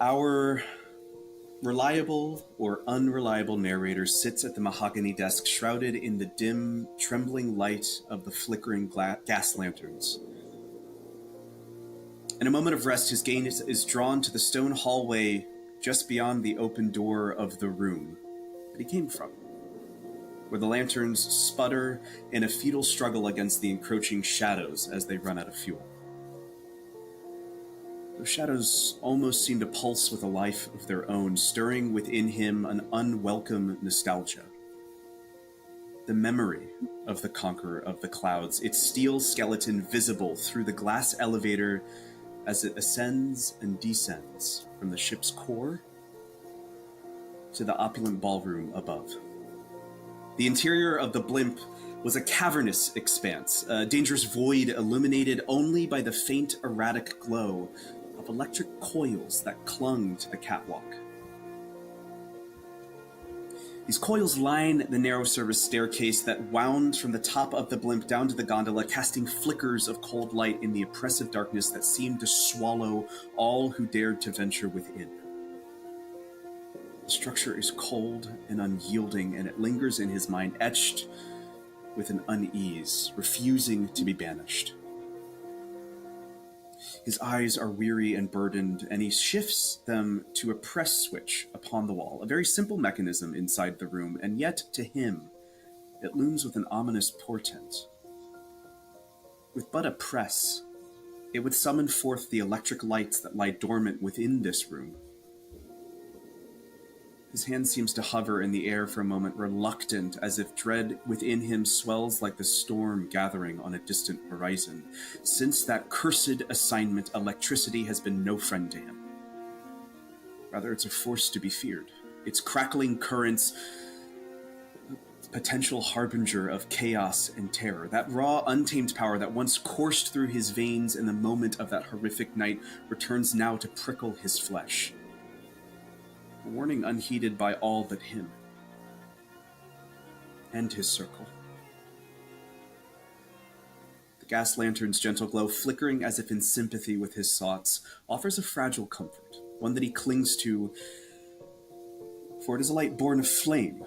Our reliable or unreliable narrator sits at the mahogany desk, shrouded in the dim, trembling light of the flickering gas lanterns. In a moment of rest, his gaze is drawn to the stone hallway just beyond the open door of the room that he came from, where the lanterns sputter in a futile struggle against the encroaching shadows as they run out of fuel. Those shadows almost seem to pulse with a life of their own, stirring within him an unwelcome nostalgia. The memory of the conqueror of the clouds, its steel skeleton visible through the glass elevator as it ascends and descends from the ship's core to the opulent ballroom above. The interior of the blimp was a cavernous expanse, a dangerous void illuminated only by the faint, erratic glow of electric coils that clung to the catwalk. These coils line the narrow service staircase that wound from the top of the blimp down to the gondola, casting flickers of cold light in the oppressive darkness that seemed to swallow all who dared to venture within. The structure is cold and unyielding, and it lingers in his mind, etched with an unease, refusing to be banished. His eyes are weary and burdened, and he shifts them to a press switch upon the wall, a very simple mechanism inside the room, and yet, to him, it looms with an ominous portent. With but a press, it would summon forth the electric lights that lie dormant within this room. His hand seems to hover in the air for a moment, reluctant, as if dread within him swells like the storm gathering on a distant horizon. Since that cursed assignment, electricity has been no friend to him. Rather, it's a force to be feared. Its crackling currents, potential harbinger of chaos and terror. That raw, untamed power that once coursed through his veins in the moment of that horrific night returns now to prickle his flesh. A warning unheeded by all but him and his circle. The gas lantern's gentle glow, flickering as if in sympathy with his thoughts, offers a fragile comfort, one that he clings to, for it is a light born of flame,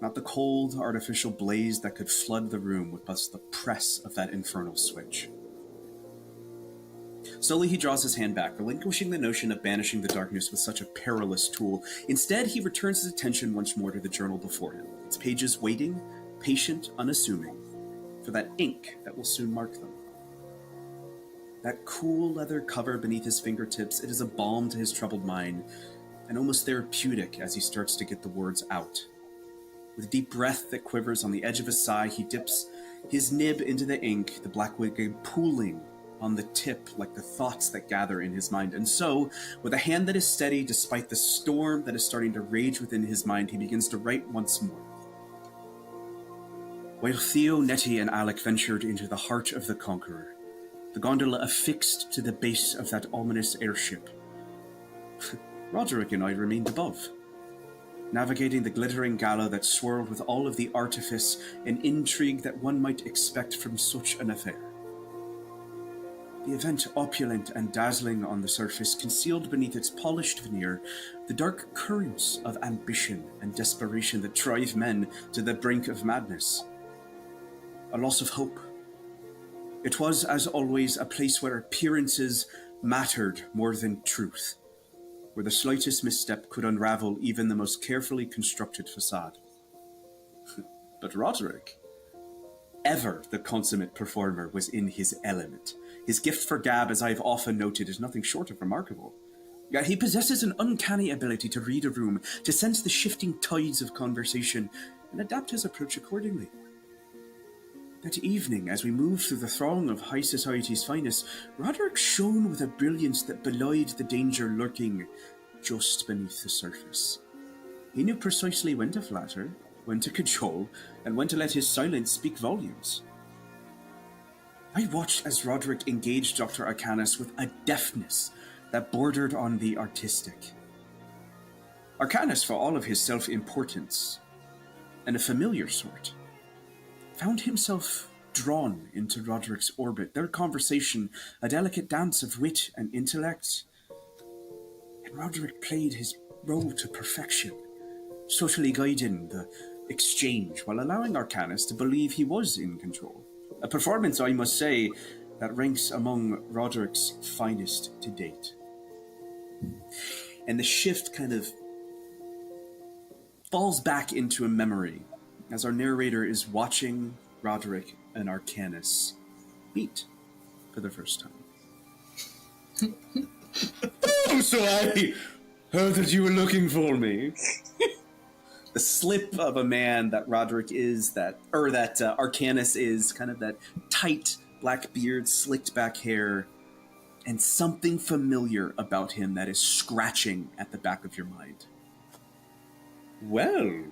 not the cold, artificial blaze that could flood the room with but the press of that infernal switch. Slowly he draws his hand back, relinquishing the notion of banishing the darkness with such a perilous tool. Instead, he returns his attention once more to the journal before him, its pages waiting, patient, unassuming, for that ink that will soon mark them. That cool leather cover beneath his fingertips, it is a balm to his troubled mind, and almost therapeutic as he starts to get the words out. With a deep breath that quivers on the edge of his sigh, he dips his nib into the ink, the black liquid pooling on the tip like the thoughts that gather in his mind. And so, with a hand that is steady despite the storm that is starting to rage within his mind, he begins to write once more. While Theo, Nettie, and Alec ventured into the heart of the Conqueror, the gondola affixed to the base of that ominous airship, Roderick and I remained above, navigating the glittering gala that swirled with all of the artifice and intrigue that one might expect from such an affair. The event, opulent and dazzling on the surface, concealed beneath its polished veneer the dark currents of ambition and desperation that drive men to the brink of madness. A loss of hope. It was, as always, a place where appearances mattered more than truth, where the slightest misstep could unravel even the most carefully constructed facade. But Roderick, ever the consummate performer, was in his element. His gift for gab, as I have often noted, is nothing short of remarkable. Yet he possesses an uncanny ability to read a room, to sense the shifting tides of conversation, and adapt his approach accordingly. That evening, as we moved through the throng of high society's finest, Roderick shone with a brilliance that belied the danger lurking just beneath the surface. He knew precisely when to flatter, when to cajole, and when to let his silence speak volumes. I watched as Roderick engaged Dr. Arcanus with a deftness that bordered on the artistic. Arcanus, for all of his self-importance, and a familiar sort, found himself drawn into Roderick's orbit, their conversation a delicate dance of wit and intellect, yet Roderick played his role to perfection, socially guiding the exchange while allowing Arcanus to believe he was in control. A performance, I must say, that ranks among Roderick's finest to date. And the shift kind of falls back into a memory as our narrator is watching Roderick and Arcanus meet for the first time. Oh, so I heard that you were looking for me. The slip of a man that Roderick is, that Arcanus is, kind of that tight black beard, slicked back hair, and something familiar about him that is scratching at the back of your mind. Well,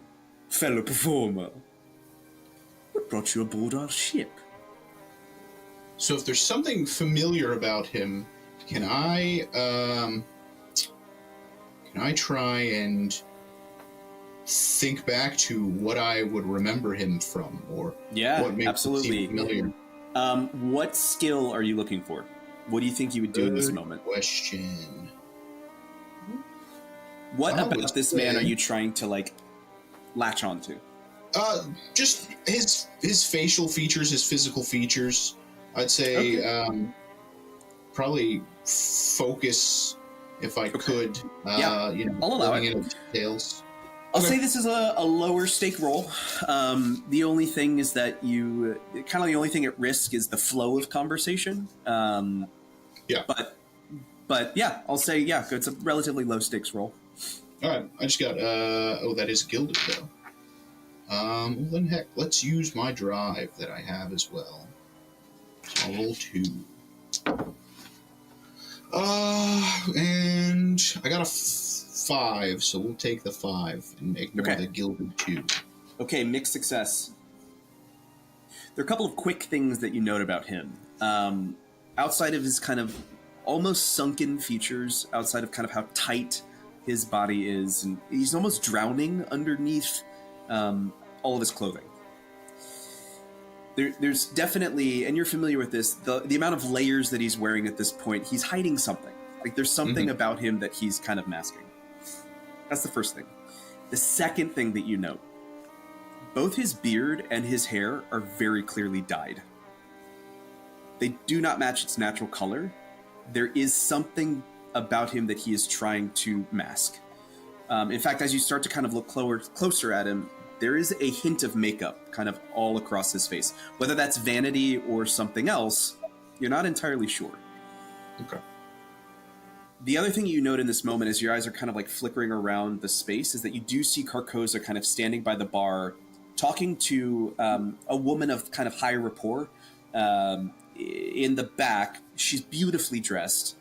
fellow performer, what brought you aboard our ship? So if there's something familiar about him, can I try and think back to what I would remember him from, or what makes absolutely him familiar? What skill are you looking for? What do you think you would do in this moment? Question. What about this man are you trying to latch onto? Just his facial features, his physical features. I'd say probably focus if I could. I'll allow it. Details. I'll say this is a lower stake roll. The only thing is that the only thing at risk is the flow of conversation. But yeah, I'll say it's a relatively low stakes roll. All right, I just got that is gilded though. Well then heck, let's use my drive that I have as well. So I'll roll 2. And I got a 5, so we'll take the 5 and ignore the gilded 2. Okay, mixed success. There are a couple of quick things that you note about him. Outside of his kind of almost sunken features, outside of kind of how tight his body is, and he's almost drowning underneath all of his clothing. There's definitely, and you're familiar with this, the amount of layers that he's wearing at this point, he's hiding something. Like there's something about him that he's kind of masking. That's the first thing. The second thing that you note, both his beard and his hair are very clearly dyed. They do not match its natural color. There is something about him that he is trying to mask. In fact, as you start to kind of look closer at him, there is a hint of makeup kind of all across his face. Whether that's vanity or something else, you're not entirely sure. Okay. The other thing you note in this moment as your eyes are kind of flickering around the space is that you do see Carcosa kind of standing by the bar talking to a woman of kind of high rapport in the back. She's beautifully dressed.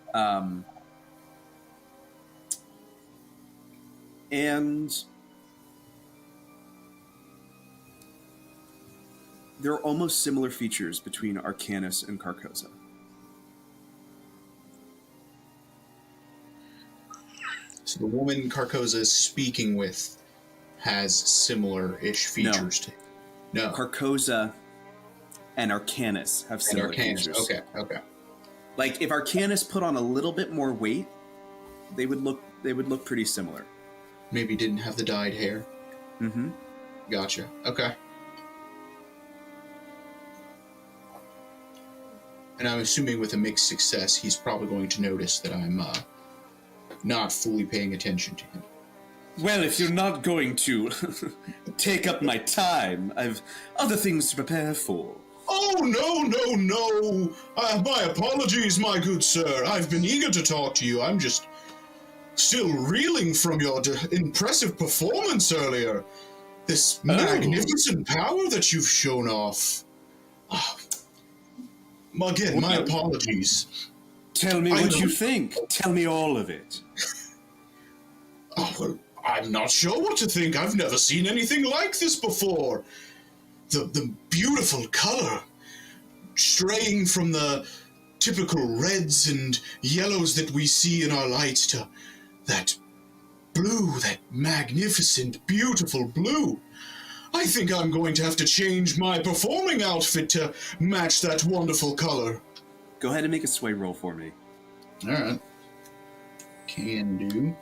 And there are almost similar features between Arcanus and Carcosa. So the woman Carcosa is speaking with has similar-ish features to him. No. Carcosa and Arcanus have similar features. Okay. Like if Arcanus put on a little bit more weight, they would look pretty similar. Maybe didn't have the dyed hair. Mm-hmm. Gotcha. Okay. And I'm assuming with a mixed success, he's probably going to notice that I'm not fully paying attention to him. Well, if you're not going to take up my time, I've other things to prepare for. Oh, no. My apologies, my good sir. I've been eager to talk to you. I'm just still reeling from your impressive performance earlier. This magnificent power that you've shown off. Again, my apologies. Tell me what you think. Tell me all of it. Well, I'm not sure what to think. I've never seen anything like this before. The beautiful color, straying from the typical reds and yellows that we see in our lights to that blue, that magnificent, beautiful blue. I think I'm going to have to change my performing outfit to match that wonderful color. Go ahead and make a sway roll for me. All right. can do.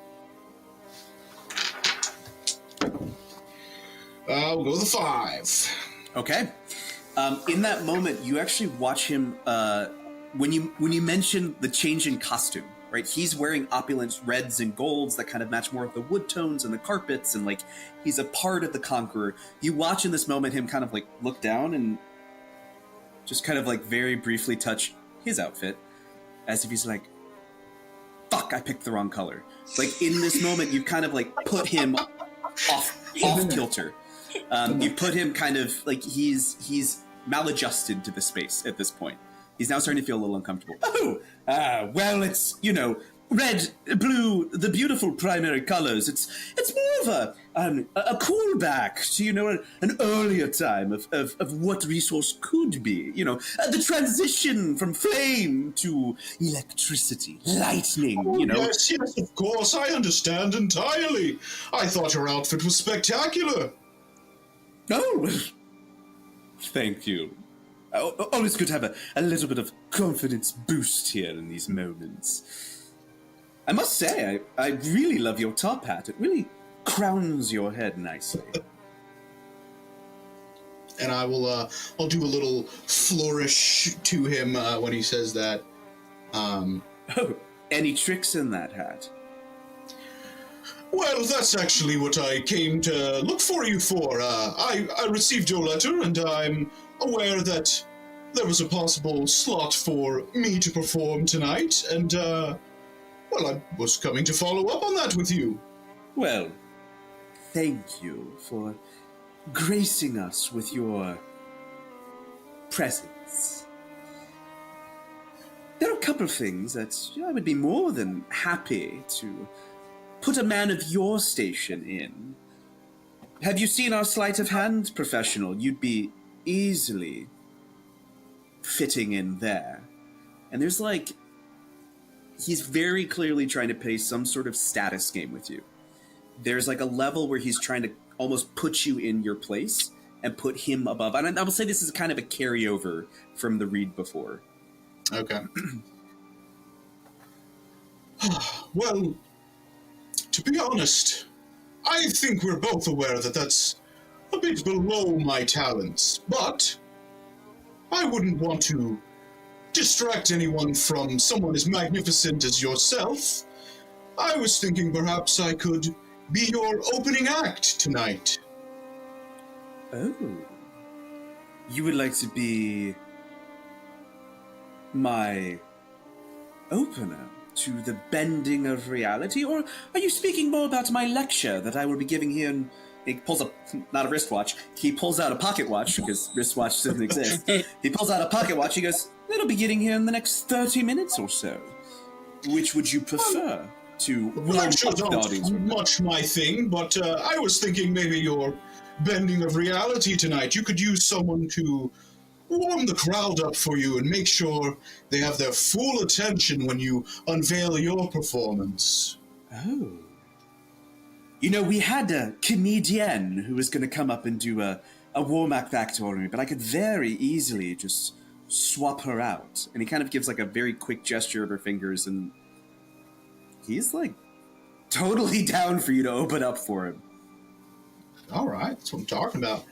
We'll go with a 5. Okay. In that moment, you actually watch him. When you mention the change in costume, right? He's wearing opulent reds and golds that kind of match more of the wood tones and the carpets, and like he's a part of the Conqueror. You watch in this moment him kind of like look down and just kind of like very briefly touch his outfit, as if he's like, "Fuck, I picked the wrong color." Like in this moment, you kind of like put him off kilter. You put him kind of like he's maladjusted to the space at this point. He's now starting to feel a little uncomfortable. Well, it's, red, blue, the beautiful primary colors. It's more of a callback to, an earlier time of what resource could be. The transition from flame to electricity, lightning, Yes, of course, I understand entirely. I thought your outfit was spectacular. Oh, thank you. Always good to have a little bit of confidence boost here in these moments. I must say, I really love your top hat. It really crowns your head nicely. And I'll do a little flourish to him when he says that. Oh, any tricks in that hat? Well, that's actually what I came to look for you for. I received your letter, and I'm aware that there was a possible slot for me to perform tonight, and, I was coming to follow up on that with you. Well, thank you for gracing us with your presence. There are a couple of things that I would be more than happy to put a man of your station in. Have you seen our sleight of hand professional? You'd be easily fitting in there. And there's he's very clearly trying to play some sort of status game with you. There's a level where he's trying to almost put you in your place and put him above. And I will say this is kind of a carryover from the read before. Okay. Well, to be honest, I think we're both aware that that's a bit below my talents, but I wouldn't want to distract anyone from someone as magnificent as yourself. I was thinking perhaps I could be your opening act tonight. Oh. You would like to be my opener to the bending of reality? Or are you speaking more about my lecture that I will be giving here? And he pulls up, not a wristwatch, he pulls out a pocket watch, because wristwatch doesn't exist. He pulls out a pocket watch, he goes, it'll be getting here in the next 30 minutes or so. Which would you prefer to warm up the audience? Much my thing, but I was thinking maybe your bending of reality tonight. You could use someone to warm the crowd up for you and make sure they have their full attention when you unveil your performance. Oh. We had a comedian who was going to come up and do a warm-up act for me, but I could very easily just swap her out. And he kind of gives a very quick gesture of her fingers, and he's totally down for you to open up for him. All right, that's what I'm talking about.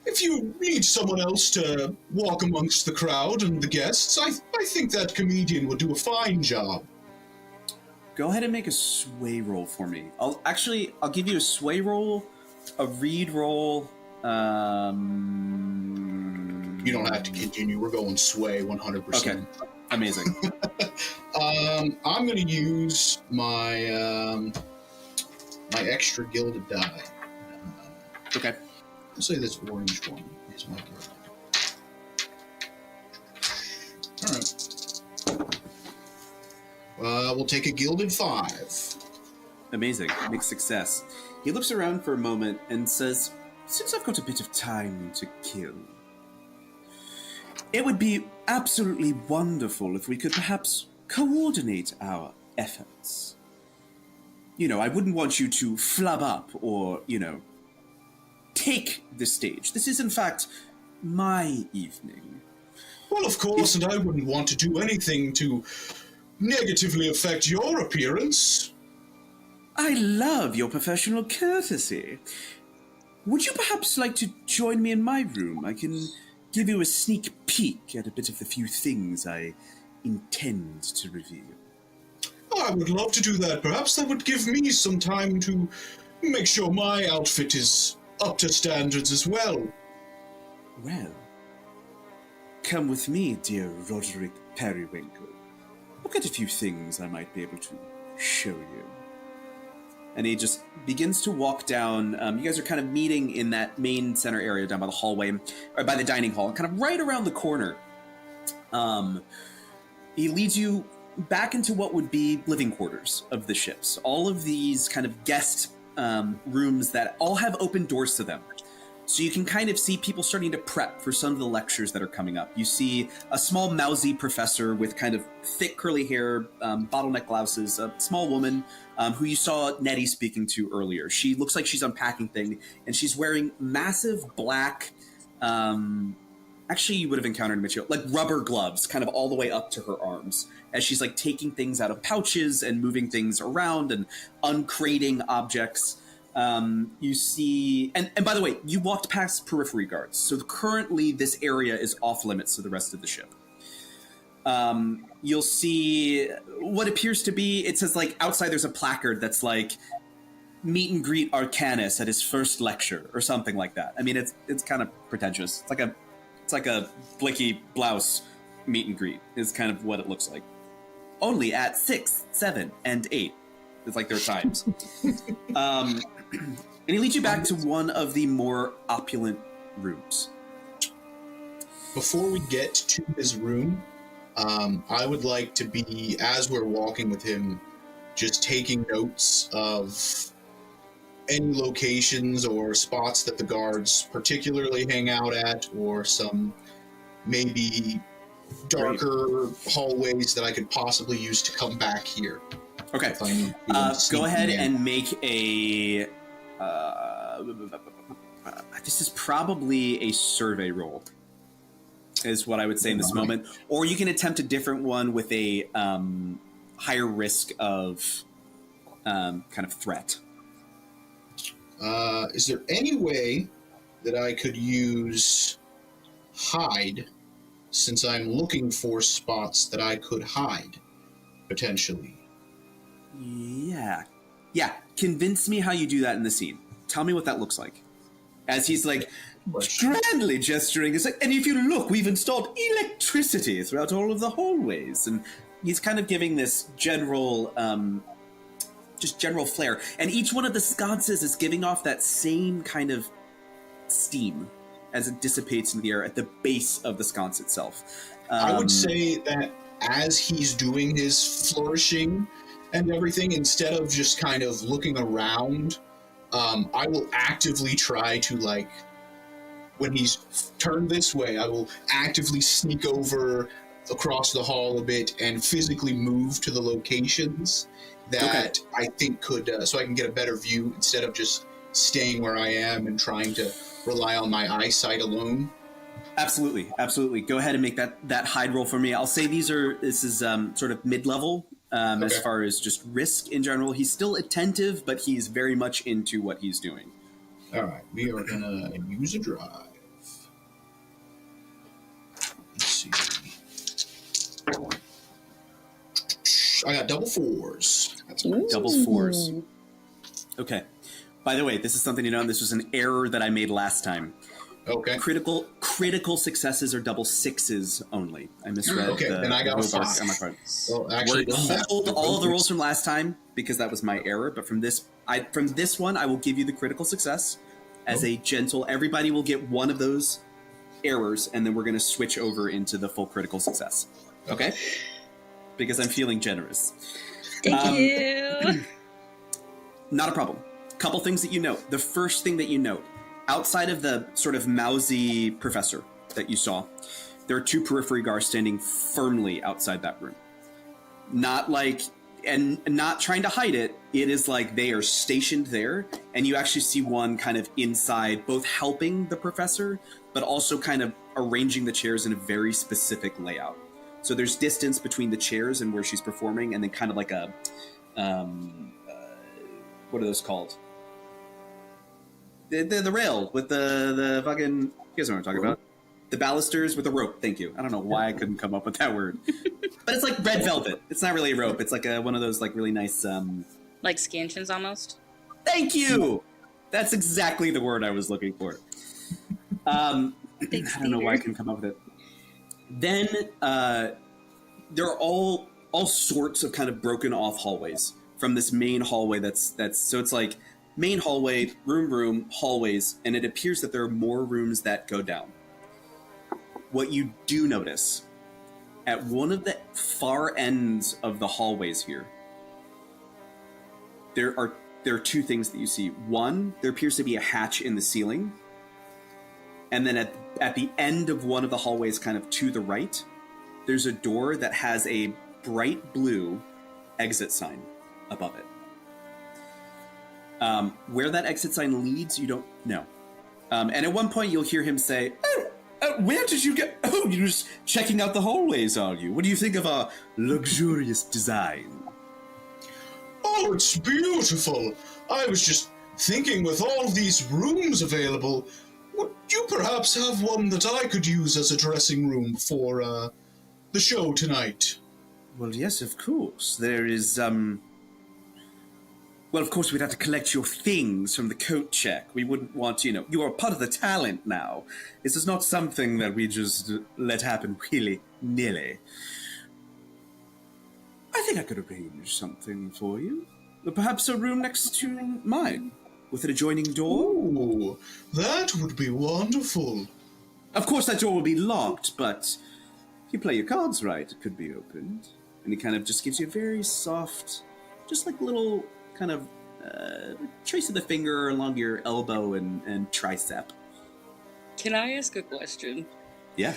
If you need someone else to walk amongst the crowd and the guests, I think that comedian will do a fine job. Go ahead and make a sway roll for me. I'll give you a sway roll, a read roll. You don't have to continue. We're going sway 100%. Okay, amazing. I'm going to use my my extra gilded die. Okay. I'll say this orange one is my gilded. All right. We'll take a gilded 5. Amazing. Big success. He looks around for a moment and says, since I've got a bit of time to kill, it would be absolutely wonderful if we could perhaps coordinate our efforts. I wouldn't want you to flub up or, take the stage. This is, in fact, my evening. Well, of course, and I wouldn't want to do anything to negatively affect your appearance. I love your professional courtesy. Would you perhaps like to join me in my room? I can give you a sneak peek at a bit of the few things I intend to reveal. I would love to do that. Perhaps that would give me some time to make sure my outfit is up to standards as well. Well, come with me, dear Roderick Periwinkle. Look at a few things I might be able to show you. And he just begins to walk down. You guys are kind of meeting in that main center area down by the hallway, or by the dining hall, kind of right around the corner. He leads you back into what would be living quarters of the ships. All of these kind of guest rooms that all have open doors to them. So you can kind of see people starting to prep for some of the lectures that are coming up. You see a small mousy professor with kind of thick curly hair, bottleneck blouses, a small woman who you saw Nettie speaking to earlier. She looks like she's unpacking things, and she's wearing massive black, actually you would have encountered material, like rubber gloves kind of all the way up to her arms as she's like taking things out of pouches and moving things around and uncrating objects. You see, and by the way, you walked past periphery guards. So currently this area is off limits to the rest of the ship. You'll see what appears to be, it says like outside there's a placard that's like meet and greet Arcanus at his first lecture or something like that. I mean, it's kind of pretentious. It's like a blicky blouse meet and greet is kind of what it looks like. Only at 6, 7, and 8. It's like their times. And he leads you back to one of the more opulent rooms. Before we get to his room, I would like to be, as we're walking with him, just taking notes of any locations or spots that the guards particularly hang out at, or some maybe darker hallways that I could possibly use to come back here. Okay. Go ahead and make a... this is probably a survey roll, is what I would say in this moment. Or you can attempt a different one with a higher risk of kind of threat. Is there any way that I could use hide, since I'm looking for spots that I could hide, potentially? Yeah. Convince me how you do that in the scene. Tell me what that looks like. As he's like grandly gesturing, it's like, and if you look, we've installed electricity throughout all of the hallways, and he's kind of giving this general, just general flair. And each one of the sconces is giving off that same kind of steam as it dissipates in the air at the base of the sconce itself. I would say that as he's doing his flourishing and everything, instead of just kind of looking around, I will actively try to, like, when he's turned this way, I will actively sneak over across the hall a bit and physically move to the locations that I think could, so I can get a better view instead of just staying where I am and trying to rely on my eyesight alone. Absolutely. Go ahead and make that hide roll for me. I'll say this is sort of mid-level as far as just risk in general. He's still attentive, but he's very much into what he's doing. All right, we are gonna use a drive. Let's see. I got double fours. That's nice. Double fours. Okay. By the way, this is something to know. This was an error that I made last time. Okay. Critical successes are double sixes only. I misread. Okay, then I got 5. On my part. Well, actually, hold all of the rolls from last time because that was my error. But from this one, I will give you the critical success as a gentle. Everybody will get one of those errors, and then we're going to switch over into the full critical success. Okay? Because I'm feeling generous. Thank you. Not a problem. Couple things that you note. The first thing that you note, outside of the sort of mousy professor that you saw, there are 2 periphery guards standing firmly outside that room. Not like, and not trying to hide it, it is like they are stationed there, and you actually see one kind of inside, both helping the professor, but also kind of arranging the chairs in a very specific layout. So there's distance between the chairs and where she's performing, and then kind of like a, what are those called? The rail with the fucking, you guys know what I'm talking about. The balusters with the rope. Thank you. I don't know why I couldn't come up with that word. But it's like red velvet. It's not really a rope. It's like one of those like really nice... like scansions almost? Thank you! That's exactly the word I was looking for. I don't know why I couldn't come up with it. Then there are all sorts of kind of broken off hallways from this main hallway that's so it's like main hallway, room, hallways, and it appears that there are more rooms that go down. What you do notice, at one of the far ends of the hallways here, there are two things that you see. One, there appears to be a hatch in the ceiling. And then at the end of one of the hallways, kind of to the right, there's a door that has a bright blue exit sign above it. Where that exit sign leads, you don't know. And at one point, you'll hear him say, where did you get... Oh, you're just checking out the hallways, are you? What do you think of our luxurious design? Oh, it's beautiful. I was just thinking, with all of these rooms available, would you perhaps have one that I could use as a dressing room for the show tonight? Well, yes, of course. There is, Well, of course, we'd have to collect your things from the coat check. We wouldn't want, you are part of the talent now. This is not something that we just let happen willy-nilly. I think I could arrange something for you. Perhaps a room next to mine, with an adjoining door. Ooh, that would be wonderful. Of course, that door will be locked, but if you play your cards right, it could be opened. And he kind of just gives you a very soft, just like little... kind of trace of the finger along your elbow and tricep. Can I ask a question? Yeah.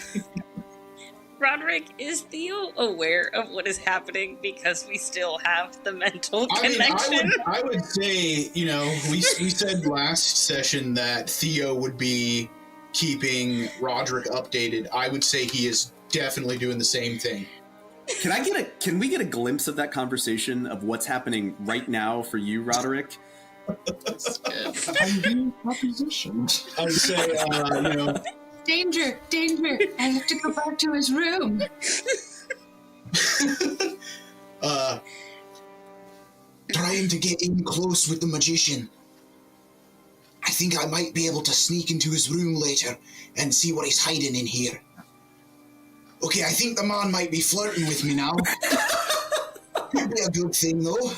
Roderick, is Theo aware of what is happening because we still have the mental connection? I would say, we said last session that Theo would be keeping Roderick updated. I would say he is definitely doing the same thing. Can we get a glimpse of that conversation of what's happening right now for you, Roderick? I'm being propositioned. I would say, Danger! I have to go back to his room. Trying to get in close with the magician. I think I might be able to sneak into his room later and see what he's hiding in here. Okay, I think the man might be flirting with me now. Could be a good thing, though.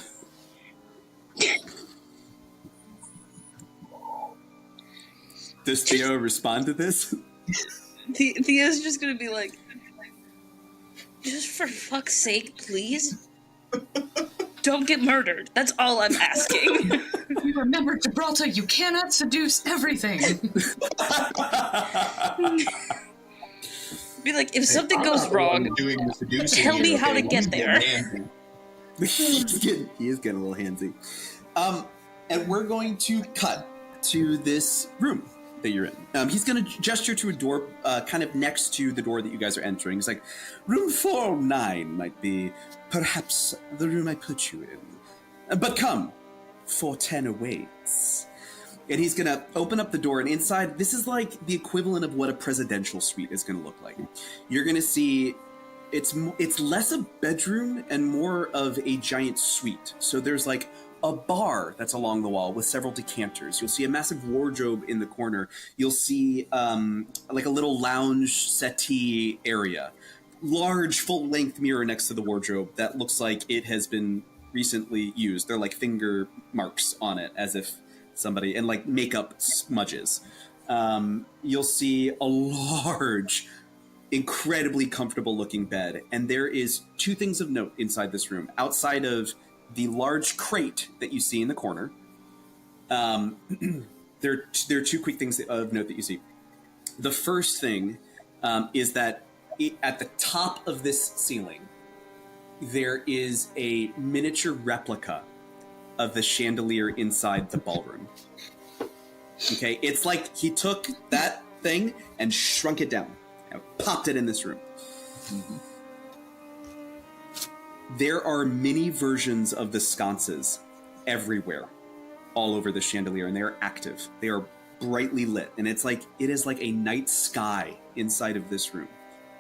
Does Theo respond to this? Theo's just gonna be like, just for fuck's sake, please? Don't get murdered. That's all I'm asking. You remember, Gibraltar, you cannot seduce everything. Be like, if something goes wrong, tell me how to get there. He is getting a little handsy. And we're going to cut to this room that you're in. He's going to gesture to a door kind of next to the door that you guys are entering. He's like, room 409 might be perhaps the room I put you in. But come, 410 awaits. And he's going to open up the door, and inside, this is like the equivalent of what a presidential suite is going to look like. You're going to see it's less a bedroom and more of a giant suite. So there's like a bar that's along the wall with several decanters. You'll see a massive wardrobe in the corner. You'll see like a little lounge settee area. Large full-length mirror next to the wardrobe that looks like it has been recently used. They're like finger marks on it, as if somebody, and like makeup smudges. You'll see a large, incredibly comfortable looking bed. And there is two things of note inside this room. Outside of the large crate that you see in the corner, there are two quick things of note that you see. The first thing is that at the top of this ceiling, there is a miniature replica of the chandelier inside the ballroom. Okay, it's like he took that thing and shrunk it down and popped it in this room. Mm-hmm. There are mini versions of the sconces everywhere, all over the chandelier, and they are active. They are brightly lit, and it is like a night sky inside of this room.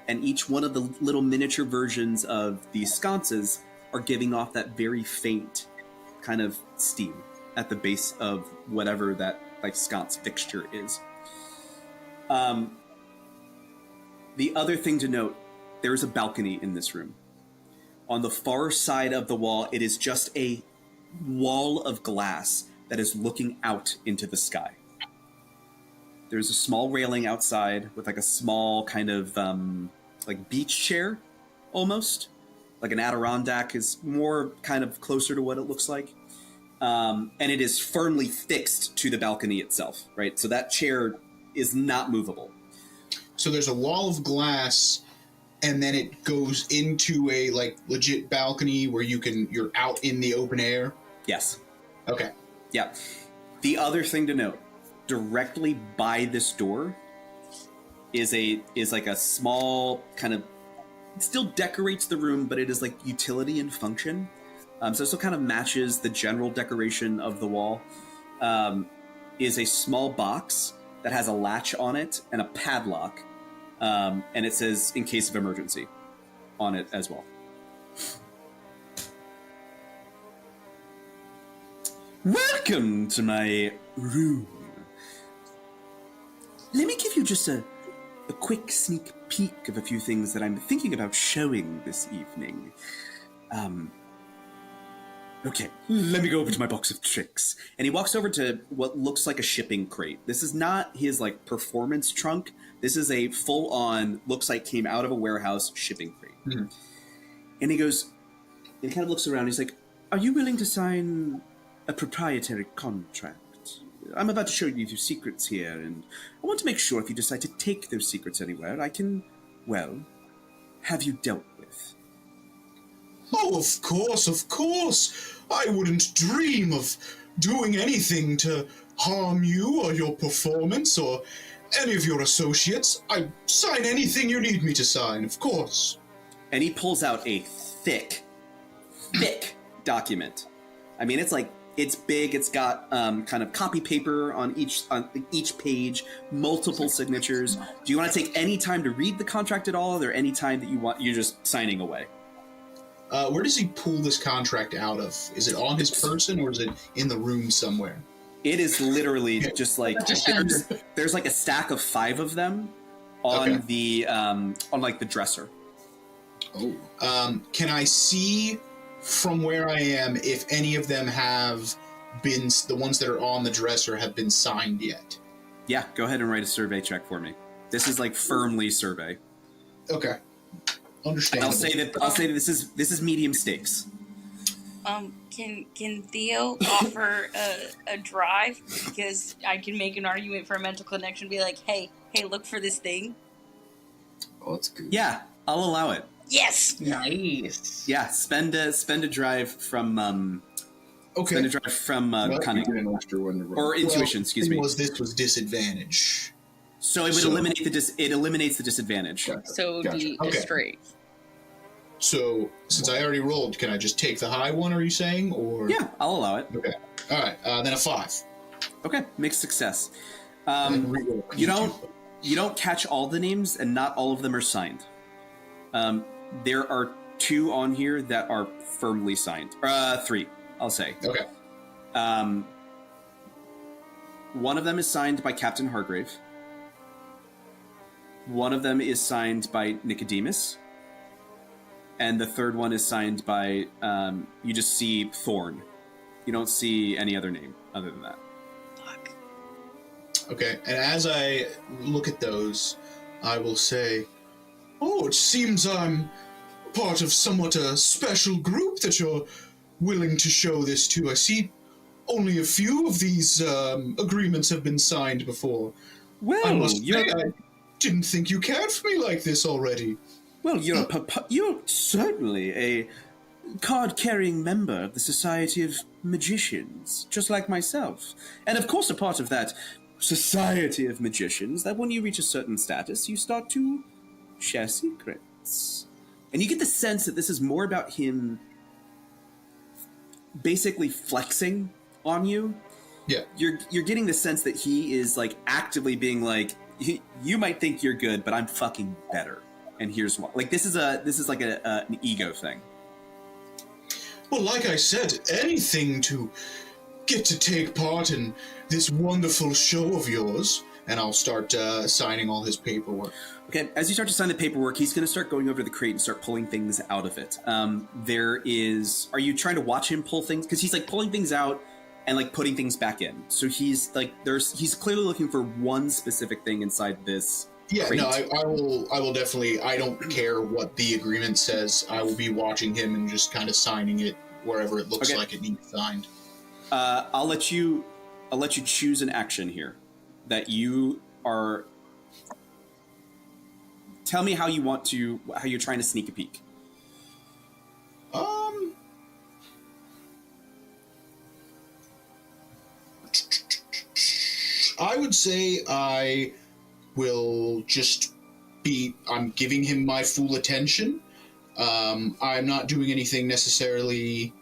And each one of the little miniature versions of these sconces are giving off that very faint kind of steam at the base of whatever that like sconce fixture is. The other thing to note, there is a balcony in this room. On the far side of the wall, it is just a wall of glass that is looking out into the sky. There's a small railing outside with like a small kind of like beach chair, almost. Like an Adirondack is more kind of closer to what it looks like. And it is firmly fixed to the balcony itself, right? So that chair is not movable. So there's a wall of glass, and then it goes into a like legit balcony where you're out in the open air? Yes. Okay. Yeah. The other thing to note, directly by this door is like a small kind of, it still decorates the room, but it is like utility and function. So it still kind of matches the general decoration of the wall. Is a small box that has a latch on it and a padlock, and it says "in case of emergency" on it as well. Welcome to my room. Let me give you just a quick sneak peek of a few things that I'm thinking about showing this evening. Okay, let me go over to my box of tricks. And he walks over to what looks like a shipping crate. This is not his, like, performance trunk. This is a full-on, looks like came out of a warehouse shipping crate. Mm-hmm. And he goes, and he kind of looks around, he's like, are you willing to sign a proprietary contract? I'm about to show you a few secrets here, and I want to make sure if you decide to take those secrets anywhere, I can, well, have you dealt with. Oh, of course, of course. I wouldn't dream of doing anything to harm you or your performance or any of your associates. I sign anything you need me to sign, of course. And he pulls out a thick document. I mean, it's big. It's got kind of copy paper on each page, multiple signatures. Do you want to take any time to read the contract at all? Or any time that you're just signing away? Where does he pull this contract out of? Is it on his person or is it in the room somewhere? It is literally just like there's like a stack of 5 of them on the on like the dresser. Oh. Can I see from where I am if any of them have been, the ones that are on the dresser have been signed yet? Yeah, go ahead and write a survey check for me. This is like firmly survey. Okay. Understandable. I'll say that this is medium stakes. Can Theo offer a drive, because I can make an argument for a mental connection, be like, hey, look for this thing. Oh, that's good. Yeah, I'll allow it. Yes. Nice. Yeah, spend a drive from spend a drive from cunning or intuition. Excuse me. This was disadvantage. So it would eliminate it eliminates the disadvantage. Gotcha. So it would be a straight. So since I already rolled, can I just take the high one? Are you saying, or Yeah, I'll allow it. Okay. All right. Then a 5. Okay, mixed success. You don't catch all the names, and not all of them are signed. There are 2 on here that are firmly signed. 3, I'll say. Okay. One of them is signed by Captain Hargrave. One of them is signed by Nicodemus. And the third one is signed by, you just see Thorn. You don't see any other name other than that. Fuck. Okay, and as I look at those, I will say, oh, it seems I'm part of somewhat a special group that you're willing to show this to. I see only a few of these agreements have been signed before. Well, I must say, I didn't think you cared for me like this already. Well, you're certainly a card-carrying member of the Society of Magicians, just like myself. And of course a part of that Society of Magicians, that when you reach a certain status, you start to share secrets. And you get the sense that this is more about him basically flexing on you. Yeah. You're getting the sense that he is like actively being like, you might think you're good, but I'm fucking better. And here's why. Like this is like an ego thing. Well, like I said, anything to get to take part in this wonderful show of yours. And I'll start signing all his paperwork. Okay, as you start to sign the paperwork, he's going to start going over to the crate and start pulling things out of it. Are you trying to watch him pull things? Because he's like pulling things out and like putting things back in. So he's like, he's clearly looking for one specific thing inside this crate. No, I will definitely, I don't care what the agreement says. I will be watching him and just kind of signing it wherever it looks like it needs signed. I'll let you choose an action here that you are. Tell me how you're trying to sneak a peek. I would say I will just I'm giving him my full attention. I'm not doing anything necessarily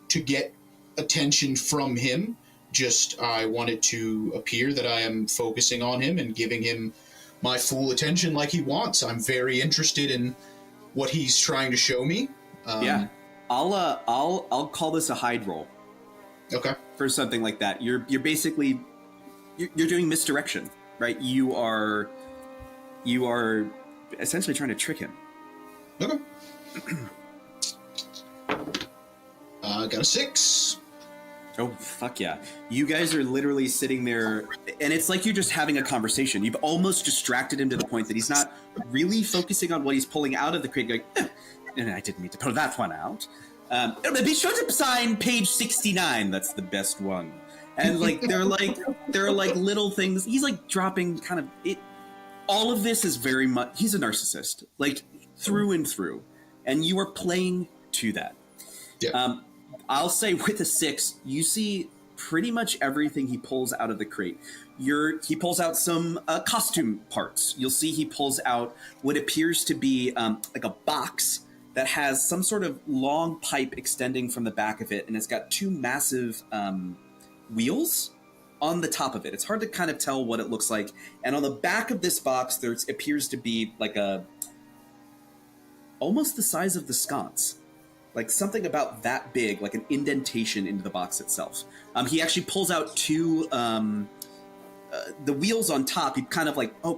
to get attention from him. Just I want it to appear that I am focusing on him and giving him my full attention like he wants. I'm very interested in what he's trying to show me. Yeah, I'll call this a hide roll. Okay. For something like that, you're basically you're doing misdirection, right? You are essentially trying to trick him. Okay. Got a 6. Oh, fuck yeah. You guys are literally sitting there, and it's like you're just having a conversation. You've almost distracted him to the point that he's not really focusing on what he's pulling out of the crate, going, and I didn't mean to pull that one out. Be sure to sign page 69. That's the best one. And like there are like little things. He's like dropping kind of it. All of this is very much. He's a narcissist, like through and through, and you are playing to that. Yeah. I'll say with a 6, you see pretty much everything he pulls out of the crate. He pulls out some costume parts. You'll see he pulls out what appears to be like a box that has some sort of long pipe extending from the back of it, and it's got 2 massive wheels on the top of it. It's hard to kind of tell what it looks like. And on the back of this box, there appears to be like almost the size of the sconce. Like something about that big, like an indentation into the box itself. He actually pulls out 2, the wheels on top. He kind of like, I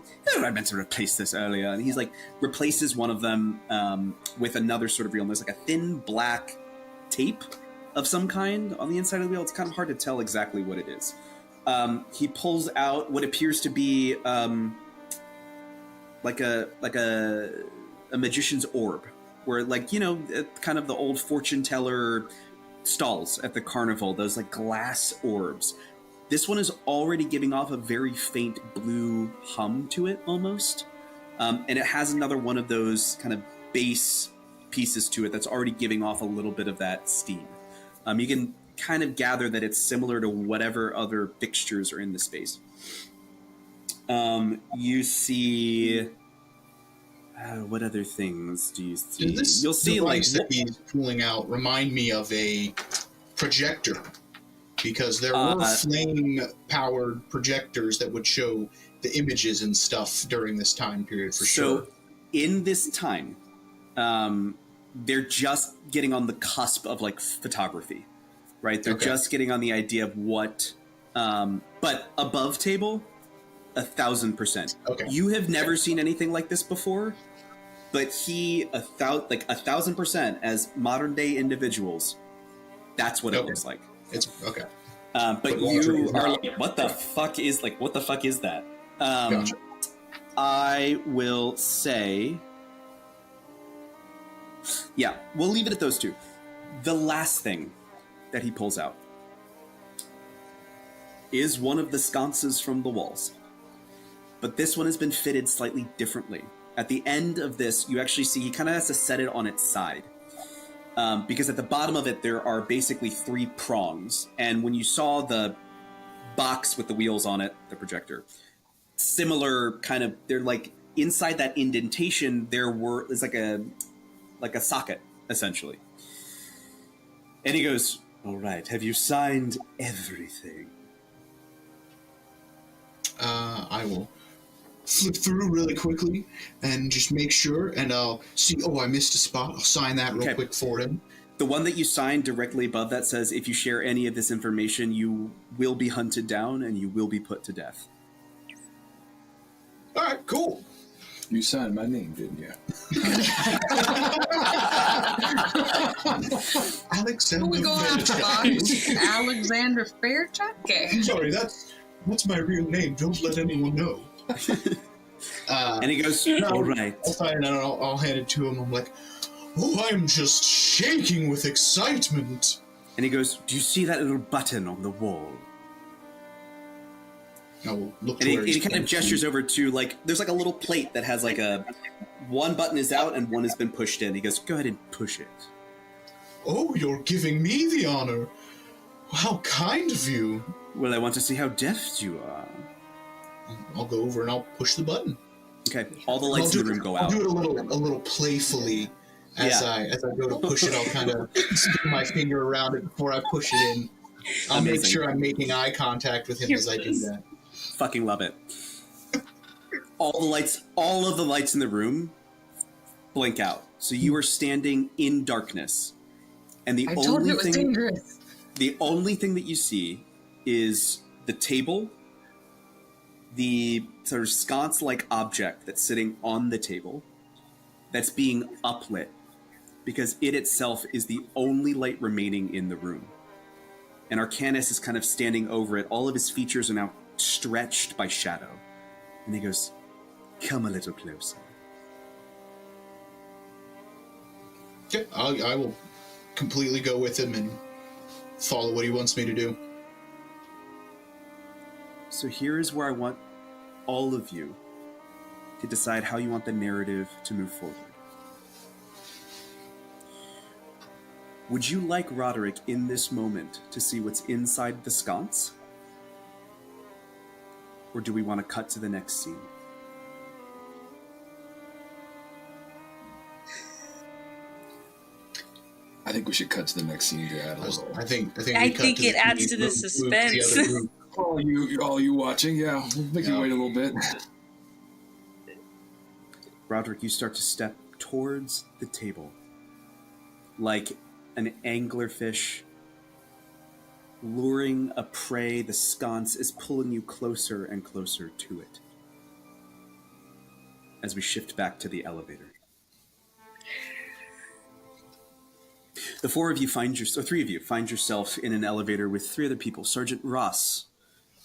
meant to replace this earlier. And he's like, replaces one of them with another sort of wheel. And there's like a thin black tape of some kind on the inside of the wheel. It's kind of hard to tell exactly what it is. He pulls out what appears to be like a magician's orb. Where, like, kind of the old fortune teller stalls at the carnival, those like glass orbs. This one is already giving off a very faint blue hum to it almost. And it has another one of those kind of base pieces to it that's already giving off a little bit of that steam. You can kind of gather that it's similar to whatever other fixtures are in the space. You see... what other things do you see? You'll see that he's pulling out remind me of a projector, because there were flame-powered projectors that would show the images and stuff during this time period for sure. So, in this time, they're just getting on the cusp of like photography, right? They're just getting on the idea of what, but above table. 1,000%. Okay. You have never seen anything like this before, but 1,000% as modern day individuals, that's what it looks like. It's okay. But you are like, what the fuck is that? Gotcha. I will say, yeah, we'll leave it at those 2. The last thing that he pulls out is one of the sconces from the walls. But this one has been fitted slightly differently. At the end of this, you actually see he kind of has to set it on its side. Because at the bottom of it, there are basically 3 prongs. And when you saw the box with the wheels on it, the projector, similar kind of, they're like inside that indentation, there's like like a socket, essentially. And he goes, "All right, have you signed everything?" I will flip through really quickly and just make sure, and I'll see, oh, I missed a spot. I'll sign that real quick for him. The one that you signed directly above that says, if you share any of this information, you will be hunted down and you will be put to death. All right, cool. You signed my name, didn't you? Alexander We go after Fairchild. Alexander Fairchild? Okay. Sorry, that's my real name. Don't let anyone know. And he goes, "All right." I'll sign it and I'll hand it to him. I'm like, oh, I'm just shaking with excitement. And he goes, "Do you see that little button on the wall?" I will look And where he he's kind of pointing. gestures over to, like, there's like a little plate that has like one button is out and one has been pushed in. He goes, "Go ahead and push it." Oh, you're giving me the honor. How kind of you. "Well, I want to see how deft you are." I'll go over and I'll push the button. Okay, all the lights in the room go I'll out. do it a little playfully as I go to push it. I'll kind of stick my finger around it before I push it in. I'll make Amazing. sure I'm making eye contact with him as I do that. Fucking love it. All of the lights in the room blink out. So you are standing in darkness. And I told you it was dangerous. the only thing that you see is the table, the sort of sconce-like object that's sitting on the table that's being uplit because it itself is the only light remaining in the room. And Arcanus is kind of standing over it. All of his features are now stretched by shadow. And he goes, "Come a little closer." Okay, I will completely go with him and follow what he wants me to do. So here is where I want all of you to decide how you want the narrative to move forward. Would you like Roderick in this moment to see what's inside the sconce? Or do we want to cut to the next scene? I think we should cut to the next scene to add a little. I think I we cut think to it the adds scene, to the move to suspense. other group. All you watching, yeah. We'll make you wait a little bit. Roderick, you start to step towards the table like an anglerfish luring a prey. The sconce is pulling you closer and closer to it. As we shift back to the elevator. The three of you find yourself in an elevator with three other people. Sergeant Ross,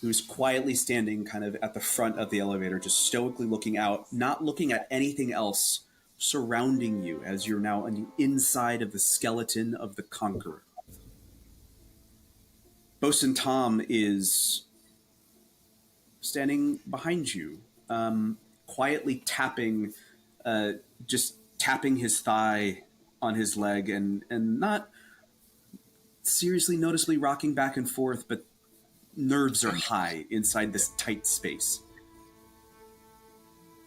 who's quietly standing kind of at the front of the elevator, just stoically looking out, not looking at anything else surrounding you as you're now on the inside of the skeleton of the Conqueror. Bosun Tom is standing behind you, quietly tapping his thigh on his leg and not seriously noticeably rocking back and forth, but nerves are high inside this tight space.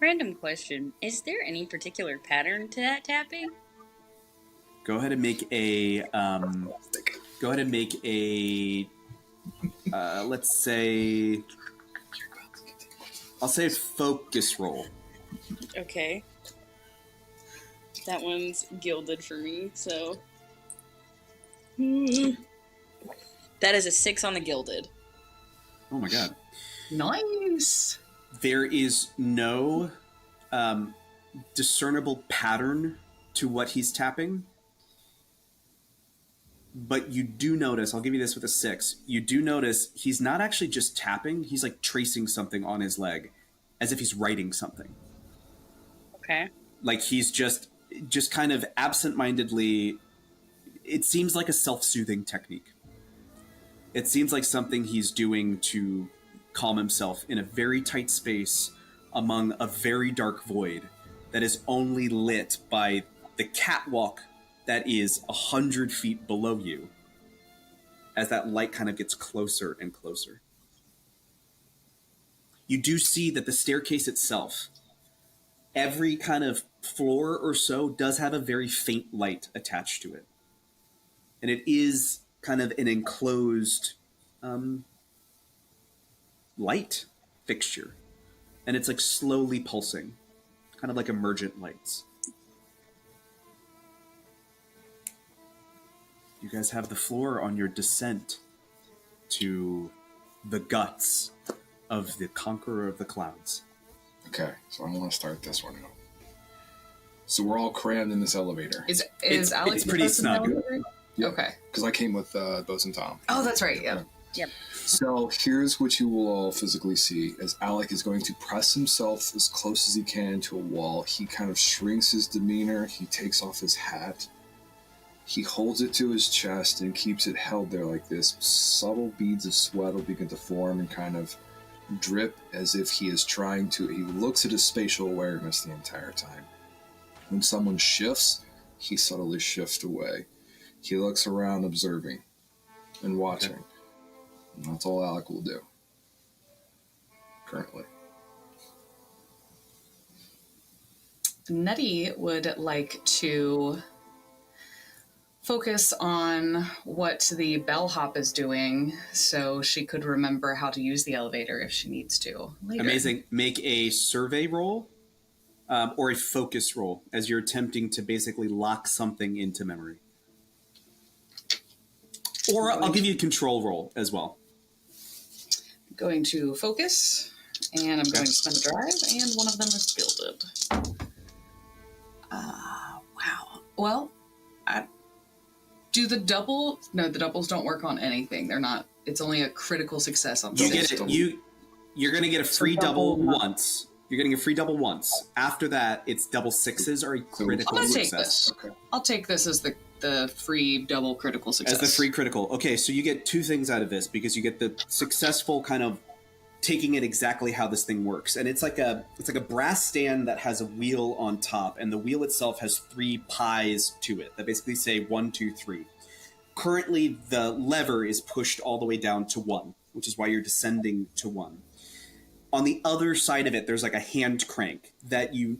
Random question. Is there any particular pattern to that tapping? Go ahead and make a let's say, I'll say focus roll. Okay. That one's gilded for me, so... That is a 6 on the gilded. Oh my god. Nice. There is no discernible pattern to what he's tapping. But you do notice, I'll give you this with a 6, you do notice he's not actually just tapping, he's like tracing something on his leg, as if he's writing something. Okay. Like he's just kind of absent-mindedly, it seems like a self-soothing technique. It seems like something he's doing to calm himself in a very tight space among a very dark void that is only lit by the catwalk that is 100 feet below you as that light kind of gets closer and closer. You do see that the staircase itself, every kind of floor or so does have a very faint light attached to it. And it is kind of an enclosed light fixture. And it's like slowly pulsing, kind of like emergent lights. You guys have the floor on your descent to the guts of the Conqueror of the Clouds. Okay, so I want to start this one out. So we're all crammed in this elevator. Is Alex it's pretty with us in the snug. elevator? Yeah, Okay. because I came with Bose and Tom. Oh, that's right. Yeah. Yep. So here's what you will all physically see as Alec is going to press himself as close as he can to a wall. He kind of shrinks his demeanor. He takes off his hat. He holds it to his chest and keeps it held there like this. Subtle beads of sweat will begin to form and kind of drip as if he is trying to... He looks at his spatial awareness the entire time. When someone shifts, he subtly shifts away. He looks around observing and watching. Okay. And that's all Alec will do. Currently. Nettie would like to focus on what the bellhop is doing so she could remember how to use the elevator if she needs to later. Amazing. Make a survey roll or a focus roll as you're attempting to basically lock something into memory. Or I'll give you a control roll as well. Going to focus, and I'm going to spend a drive, and one of them is fielded. Wow. Well, do the double... No, the doubles don't work on anything. They're not... It's only a critical success on You six. get it. You're going to get a free double once. You're getting a free double once. After that, it's double sixes or a critical I'm gonna success. take this. Okay. I'll take this as the free double critical success. As the free critical. Okay, so you get two things out of this because you get the successful kind of taking it exactly how this thing works. And it's like a brass stand that has a wheel on top, and the wheel itself has 3 pies to it that basically say 1, 2, 3. Currently, the lever is pushed all the way down to 1, which is why you're descending to 1. On the other side of it, there's like a hand crank that you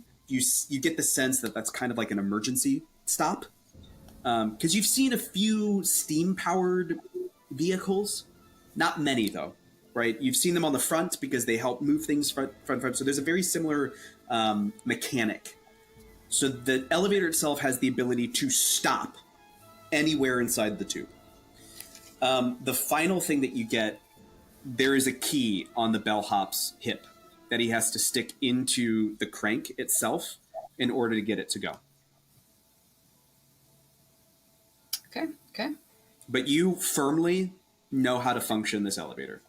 get the sense that that's kind of like an emergency stop. Because you've seen a few steam-powered vehicles. Not many, though, right? You've seen them on the front because they help move things front. So there's a very similar mechanic. So the elevator itself has the ability to stop anywhere inside the tube. The final thing that you get, there is a key on the bellhop's hip that he has to stick into the crank itself in order to get it to go. Okay. But you firmly know how to function this elevator.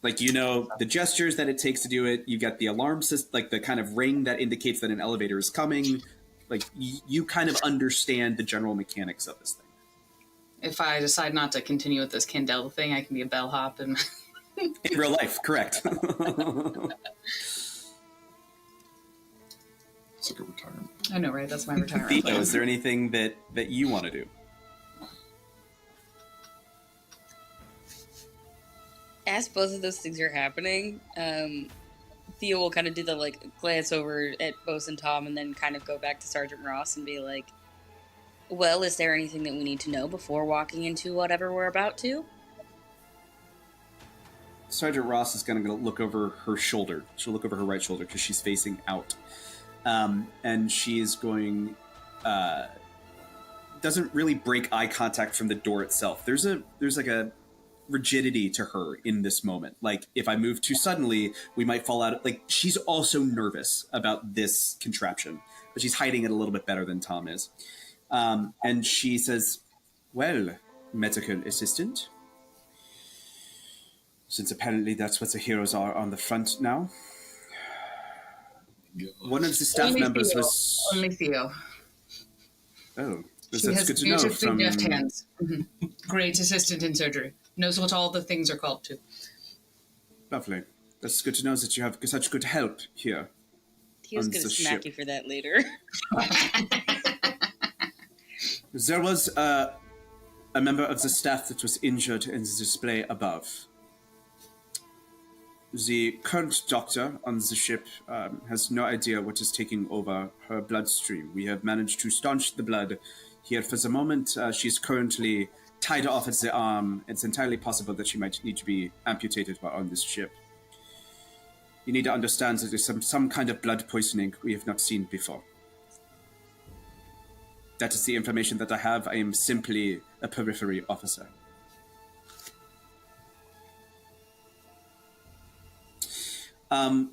Like, you know the gestures that it takes to do it. You get the alarm system, like the kind of ring that indicates that an elevator is coming. Like, you kind of understand the general mechanics of this thing. If I decide not to continue with this Candela thing, I can be a bellhop and... In real life, correct. It's like a retirement. I know, right? That's my retirement. Theo, is there anything that you want to do? As both of those things are happening, Theo will kind of do the glance over at Bose and Tom and then kind of go back to Sergeant Ross and be like, well, is there anything that we need to know before walking into whatever we're about to? Sergeant Ross is going to look over her shoulder. She'll look over her right shoulder because she's facing out. And she is going... doesn't really break eye contact from the door itself. There's like a rigidity to her in this moment. Like, if I move too suddenly, we might fall out. Like, she's also nervous about this contraption, but she's hiding it a little bit better than Tom is. And she says, well, medical assistant, since apparently that's what the heroes are on the front now. One of the staff members was... Only Theo. Oh, She that's has good to know. beautifully deft hands. Mm-hmm. Great assistant in surgery. Knows what all the things are called to. Lovely. That's good to know that you have such good help here. Theo's On going to the smack ship. you for that later. There was a member of the staff that was injured in the display above. The current doctor on the ship has no idea what is taking over her bloodstream. We have managed to staunch the blood here for the moment. She is currently tied off at the arm. It's entirely possible that she might need to be amputated while on this ship. You need to understand that there's some kind of blood poisoning we have not seen before. That is the information that I have. I am simply a periphery officer.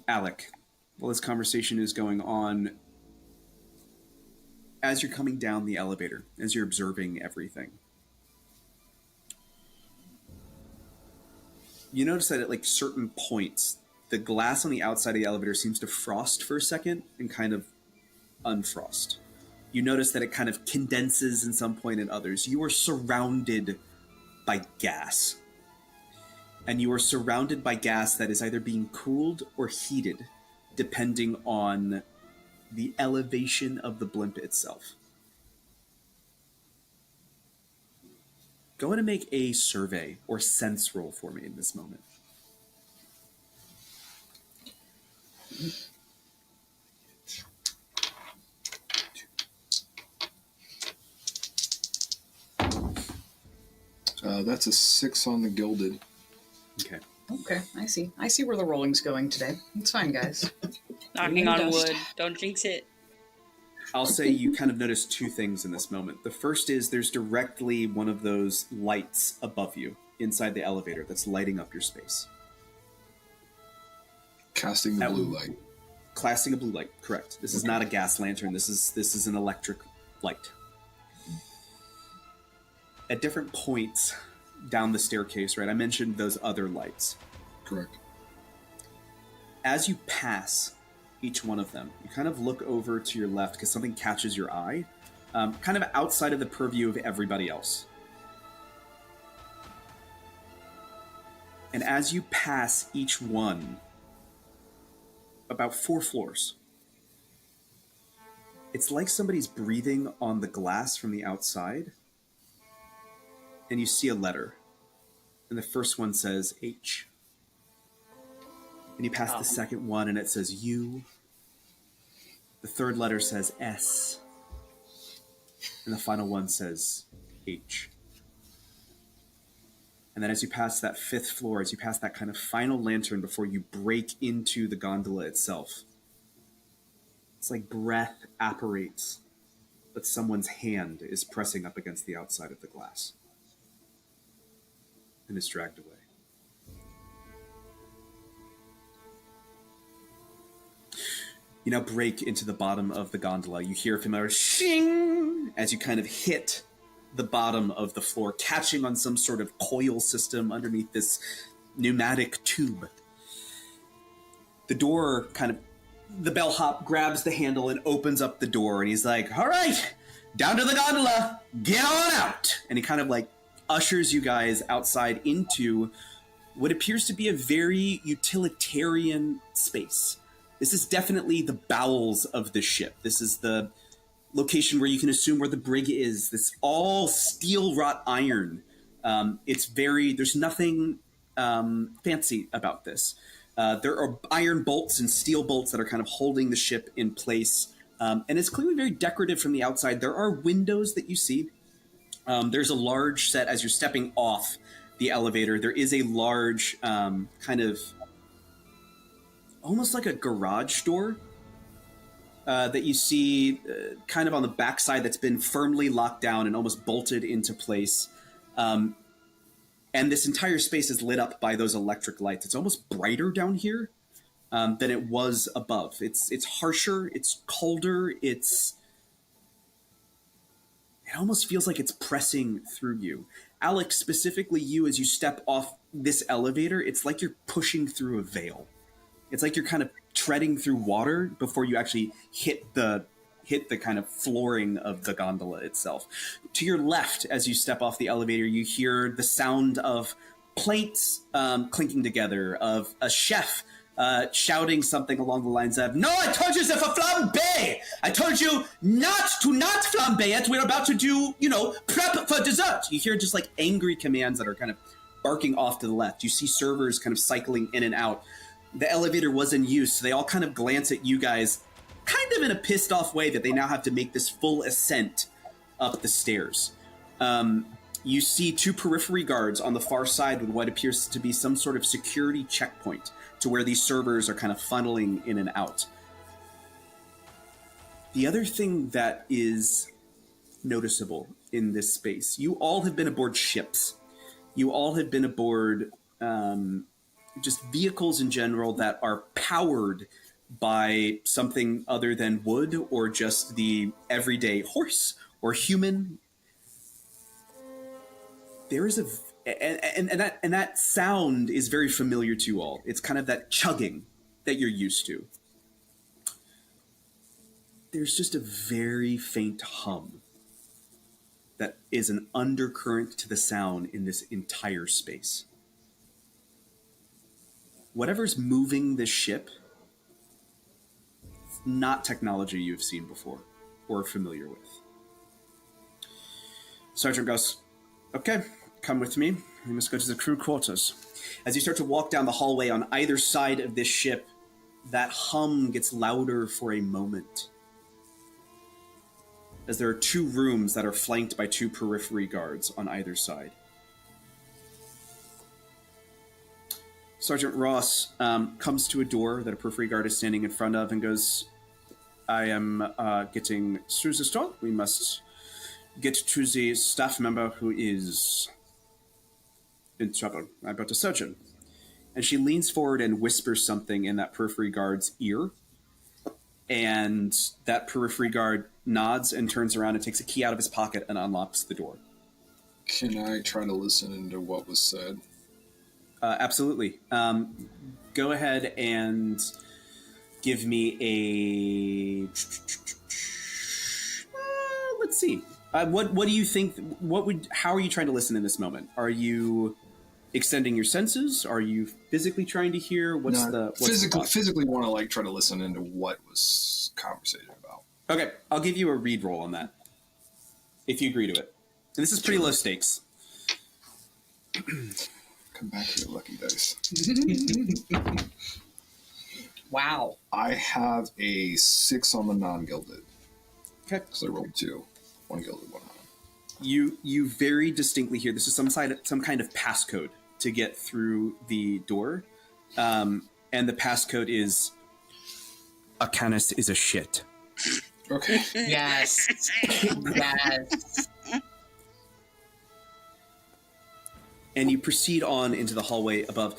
Alec, while this conversation is going on, as you're coming down the elevator, as you're observing everything, you notice that at like certain points, the glass on the outside of the elevator seems to frost for a second and kind of unfrost. You notice that it kind of condenses in some point in others. You are surrounded by gas. And you are surrounded by gas that is either being cooled or heated, depending on the elevation of the blimp itself. Go ahead and make a survey or sense roll for me in this moment. That's a 6 on the gilded. Okay. Okay, I see. I see where the rolling's going today. It's fine, guys. Knocking on wood. Don't jinx it. I'll say you kind of notice two things in this moment. The first is there's directly one of those lights above you inside the elevator that's lighting up your space. Casting the blue light. Casting a blue light, correct. This is not a gas lantern. This is an electric light. At different points down the staircase, right? I mentioned those other lights. Correct. As you pass each one of them, you kind of look over to your left because something catches your eye, kind of outside of the purview of everybody else. And as you pass each one, about 4 floors, it's like somebody's breathing on the glass from the outside, and you see a letter. And the first one says H. And you pass the second one and it says U. The third letter says S. And the final one says H. And then as you pass that 5th floor, as you pass that kind of final lantern before you break into the gondola itself, it's like breath apparates, but someone's hand is pressing up against the outside of the glass. And is dragged away. You now break into the bottom of the gondola. You hear a familiar shing as you kind of hit the bottom of the floor, catching on some sort of coil system underneath this pneumatic tube. The door the bellhop grabs the handle and opens up the door, and he's like, all right, down to the gondola, get on out. And he kind of like ushers you guys outside into what appears to be a very utilitarian space. This is definitely the bowels of the ship. This is the location where you can assume where the brig is. This all steel wrought iron. There's nothing fancy about this. There are iron bolts and steel bolts that are kind of holding the ship in place. And it's clearly very decorative from the outside. There are windows that you see. There's a large set as you're stepping off the elevator. There is a large kind of almost like a garage door that you see kind of on the backside that's been firmly locked down and almost bolted into place. And this entire space is lit up by those electric lights. It's almost brighter down here than it was above. It's harsher, it's colder, it almost feels like it's pressing through you. Alex, specifically you, as you step off this elevator, it's like you're pushing through a veil. It's like you're kind of treading through water before you actually hit the kind of flooring of the gondola itself. To your left, as you step off the elevator, you hear the sound of plates clinking together, of a chef shouting something along the lines of, "No, I told you it's a flambe! I told you not flambe it! We're about to do, prep for dessert!" You hear just like angry commands that are kind of barking off to the left. You see servers kind of cycling in and out. the elevator was in use, so they all kind of glance at you guys, kind of in a pissed off way that they now have to make this full ascent up the stairs. You see two periphery guards on the far side with what appears to be some sort of security checkpoint to where these servers are kind of funneling in and out. The other thing that is noticeable in this space, you all have been aboard ships. You all have been aboard just vehicles in general that are powered by something other than wood or just the everyday horse or human. There is and that sound is very familiar to you all. It's kind of that chugging that you're used to. There's just a very faint hum that is an undercurrent to the sound in this entire space. Whatever's moving this ship, not technology you've seen before or familiar with. Sergeant goes, okay, come with me. We must go to the crew quarters. As you start to walk down the hallway on either side of this ship, that hum gets louder for a moment. As there are two rooms that are flanked by two periphery guards on either side. Sergeant Ross comes to a door that a periphery guard is standing in front of and goes, I am getting through the door. We must get to the staff member who is in trouble. I brought a surgeon. And she leans forward and whispers something in that periphery guard's ear. And that periphery guard nods and turns around and takes a key out of his pocket and unlocks the door. Can I try to listen into what was said? Absolutely. Go ahead and give me a... let's see. What do you think? How are you trying to listen in this moment? Are you extending your senses? Are you physically trying to hear? Physically want to like try to listen into what was conversated about. Okay, I'll give you a read roll on that if you agree to it. And this is pretty low stakes. Come back here, lucky dice. Wow. I have a 6 on the non-gilded. Okay. Because I rolled 2. 1 gilded, 1 non. You very distinctly hear this is some kind of passcode to get through the door. And the passcode is Arcanus is a shit. Okay. Yes. Yes. And you proceed on into the hallway above.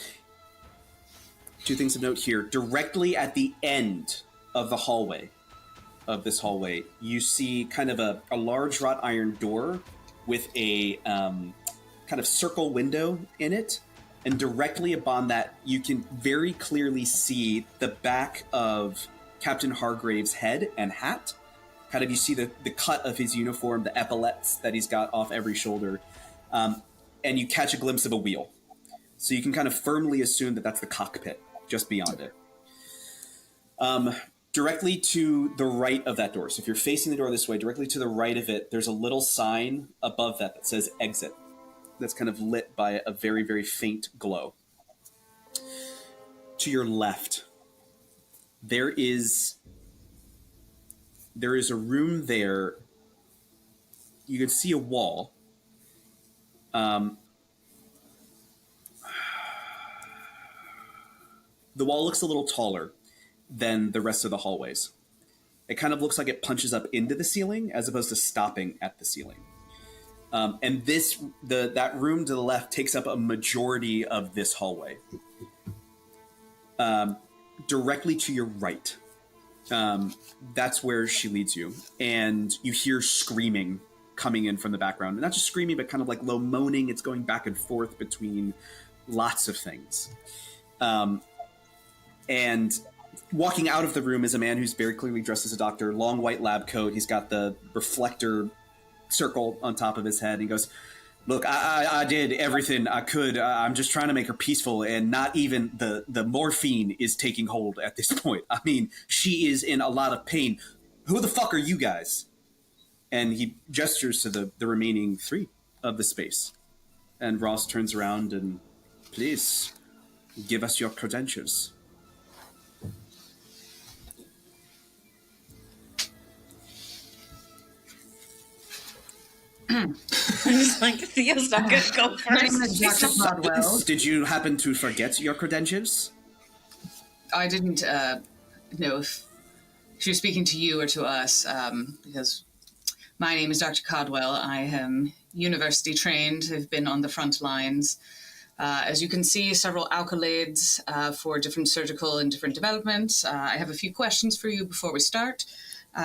Two things of note here. Directly at the end of the hallway, you see kind of a large wrought iron door with a kind of circle window in it. And directly upon that, you can very clearly see the back of Captain Hargrave's head and hat. Kind of you see the cut of his uniform, the epaulets that he's got off every shoulder. And you catch a glimpse of a wheel. So you can kind of firmly assume that that's the cockpit just beyond it. Directly to the right of that door. So if you're facing the door this way, directly to the right of it, there's a little sign above that says exit. That's kind of lit by a very, very faint glow. To your left, there is a room there. You can see a wall. The wall looks a little taller than the rest of the hallways. It kind of looks like it punches up into the ceiling as opposed to stopping at the ceiling. And that room to the left takes up a majority of this hallway. Directly to your right, that's where she leads you. And you hear screaming coming in from the background. And not just screaming, but kind of like low moaning. It's going back and forth between lots of things. And walking out of the room is a man who's very clearly dressed as a doctor, long white lab coat. He's got the reflector circle on top of his head. He goes, look, I did everything I could. I'm just trying to make her peaceful, and not even the morphine is taking hold at this point. I mean, she is in a lot of pain. Who the fuck are you guys? And he gestures to the remaining 3 of the space. And Ross turns around and, please, give us your credentials. It's like, Theo's not going to go My name first. is Dr. Caldwell. Did you happen to forget your credentials? I didn't know if she was speaking to you or to us, because my name is Dr. Caldwell. I am university trained. I've been on the front lines. As you can see, several accolades for different surgical and different developments. I have a few questions for you before we start.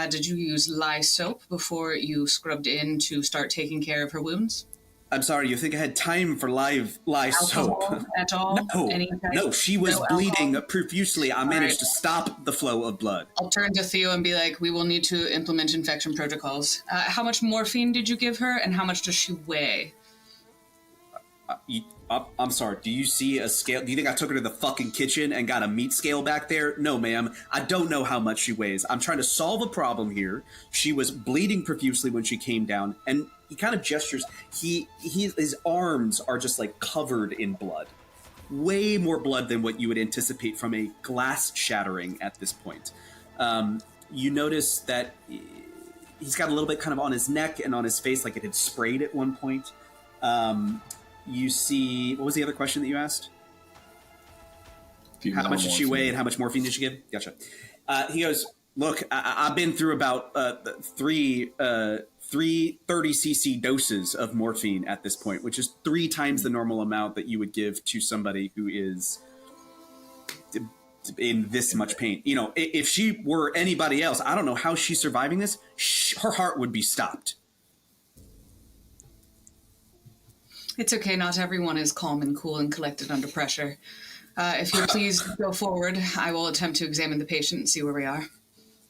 Did you use lye soap before you scrubbed in to start taking care of her wounds? I'm sorry, you think I had time for lye Alcohol soap? at all? Any type? No, she was No bleeding alcohol? profusely. I managed right. to stop the flow of blood. I'll turn to Theo and be like, we will need to implement infection protocols. How much morphine did you give her, and how much does she weigh? I'm sorry, do you see a scale? Do you think I took her to the fucking kitchen and got a meat scale back there? No, ma'am. I don't know how much she weighs. I'm trying to solve a problem here. She was bleeding profusely when she came down, and he kind of gestures. His arms are just like covered in blood. Way more blood than what you would anticipate from a glass shattering at this point. You notice that he's got a little bit kind of on his neck and on his face like it had sprayed at one point. You see, what was the other question that you asked? How much did she weigh and how much morphine did she give? Gotcha. He goes, look, I've been through about three 30cc doses of morphine at this point, which is 3 times the normal amount that you would give to somebody who is in this much pain. You know, if she were anybody else, I don't know how she's surviving this. Her heart would be stopped. It's okay, not everyone is calm and cool and collected under pressure. If you'll please go forward, I will attempt to examine the patient and see where we are.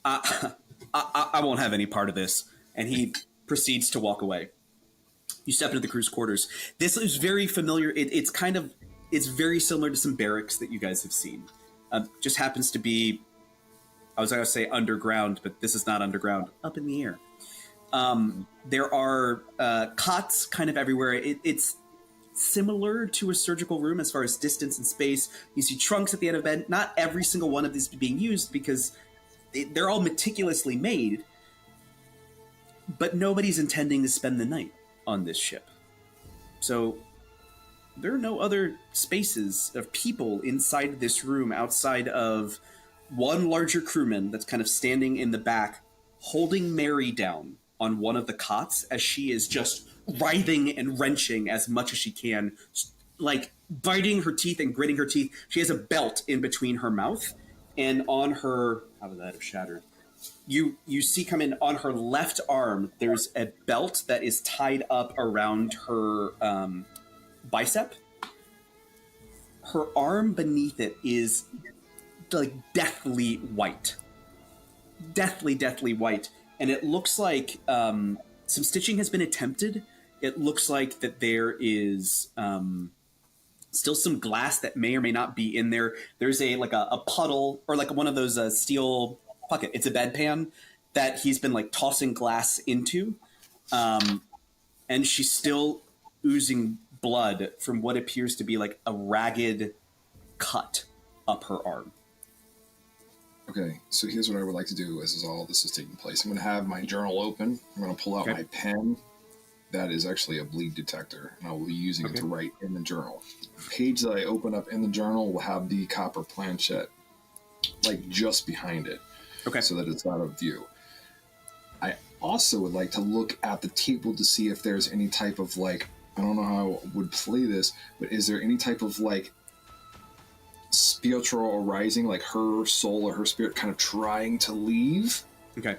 I won't have any part of this. And he proceeds to walk away. You step into the crew's quarters. This is very familiar. It's very similar to some barracks that you guys have seen. Just happens to be, I was going to say underground, but this is not underground, up in the air. There are cots kind of everywhere. It's similar to a surgical room as far as distance and space. You see trunks at the end of the bed. Not every single one of these is being used because they're all meticulously made, but nobody's intending to spend the night on this ship. So there are no other spaces of people inside this room outside of one larger crewman that's kind of standing in the back holding Mary down on one of the cots as she is just writhing and wrenching as much as she can, like biting her teeth and gritting her teeth. She has a belt in between her mouth, and on her, how did that have shattered? You see come in on her left arm, there's a belt that is tied up around her bicep. Her arm beneath it is like deathly white. Deathly white. And it looks like some stitching has been attempted. It looks like that there is still some glass that may or may not be in there. There's a puddle or like one of those steel bucket. It's a bedpan that he's been like tossing glass into. And she's still oozing blood from what appears to be like a ragged cut up her arm. Okay, so here's what I would like to do as all this is taking place. I'm going to have my journal open. I'm going to pull out my pen. That is actually a bleed detector, and I will be using it to write in the journal. The page that I open up in the journal will have the copper planchette, like just behind it, so that it's out of view. I also would like to look at the table to see if there's any type of like, I don't know how I would play this, but is there any type of like spiritual arising, like her soul or her spirit kind of trying to leave? Okay.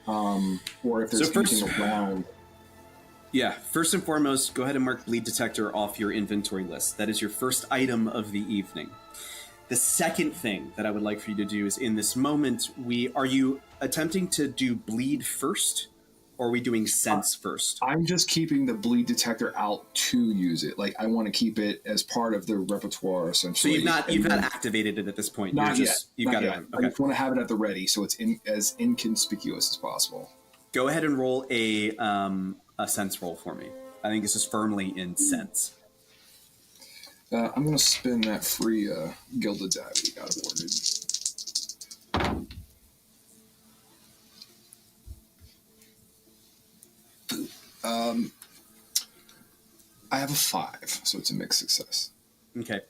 Or if there's anything around. Yeah, first and foremost, go ahead and mark bleed detector off your inventory list. That is your first item of the evening. The second thing that I would like for you to do is in this moment, are you attempting to do bleed first, or are we doing sense first? I'm just keeping the bleed detector out to use it. Like, I want to keep it as part of the repertoire, essentially. So you've not activated it at this point. Not yet. You've got it. Okay. I just want to have it at the ready, so it's as inconspicuous as possible. Go ahead and roll a sense roll for me. I think this is firmly in sense. I'm going to spin that free Gilded die we got awarded. I have a 5, so it's a mixed success. Okay.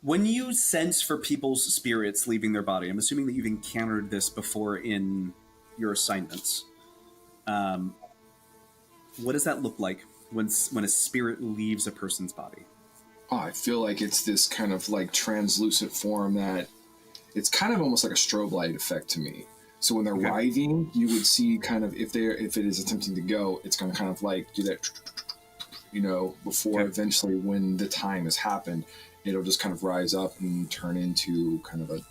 When you sense for people's spirits leaving their body, I'm assuming that you've encountered this before in your assignments. What does that look like when a spirit leaves a person's body? Oh, I feel like it's this kind of like translucent form that it's kind of almost like a strobe light effect to me. So when they're writhing, you would see kind of if it is attempting to go, it's going to kind of like do that, before eventually when the time has happened, it'll just kind of rise up and turn into kind of a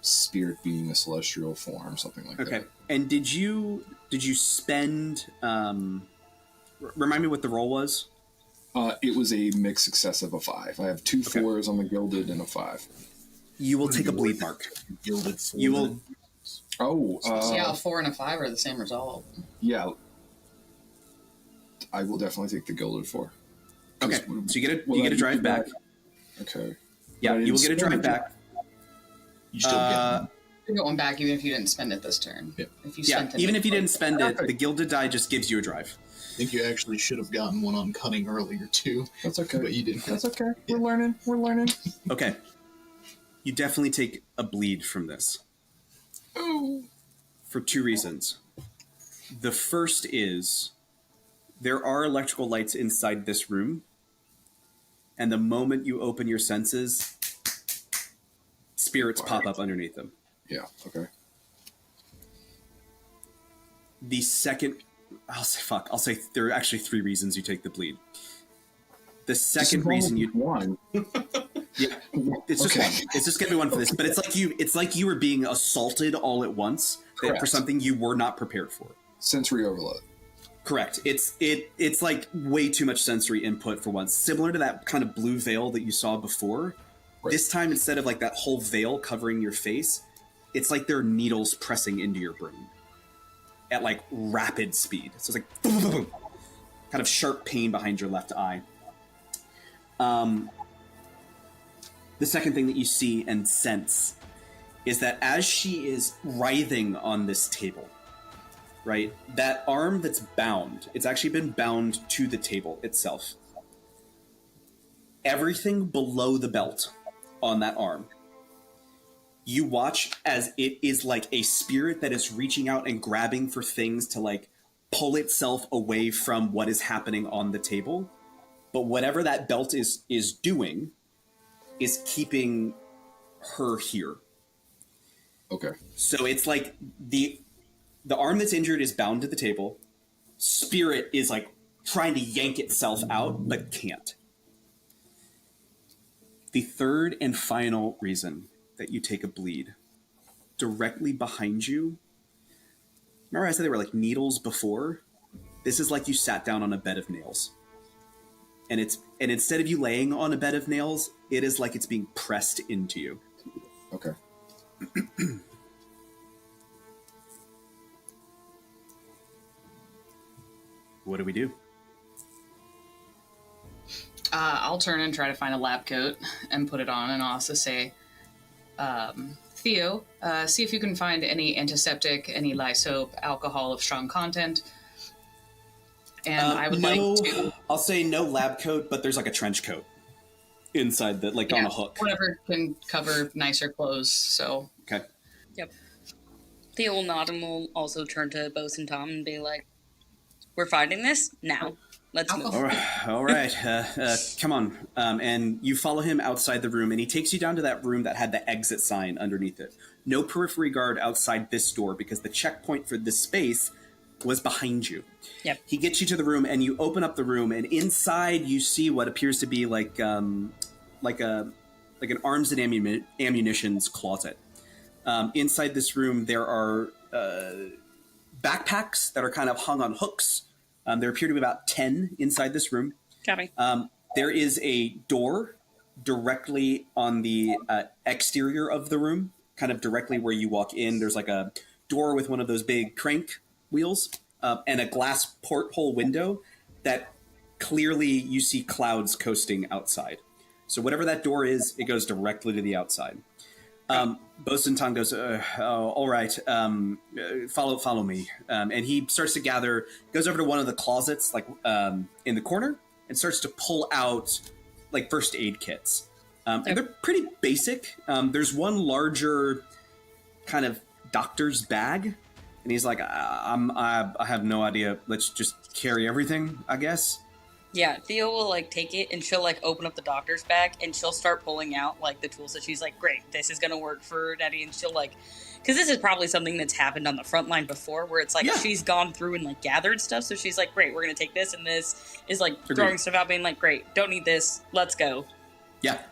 spirit being, a celestial form, something like that. Okay. And did you spend? Remind me what the roll was. It was a mixed success of a 5. I have 2 4s on the gilded and a 5. You will take a bleed mark. Gilded 4. You will. Oh, yeah, a 4 and a 5 are the same result. Yeah. I will definitely take the gilded 4. Okay, so you get a drive back. Okay. Yeah, you will get a drive back. You still get You're going back even if you didn't spend it this turn. Yeah. If you Yeah, spent it, even if you didn't spend it, the gilded die just gives you a drive. I think you actually should have gotten one on cunning earlier too. That's okay. But you didn't. That's okay. We're learning. Okay. You definitely take a bleed from this. Oh. For 2 reasons. The first is there are electrical lights inside this room, and the moment you open your senses, spirits pop up underneath them. Yeah, okay. The second, I'll say there are actually 3 reasons you take the bleed. The second reason you one. Yeah, it's just Okay. one. It's just gonna be one for this. But it's like you were being assaulted all at once for something you were not prepared for. Sensory overload. Correct. It's like way too much sensory input for once. Similar to that kind of blue veil that you saw before. Right. This time, instead of like that whole veil covering your face, it's like there are needles pressing into your brain at like rapid speed. So it's like boom, boom, boom, kind of sharp pain behind your left eye. The second thing that you see and sense is that as she is writhing on this table, right, that arm that's bound, it's actually been bound to the table itself. Everything below the belt on that arm, you watch as it is like a spirit that is reaching out and grabbing for things to like pull itself away from what is happening on the table. But whatever that belt is doing is keeping her here. Okay. So it's like the arm that's injured is bound to the table. Spirit is like trying to yank itself out, but can't. The third and final reason that you take a bleed, directly behind you. Remember I said there were like needles before? This is like you sat down on a bed of nails. And instead of you laying on a bed of nails, it is like it's being pressed into you. Okay. What do we do? I'll turn and try to find a lab coat and put it on, and I'll also say, Theo, see if you can find any antiseptic, any lye soap, alcohol of strong content. And I would like to... I'll say no lab coat, but there's like a trench coat inside that, like on a hook. Whatever can cover nicer clothes, so... Okay. Yep. Theo will nod and will also turn to Bosun Tom and be like, we're finding this now. Let's move. All right. Come on. And you follow him outside the room, and he takes you down to that room that had the exit sign underneath it. No periphery guard outside this door because the checkpoint for this space was behind you. Yep. He gets you to the room, and you open up the room, and inside you see what appears to be like an arms and ammunitions closet. Inside this room, there are backpacks that are kind of hung on hooks. There appear to be about 10 inside this room. Copy. There is a door directly on the exterior of the room, kind of directly where you walk in. There's like a door with one of those big crank wheels and a glass porthole window that clearly you see clouds coasting outside. So whatever that door is, it goes directly to the outside. Bosun Tom goes, all right, follow me. And he starts to gather, goes over to one of the closets, like in the corner, and and starts to pull out like first aid kits. And they're pretty basic. There's one larger kind of doctor's bag, and he's like, I have no idea. Let's just carry everything, I guess. Yeah, Theo will like take it and she'll like open up the doctor's bag and she'll start pulling out like the tools that she's like, great, this is gonna work for Nettie, and she'll like, because this is probably something that's happened on the front line before, where it's like she's gone through and like gathered stuff, so she's like, great, we're gonna take this, and this is like throwing stuff out, being like, great, don't need this, let's go. Yeah.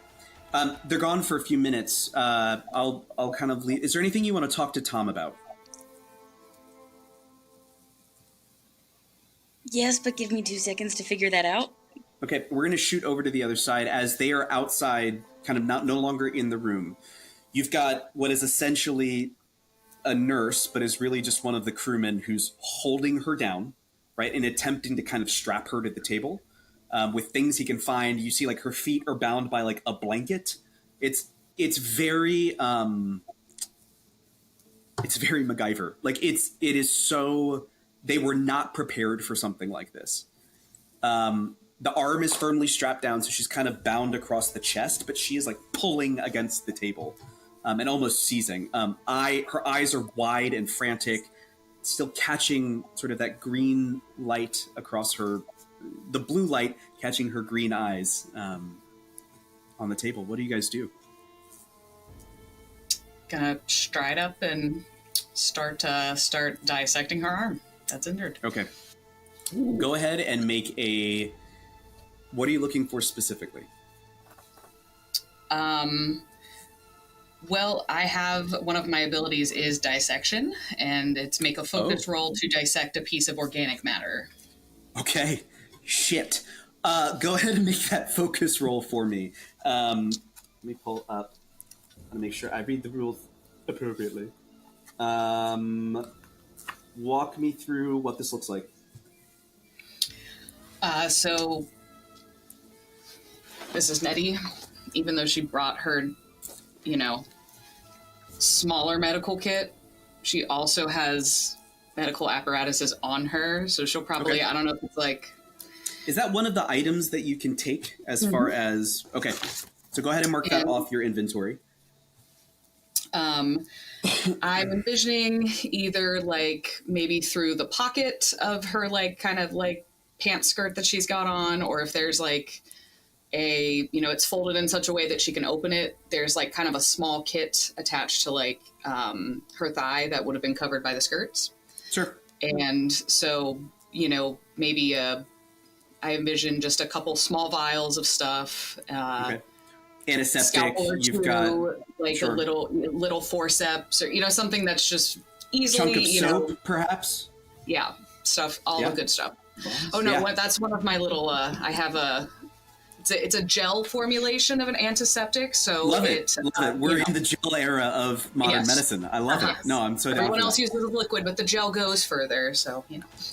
They're gone for a few minutes. I'll kind of leave. Is there anything you want to talk to Tom about? Yes, but give me 2 seconds to figure that out. Okay, we're going to shoot over to the other side as they are outside, kind of no longer in the room. You've got what is essentially a nurse, but is really just one of the crewmen who's holding her down, right, and attempting to kind of strap her to the table. With things he can find. You see like her feet are bound by like a blanket. It's very MacGyver. Like it is so, they were not prepared for something like this. The arm is firmly strapped down, so she's kind of bound across the chest, but she is like pulling against the table and almost seizing. Her eyes are wide and frantic, still catching sort of that green light across her, the blue light catching her green eyes on the table. What do you guys do? Gonna stride up and start dissecting her arm that's injured. Okay. Go ahead and make a... What are you looking for specifically? Well, I have one of my abilities is dissection, and it's make a focus roll to dissect a piece of organic matter. Okay. Shit. Go ahead and make that focus roll for me. Let me pull up. I want to make sure I read the rules appropriately. Walk me through what this looks like. So this is Nettie. Even though she brought her, smaller medical kit, she also has medical apparatuses on her. So she'll probably, I don't know if it's like... Is that one of the items that you can take as far as... Okay. So go ahead and mark that off your inventory. I'm envisioning either like maybe through the pocket of her like kind of like pants skirt that she's got on, or if there's like a, it's folded in such a way that she can open it. There's like kind of a small kit attached to like her thigh that would have been covered by the skirts. Sure. And so, maybe I envision just a couple small vials of stuff. Okay. Antiseptic. You've got like a little forceps, or something that's just easily chunk of soap, perhaps. Yeah, stuff, all the good stuff. Oh no, that's one of my little. I have it's a gel formulation of an antiseptic. So love it. We're in the gel era of modern medicine. I love it. No, I'm so down. Everyone else uses liquid, but the gel goes further. So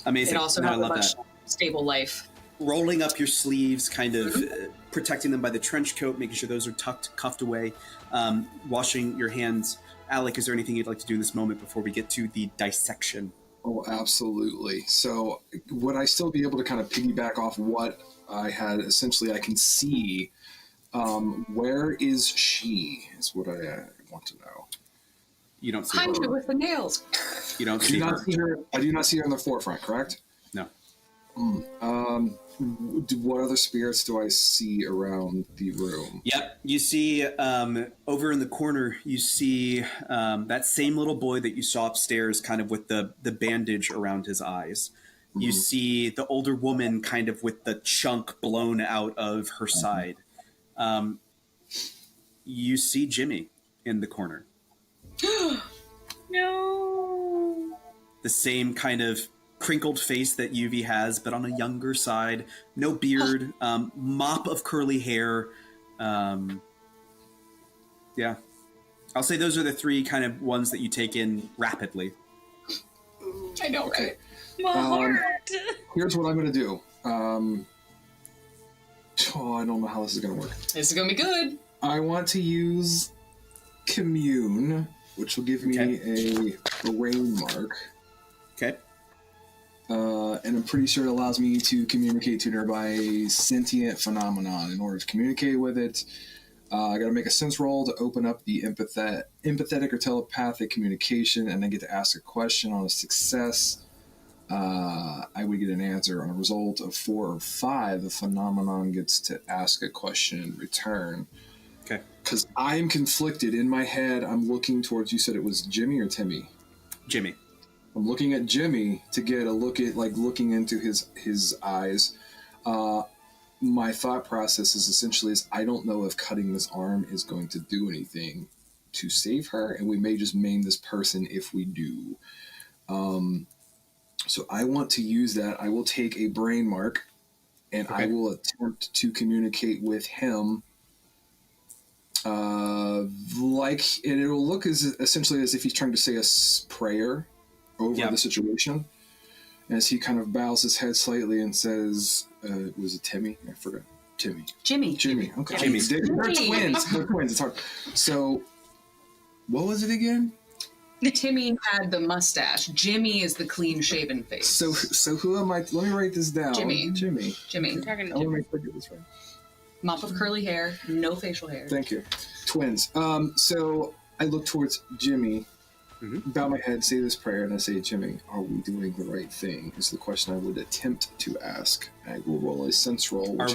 amazing. It also has a much stable life. Rolling up your sleeves, kind of protecting them by the trench coat, making sure those are cuffed away, washing your hands. Alec, is there anything you'd like to do in this moment before we get to the dissection? Oh, absolutely. So would I still be able to kind of piggyback off what I had? Essentially, I can see where is she is what I want to know. You don't see her. her. With the nails. You don't see her. I do not see her in the forefront, correct? No. What other spirits do I see around the room? Yep. You see over in the corner, you see that same little boy that you saw upstairs kind of with the bandage around his eyes. Mm-hmm. You see the older woman kind of with the chunk blown out of her side. You see Jimmy in the corner. No. The same kind of crinkled face that Yuvi has, but on a younger side. No beard, mop of curly hair. Yeah. I'll say those are the three kind of ones that you take in rapidly. I know, right? My heart. Here's what I'm going to do. I don't know how this is going to work. This is going to be good. I want to use Commune, which will give me a rain mark. Okay. and I'm pretty sure it allows me to communicate to nearby sentient phenomenon. In order to communicate with it, I got to make a sense roll to open up the empathetic or telepathic communication, and I get to ask a question. On a success, I would get an answer. On a result of 4 or 5, the phenomenon gets to ask a question in return. Okay. Because I'm conflicted. In my head, I'm looking towards, you said it was Jimmy or Timmy? Jimmy. I'm looking at Jimmy to get a look at, like, looking into his eyes. My thought process is essentially I don't know if cutting this arm is going to do anything to save her, and we may just maim this person if we do. So I want to use that. I will take a brain mark, and I will attempt to communicate with him. And it will look essentially as if he's trying to say a prayer over the situation. As he kind of bows his head slightly and says, was it Timmy? I forgot. Jimmy. Okay. Jimmy. They're twins. They're twins. It's hard. So, what was it again? Timmy had the mustache. Jimmy is the clean-shaven face. So who am I? Let me write this down. Jimmy. I'm talking to I want to Jimmy. make sure I get this right. Mop of curly hair, no facial hair. Thank you. Twins. So I look towards Jimmy, bow my head, say this prayer, and I say, Jimmy, are we doing the right thing? Is the question I would attempt to ask. I will roll a sense roll. Are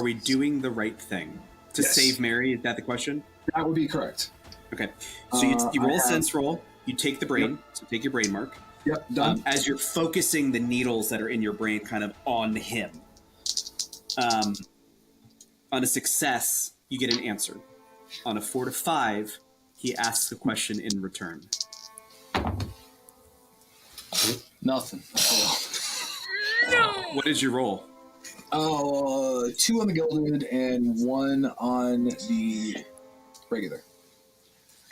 we doing the right thing to save Mary? Is that the question? That would be correct. Okay. So you roll a sense roll. You take the brain. So take your brain mark. Yep. Done. As you're focusing the needles that are in your brain kind of on him. On a success, you get an answer. On a 4 to 5, he asks the question in return. Nothing. What is your roll? 2 on the gilded and 1 on the regular.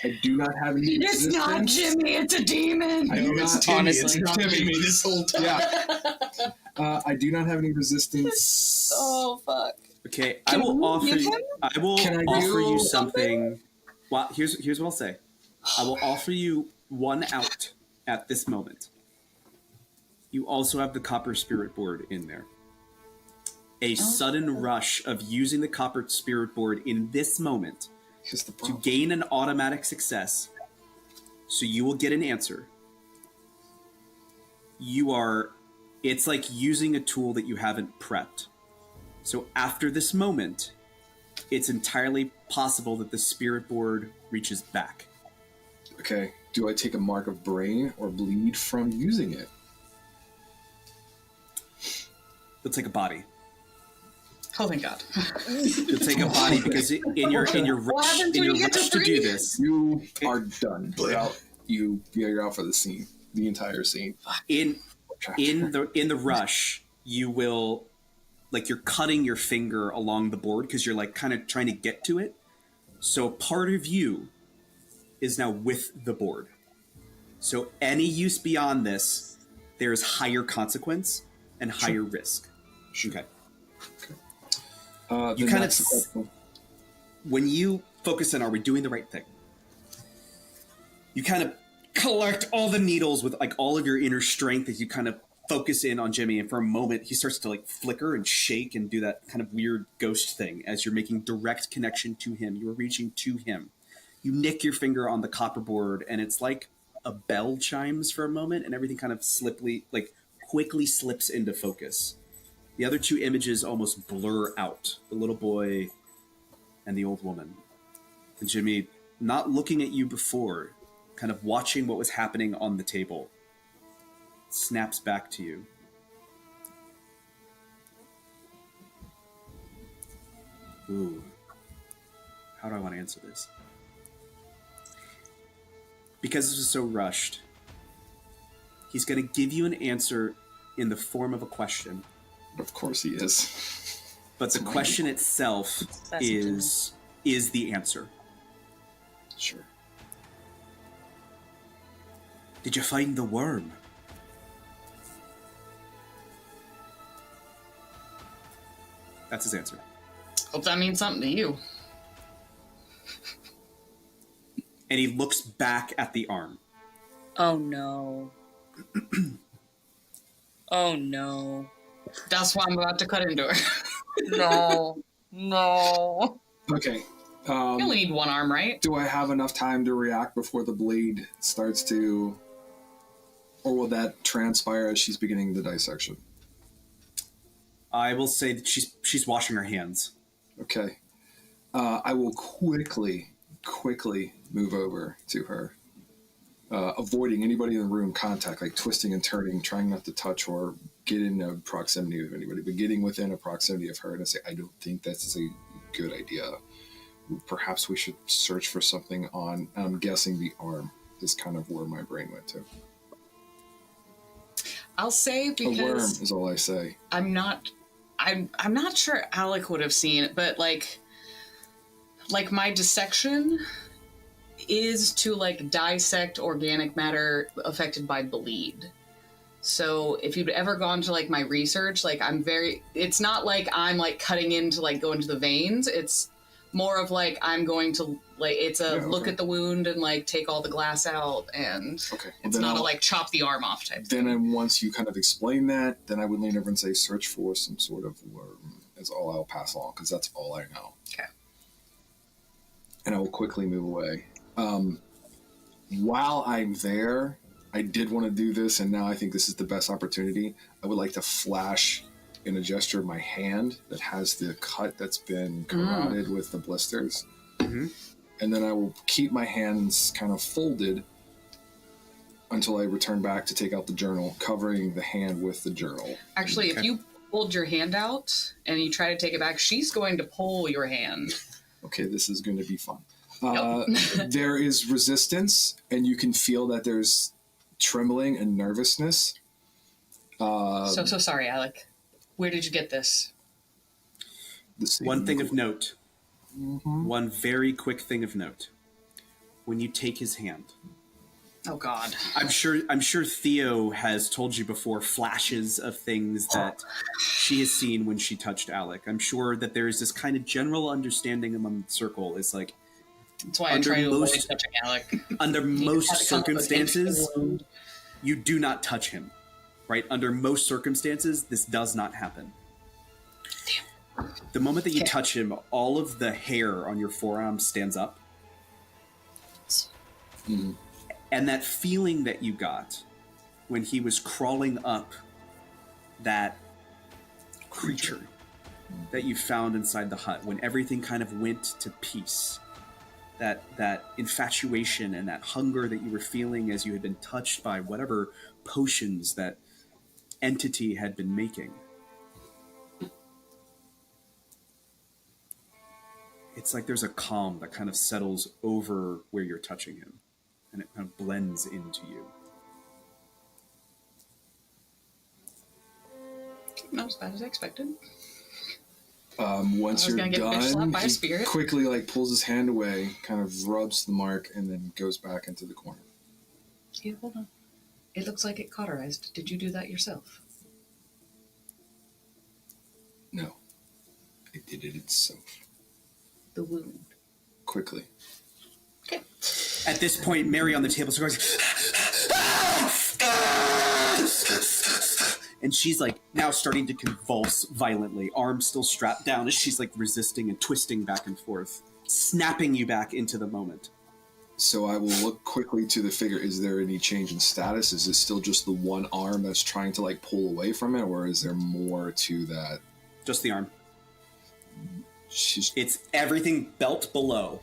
I do not have any It's resistance. not Jimmy, it's a demon. I do not, It's Timmy. honestly. It's Timmy this whole time. Yeah. I do not have any resistance. Oh, fuck. Okay, I will offer give you. him? I will Can I offer do you something. Well, here's what I'll say. I will offer you 1 out at this moment. You also have the copper spirit board in there. A sudden rush of using the copper spirit board in this moment Here's the to problem. gain an automatic success. So you will get an answer. It's like using a tool that you haven't prepped. So after this moment, it's entirely possible that the spirit board reaches back. Okay. Do I take a mark of brain or bleed from using it? You'll take a body. Oh, thank God. You'll take a body because in your rush to do this, You are done. You're out for the scene. The entire scene. in the rush, you will, like, you're cutting your finger along the board because you're like kind of trying to get to it. So part of you is now with the board. So any use beyond this, there is higher consequence and higher risk. Okay. You Then kind that's of, the question. when you focus on, are we doing the right thing? You kind of collect all the needles with like all of your inner strength as you kind of focus in on Jimmy, and for a moment he starts to like flicker and shake and do that kind of weird ghost thing as you're making direct connection to him. You are reaching to him. You nick your finger on the copper board and it's like a bell chimes for a moment and everything kind of quickly slips into focus. The other 2 images almost blur out, the little boy and the old woman. And Jimmy, not looking at you before, kind of watching what was happening on the table, snaps back to you. Ooh. How do I want to answer this? Because this is so rushed, he's going to give you an answer in the form of a question. Of course he is. But the question itself is the answer. Sure. Did you find the worm? That's his answer. Hope that means something to you. And he looks back at the arm. Oh no. Oh no. That's why I'm about to cut into her. No. No. Okay. You only need one arm, right? Do I have enough time to react before the bleed starts to... Or will that transpire as she's beginning the dissection? I will say that she's washing her hands. Okay. I will quickly move over to her, avoiding anybody in the room contact, like twisting and turning, trying not to touch or get in a proximity of anybody, but getting within a proximity of her and I say, I don't think that's a good idea. Perhaps we should search for something on, I'm guessing the arm is kind of where my brain went to. I'll say because a worm is all I say. I'm not sure Alec would have seen it, but like my dissection is to like dissect organic matter affected by bleed. So if you've ever gone to like my research, like it's not like I'm like cutting into like go into the veins. It's more of like I'm going to like look at the wound and like take all the glass out and it's not a like chop the arm off type thing. Then once you kind of explain that, then I would lean over and say search for some sort of worm is all I'll pass along because that's all I know. Okay. And I will quickly move away. While I'm there, I did want to do this and now I think this is the best opportunity. I would like to flash in a gesture of my hand that has the cut that's been carotid with the blisters. Mm-hmm. And then I will keep my hands kind of folded until I return back to take out the journal, covering the hand with the journal. Actually, if you hold your hand out and you try to take it back, she's going to pull your hand. Okay, this is going to be fun. There is resistance, and you can feel that there's trembling and nervousness. So sorry, Alec. Where did you get this? One thing of note. Mm-hmm. One very quick thing of note. When you take his hand. Oh God. I'm sure Theo has told you before flashes of things that she has seen when she touched Alec. I'm sure that there is this kind of general understanding among the circle. It's like that's why I try to avoid touching Alec. Under most circumstances, you do not touch him. Right? Under most circumstances, this does not happen. Damn. The moment that you touch him, all of the hair on your forearm stands up. Mm. And that feeling that you got when he was crawling up that creature that you found inside the hut, when everything kind of went to peace, that infatuation and that hunger that you were feeling as you had been touched by whatever potions that entity had been making. It's like there's a calm that kind of settles over where you're touching him, and it kind of blends into you. Not as bad as I expected. Once you're done, he quickly like pulls his hand away, kind of rubs the mark, and then goes back into the corner. Yeah, hold on. It looks like it cauterized. Did you do that yourself? No. I did it itself. The wound. Quickly. Okay. At this point, Mary on the table starts and she's like now starting to convulse violently, arms still strapped down as she's like resisting and twisting back and forth, snapping you back into the moment. So I will look quickly to the figure. Is there any change in status? Is it still just the one arm that's trying to like pull away from it, or is there more to that? Just the arm. It's everything belt below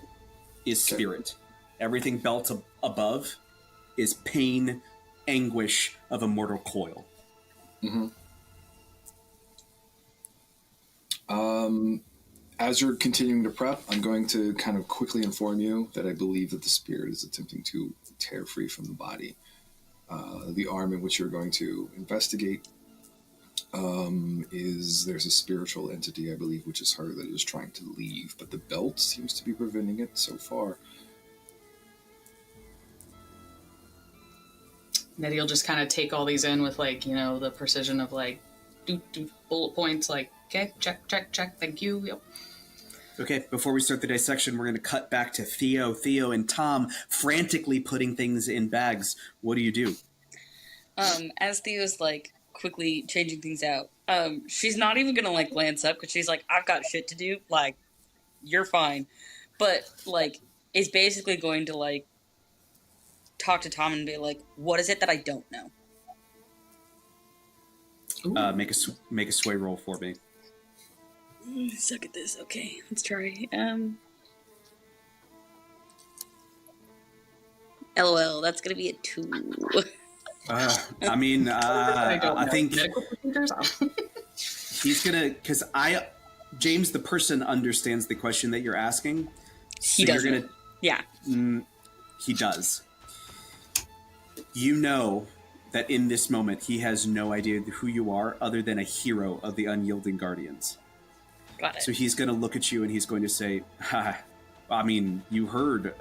is spirit. Everything belt above is pain, anguish of a mortal coil. Mm-hmm. As you're continuing to prep, I'm going to kind of quickly inform you that I believe that the spirit is attempting to tear free from the body. The arm in which you're going to investigate there's a spiritual entity, I believe, which is her that is trying to leave, but the belt seems to be preventing it so far. Nettie will just kind of take all these in with like, you know, the precision of like, bullet points, like, okay, check, thank you, yep. Okay, before we start the dissection, we're going to cut back to Theo and Tom frantically putting things in bags. What do you do? As Theo's like quickly changing things out. She's not even gonna like glance up because she's like, I've got shit to do. Like, you're fine, but like, is basically going to like talk to Tom and be like, what is it that I don't know? Make a sway roll for me. Suck at this. Okay, let's try. LOL, that's gonna be a 2. I mean, I think Medical procedures? he's gonna, because James, the person, understands the question that you're asking. He does. Yeah. He does. You know that in this moment he has no idea who you are, other than a hero of the Unyielding Guardians. Got it. So he's going to look at you and he's going to say, I mean, you heard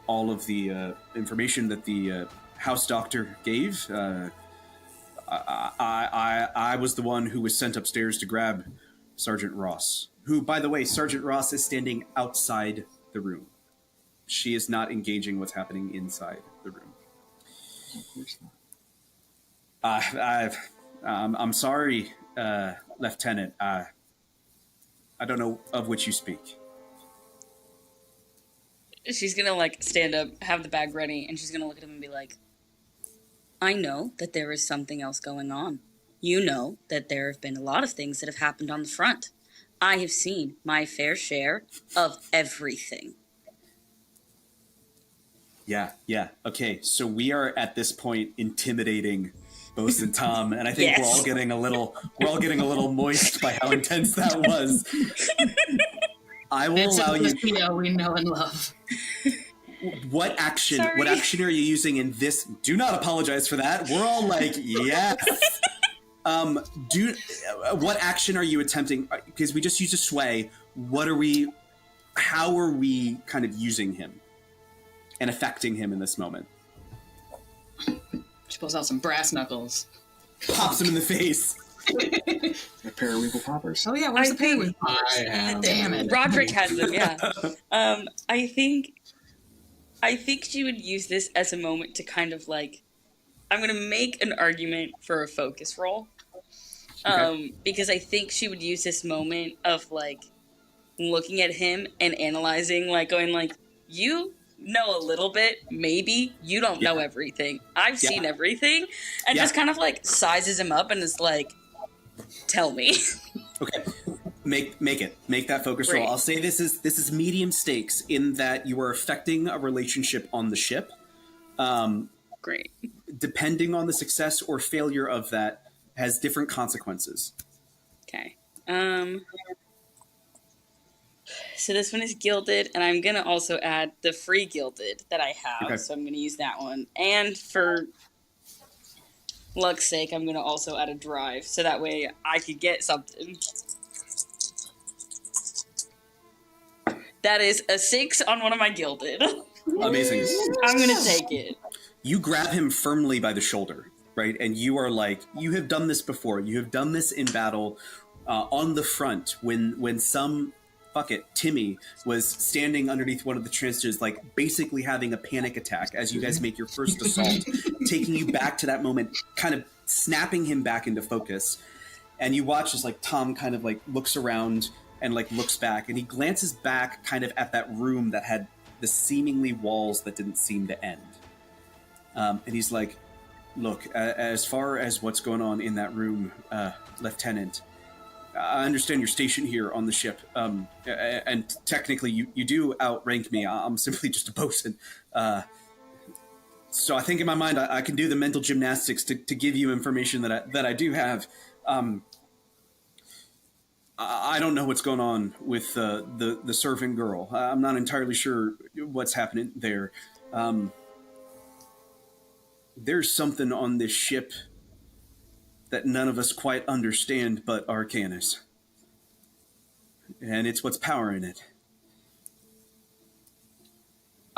all of the information that the house doctor gave. I was the one who was sent upstairs to grab Sergeant Ross, who, by the way, Sergeant Ross is standing outside the room. She is not engaging what's happening inside the room. I'm sorry, Lieutenant. I don't know of which you speak. She's gonna like stand up, have the bag ready, and she's gonna look at him and be like, I know that there is something else going on. You know that there have been a lot of things that have happened on the front. I have seen my fair share of everything. Yeah. Okay, so we are at this point intimidating Bose and Tom, and I think Yes. we're all getting a little moist by how intense that was. I will allow you. We know and love. What action? Sorry. What action are you using in this? Do not apologize for that. We're all like, yes. What action are you attempting? Because we just used a sway. How are we kind of using him and affecting him in this moment? She pulls out some brass knuckles. Pops him in the face. The periwinkle poppers. Oh yeah, where's I the think- penguin? I have. Damn it. Roderick has them, yeah. I think she would use this as a moment to kind of like, I'm gonna make an argument for a focus roll. Because I think she would use this moment of like looking at him and analyzing, like going like, you know a little bit, maybe you don't know everything. I've seen everything, and just kind of like sizes him up and is like, tell me. Okay, make that focus Great. roll. I'll say this is medium stakes in that you are affecting a relationship on the ship. Great. Depending on the success or failure of that, has different consequences. Okay. So this one is gilded, and I'm gonna also add the free gilded that I have. Okay. So I'm gonna use that one, and for luck's sake, I'm gonna also add a drive, so that way I could get something. That is a 6 on one of my gilded. Amazing. I'm gonna take it. You grab him firmly by the shoulder, right? And you are like, you have done this before. You have done this in battle on the front when some Timmy was standing underneath one of the trenches, like basically having a panic attack as you guys make your first assault, taking you back to that moment, kind of snapping him back into focus. And you watch as like Tom kind of like looks around and like looks back, and he glances back kind of at that room that had the seemingly walls that didn't seem to end. And he's like, look, as far as what's going on in that room, Lieutenant, I understand you're stationed here on the ship, and technically you do outrank me. I'm simply just a bosun. So I think in my mind I can do the mental gymnastics to give you information that I do have. I don't know what's going on with the servant girl. I'm not entirely sure what's happening there. There's something on this ship that none of us quite understand but Arcanus. And it's what's powering it.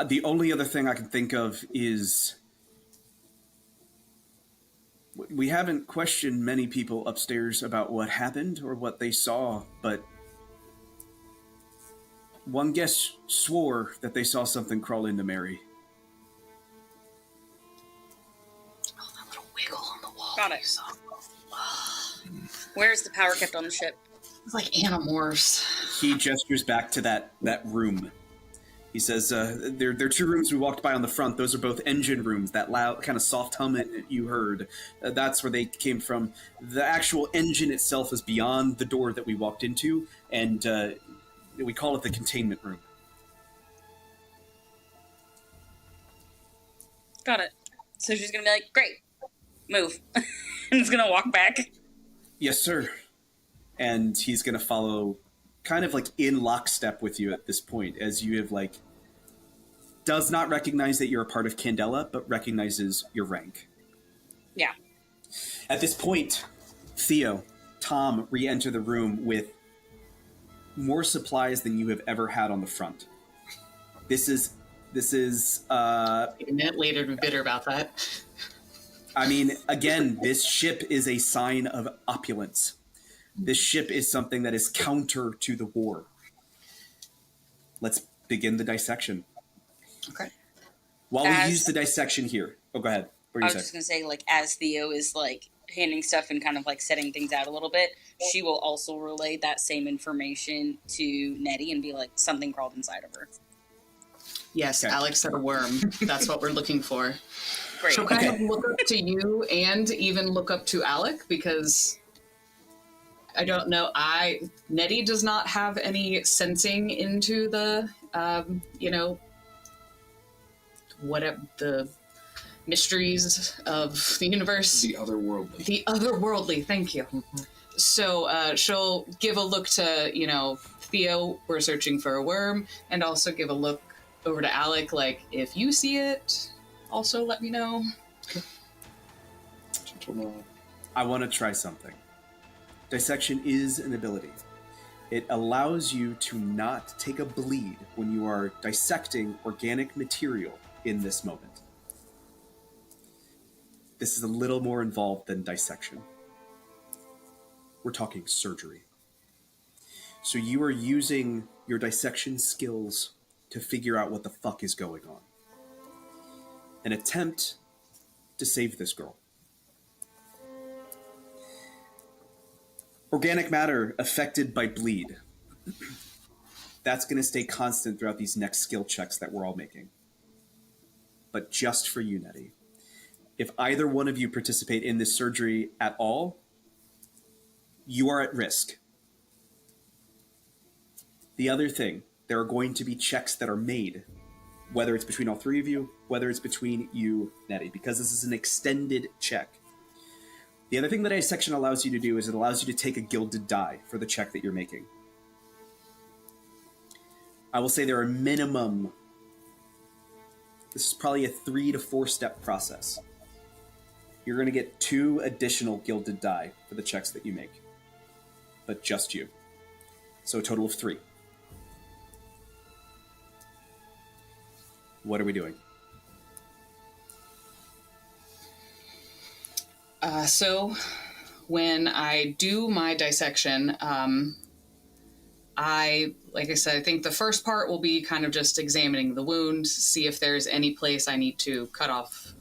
The only other thing I can think of is we haven't questioned many people upstairs about what happened or what they saw, but one guest swore that they saw something crawl into Mary. Oh, that little wiggle on the wall. Got it. Where's the power kept on the ship? It's like Animorphs. He gestures back to that room. He says, there are 2 rooms we walked by on the front. Those are both engine rooms. That loud, kind of soft hum you heard, that's where they came from. The actual engine itself is beyond the door that we walked into, and we call it the containment room. Got it. So she's going to be like, great, move. And he's going to walk back. Yes, sir. And he's going to follow kind of like in lockstep with you at this point, as you have like does not recognize that you're a part of Candela, but recognizes your rank. Yeah. At this point, Theo, Tom re-enter the room with more supplies than you have ever had on the front. This is A minute later to be bitter about that. I mean, again, this ship is a sign of opulence. This ship is something that is counter to the war. Let's begin the dissection. Okay. While we use the dissection here. Oh, go ahead. What I was just going to say, like, as Theo is, like, handing stuff and kind of, like, setting things out a little bit, she will also relay that same information to Nettie and be like, something crawled inside of her. Yes, Okay. Alex said a worm. That's what we're looking for. Great. She'll kind of look up to you and even look up to Alec because I don't know. Nettie does not have any sensing into the, whatever the mysteries of the universe. The otherworldly. The otherworldly, thank you. So she'll give a look to, Theo, we're searching for a worm, and also give a look over to Alec, like, if you see it, also let me know. I want to try something. Dissection is an ability. It allows you to not take a bleed when you are dissecting organic material in this moment. This is a little more involved than dissection. We're talking surgery. So you are using your dissection skills to figure out what the fuck is going on. An attempt to save this girl. Organic matter affected by bleed. That's going to stay constant throughout these next skill checks that we're all making. But just for you, Nettie. If either one of you participate in this surgery at all, you are at risk. The other thing, there are going to be checks that are made, whether it's between all 3 of you, whether it's between you, Nettie, because this is an extended check. The other thing that dissection allows you to do is it allows you to take a gilded die for the check that you're making. I will say there are minimum, this is probably a 3 to 4 step process. You're going to get 2 additional gilded die for the checks that you make, but just you. So a total of 3. What are we doing? So when I do my dissection, I think the first part will be kind of just examining the wound, see if there's any place I need to cut off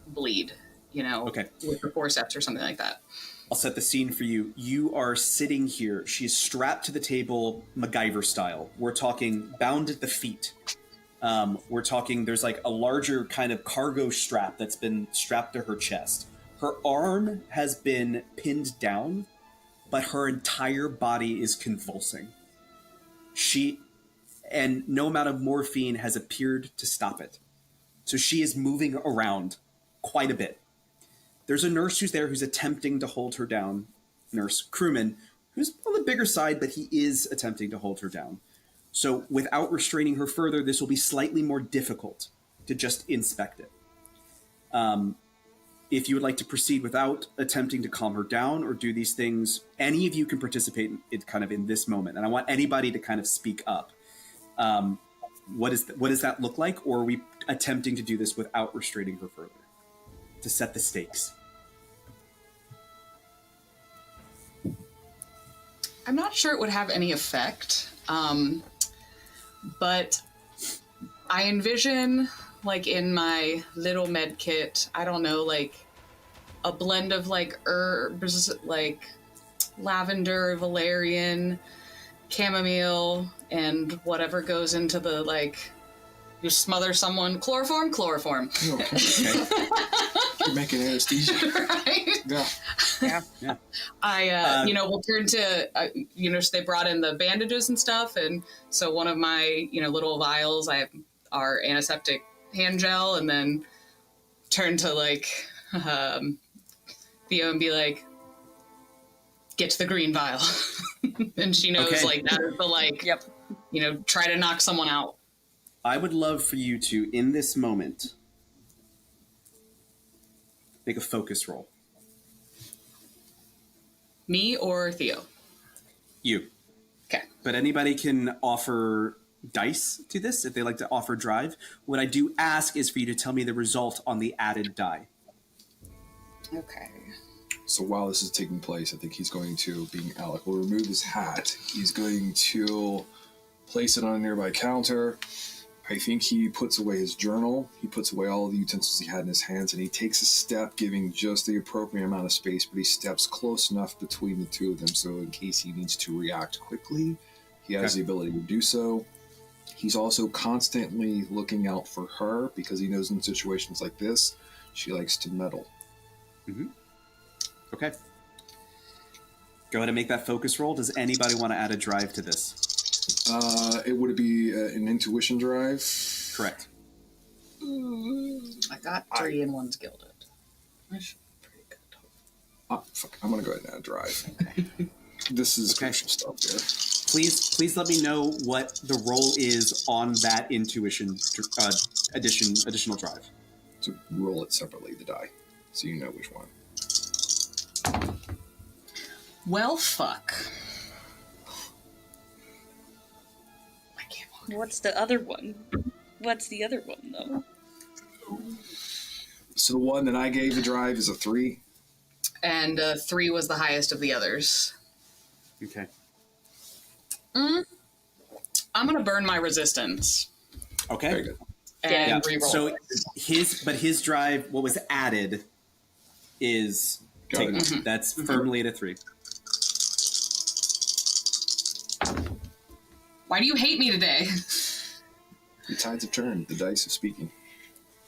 bleed, Okay. with the forceps or something like that. I'll set the scene for you. You are sitting here. She's strapped to the table, MacGyver style. We're talking bound at the feet. We're talking, there's like a larger kind of cargo strap that's been strapped to her chest. Her arm has been pinned down, but her entire body is convulsing. And no amount of morphine has appeared to stop it. So she is moving around quite a bit. There's a nurse who's there who's attempting to hold her down. Nurse Crewman, who's on the bigger side, but he is attempting to hold her down. So without restraining her further, this will be slightly more difficult to just inspect it. If you would like to proceed without attempting to calm her down or do these things, any of you can participate in this moment. And I want anybody to kind of speak up. What does that look like? Or are we attempting to do this without restraining her further? To set the stakes. I'm not sure it would have any effect, but I envision, like, in my little med kit, I don't know, like, a blend of like herbs, like lavender, valerian, chamomile, and whatever goes into the like. You smother someone. Chloroform. Okay. You're making anesthesia. Right? Yeah. I, we'll turn to, they brought in the bandages and stuff. And so one of my, little vials, I have our antiseptic hand gel, and then turn to like Theo and be like, get to the green vial. And she knows like that is the like, Yep. Try to knock someone out. I would love for you to, in this moment, make a focus roll. Me or Theo? You. Okay. But anybody can offer dice to this if they like to offer drive. What I do ask is for you to tell me the result on the added die. Okay. So while this is taking place, I think he's going to, being Alec, will remove his hat. He's going to place it on a nearby counter. I think he puts away his journal. He puts away all the utensils he had in his hands, and he takes a step, giving just the appropriate amount of space, but he steps close enough between the two of them so in case he needs to react quickly, he has the ability to do so. He's also constantly looking out for her because he knows in situations like this, she likes to meddle. Mm-hmm. Okay. Go ahead and make that focus roll. Does anybody want to add a drive to this? It would be an intuition drive. Correct. I got 3 and 1's gilded. I should be pretty good. Oh, fuck. I'm going to go ahead and add drive. Okay. This is crucial stuff here. Please let me know what the roll is on that intuition additional drive. So roll it separately, the die, so you know which one. Well, fuck. What's the other one? What's the other one, though? So the one that I gave the drive is a 3. And 3 was the highest of the others. Okay. I'm going to burn my resistance. Okay. Very good. And reroll. So his drive, what was added, is Got it. taken. Mm-hmm. That's firmly at a 3. Why do you hate me today? The tides have turned. The dice have speaking.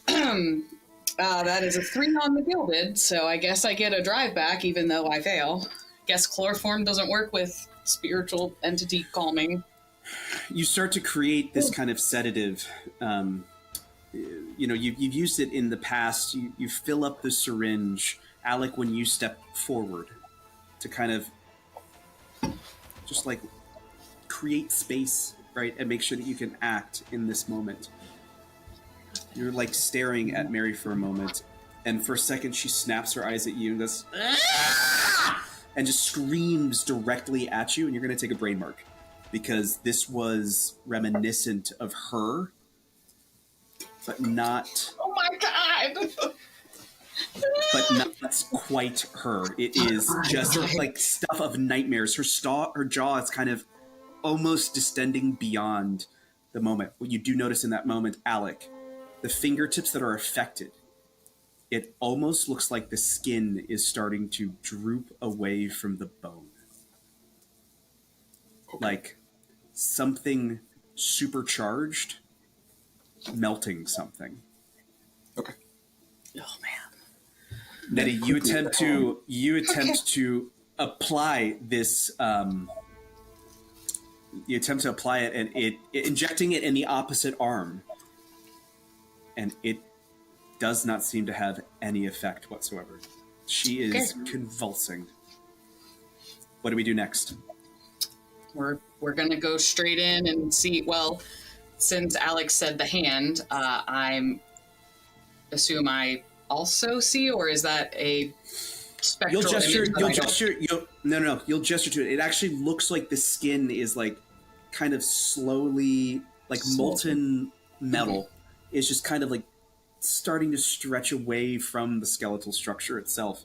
That is a 3 on the gilded, so I guess I get a drive back even though I fail. Guess chloroform doesn't work with spiritual entity calming. You start to create this kind of sedative. You've used it in the past. You fill up the syringe, Alec, when you step forward to kind of just like create space, right, and make sure that you can act in this moment. You're like staring at Mary for a moment, and for a second she snaps her eyes at you and goes, "Ah!" and just screams directly at you, and you're going to take a brain mark because this was reminiscent of her, but not. Oh my god! But not quite her. It is just like stuff of nightmares. Her jaw is kind of almost distending beyond the moment. What you do notice in that moment, Alec, the fingertips that are affected, it almost looks like the skin is starting to droop away from the bone. Okay. Like something supercharged melting something. Okay. Oh man. Nettie, you attempt to apply this. You attempt to apply it, and it injecting it in the opposite arm, and it does not seem to have any effect whatsoever. She is convulsing. What do we do next? We're gonna go straight in and see. Well, since Alex said the hand, I'm assume I also see, or is that a spectral? You'll gesture. image that You'll I don't- gesture. No. You'll gesture to it. It actually looks like the skin is like kind of slowly, like molten metal, is just kind of like starting to stretch away from the skeletal structure itself.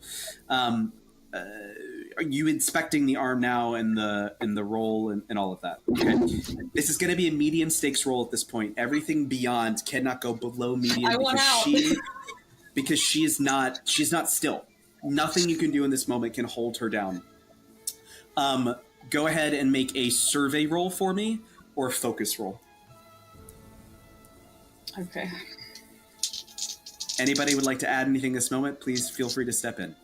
Are you inspecting the arm now and the roll and all of that? Okay. This is going to be a medium stakes roll at this point. Everything beyond cannot go below medium I want out. because she's not still. Nothing you can do in this moment can hold her down. Go ahead and make a survey roll for me, or a focus roll. Okay. Anybody would like to add anything this moment, please feel free to step in.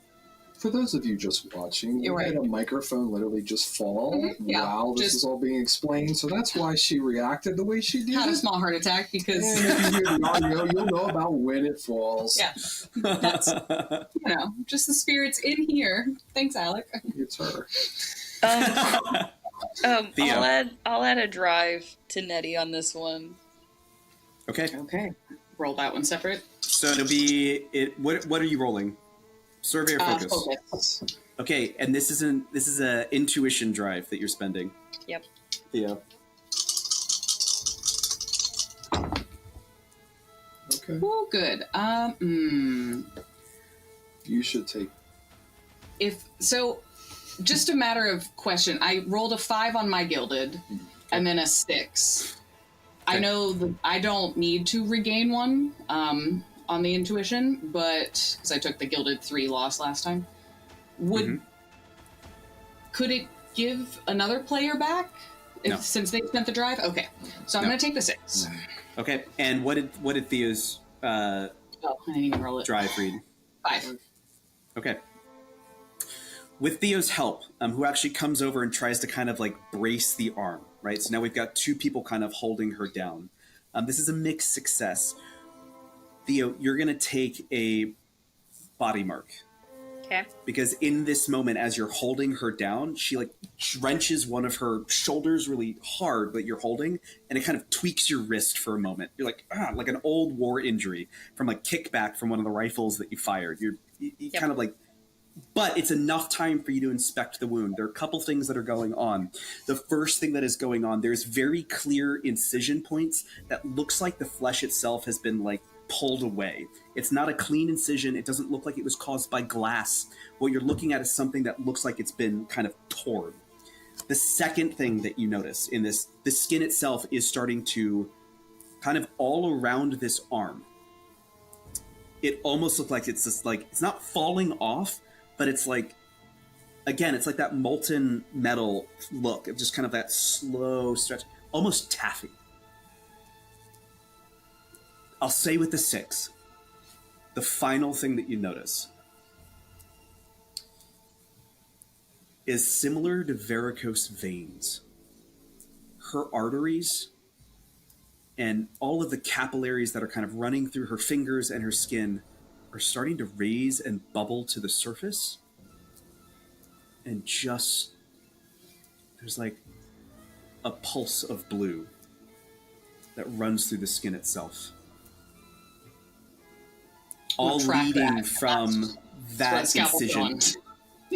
For those of you just watching, You're we had right. a microphone literally just fall Yeah, while this just- is all being explained, so that's why she reacted the way she did. Had a small heart attack because, And if you hear the audio, you'll know about when it falls. yeah, that's, just the spirits in here. Thanks, Alec. It's her. Theo. I'll add a drive to Nettie on this one. Okay, Okay. Roll that one separate. so it'll be what are you rolling? Survey or focus? Focus. Okay, and this is a intuition drive that you're spending. Yep. Theo. Okay. Oh, good. You should take. Just a matter of question. I rolled a 5 on my gilded, and then a 6. I Okay. know that I don't need to regain one on the intuition, but because I took the gilded 3 loss last time, could it give another player back since they spent the drive? Okay, so I'm No. going to take the 6. Okay, and what did Theo's Oh, I didn't even roll it. drive read? 5. Okay. With Theo's help, who actually comes over and tries to kind of like brace the arm, right? So now we've got 2 people kind of holding her down. This is a mixed success. Theo, you're going to take a body mark. Okay. Because in this moment, as you're holding her down, she like wrenches one of her shoulders really hard that you're holding, and it kind of tweaks your wrist for a moment. You're like an old war injury from like kickback from one of the rifles that you fired. You Yep. kind of like, but it's enough time for you to inspect the wound. There are a couple things that are going on. The first thing that is going on, there's very clear incision points that looks like the flesh itself has been like pulled away. It's not a clean incision. It doesn't look like it was caused by glass. What you're looking at is something that looks like it's been kind of torn. The second thing that you notice in this, the skin itself is starting to kind of all around this arm. It almost looks like it's just like, it's not falling off, but it's like, again, it's like that molten metal look of just kind of that slow stretch, almost taffy. I'll say with the 6, the final thing that you notice is similar to varicose veins. Her arteries and all of the capillaries that are kind of running through her fingers and her skin are starting to raise and bubble to the surface. And just, there's like a pulse of blue that runs through the skin itself. All track leading that. from That's that what scalpel's incision.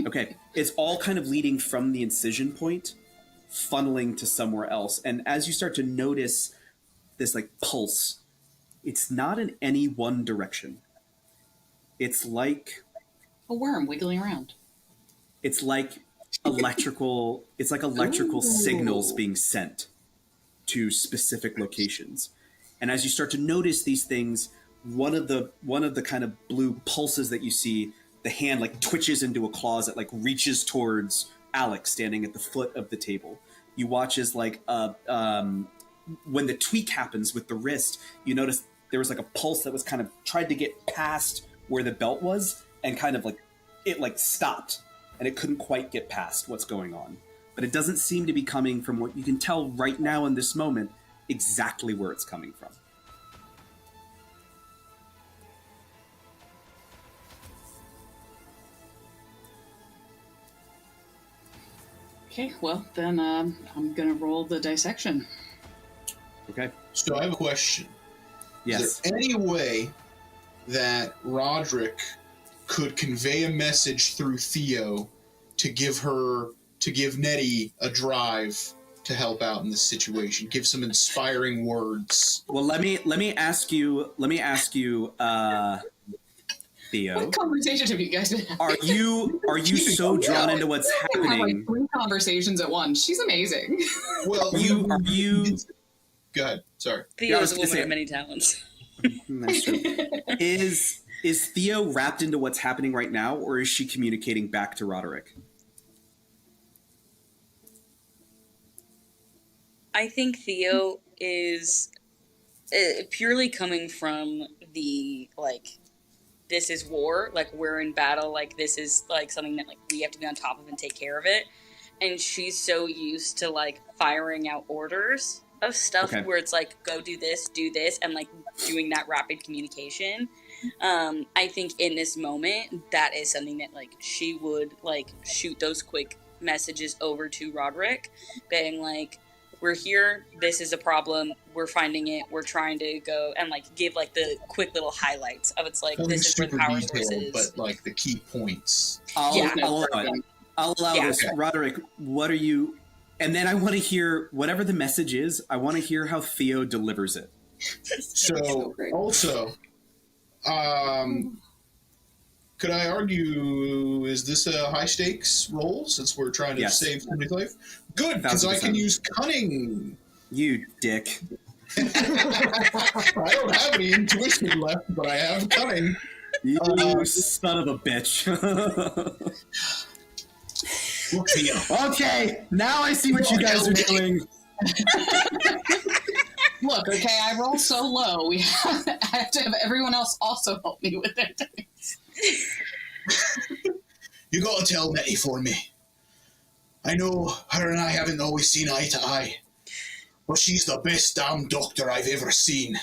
Okay, it's all kind of leading from the incision point, funneling to somewhere else. And as you start to notice this like pulse, it's not in any one direction. It's like A worm wiggling around. it's like electrical signals being sent to specific locations. And as you start to notice these things, one of the kind of blue pulses that you see, the hand like twitches into a claw that like reaches towards Alex standing at the foot of the table. You watch as like when the tweak happens with the wrist, you notice there was like a pulse that was kind of tried to get past where the belt was, and kind of like it like stopped, and it couldn't quite get past what's going on. But it doesn't seem to be coming from what you can tell right now in this moment exactly where it's coming from. Okay, well, then I'm going to roll the dissection. Okay. So I have a question. Yes. Is there any way that Roderick could convey a message through Theo to give Nettie a drive to help out in this situation? Give some inspiring words. Well, let me ask you, Theo. What conversation have you guys been having? Are you so drawn into what's We have like happening? 3 conversations at once. She's amazing. Well, Are you? Go ahead. Sorry. Theo I is was a gonna woman say- of many talents. That's true. Is Theo wrapped into what's happening right now, or is she communicating back to Roderick? I think Theo is purely coming from the, like, this is war, like, we're in battle, like, this is, like, something that, like, we have to be on top of and take care of it. And she's so used to, like, firing out orders of stuff where it's like, go do this, and, like, doing that rapid communication. I think in this moment, that is something that, like, she would, like, shoot those quick messages over to Roderick, being like, we're here, this is a problem, we're finding it, we're trying to go, and, like, give, like, the quick little highlights of it's like, this is where the power source is. But, like, the key points. I'll allow this. Roderick, what are you... And then I want to hear, whatever the message is, I want to hear how Theo delivers it. So, also, could I argue, is this a high-stakes role, since we're trying to save somebody's life? Good, because I can use cunning. You dick. I don't have any intuition left, but I have cunning. You son of a bitch. Look, Theo. Okay, now I see what you guys are doing. Look, okay, I roll so low. I have to have everyone else also help me with their dice. You gotta tell Nettie for me. I know her and I haven't always seen eye to eye, but she's the best damn doctor I've ever seen,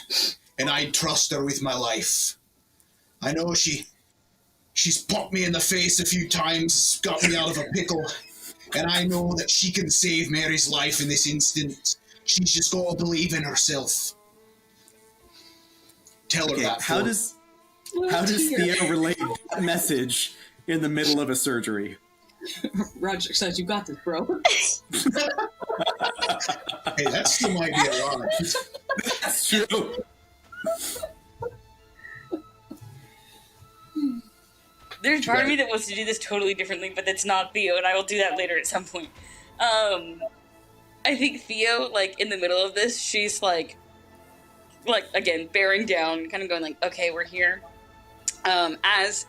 and I'd trust her with my life. I know she's popped me in the face a few times, got me out of a pickle, and I know that she can save Mary's life in this instant. She's just got to believe in herself. Tell her that. How does Theo relay that message in the middle of a surgery? Roger says, "You got this, bro." Hey, that's still might be a lot. That's true. There's part of me that wants to do this totally differently, but that's not Theo, and I will do that later at some point. I think Theo, like, in the middle of this, she's like, again, bearing down, kind of going like, okay, we're here. As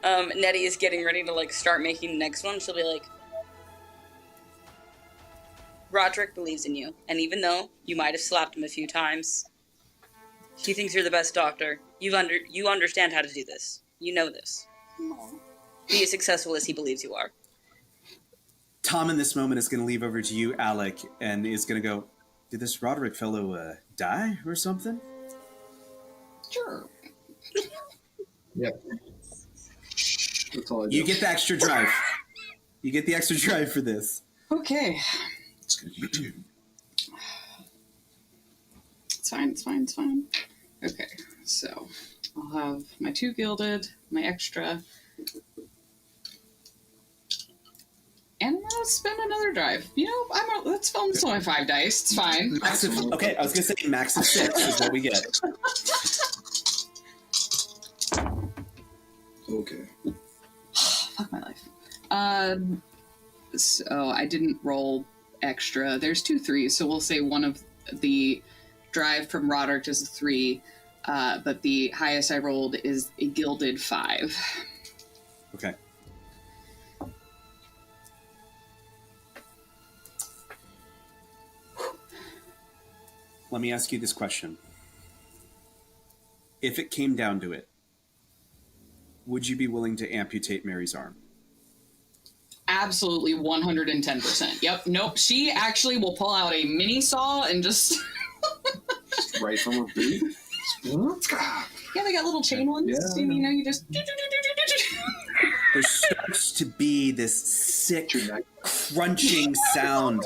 Nettie is getting ready to, like, start making the next one, she'll be like, Roderick believes in you, and even though you might have slapped him a few times, he thinks you're the best doctor. You understand how to do this. You know this. Be as successful as he believes you are. Tom, in this moment, is going to leave over to you, Alec, and is going to go, did this Roderick fellow die or something? Sure. Yep. You get the extra drive. You get the extra drive for this. Okay. It's going to be 2. It's fine. Okay, so I'll have my 2 gilded, my extra, and I'm gonna spend another drive. You know, let's film this on my 5 dice. It's fine. Okay, I was gonna say max of 6 is what we get. Okay. Fuck my life. So I didn't roll extra. There's 2 3s, so we'll say one of the drive from Roderick is a 3, but the highest I rolled is a gilded 5. Okay. Let me ask you this question. If it came down to it, would you be willing to amputate Mary's arm? Absolutely 110%. Yep. Nope. She actually will pull out a mini saw and just... Right from her boot? Yeah, they got little chain ones. Yeah. And, you know, you just... There starts to be this sick, crunching sound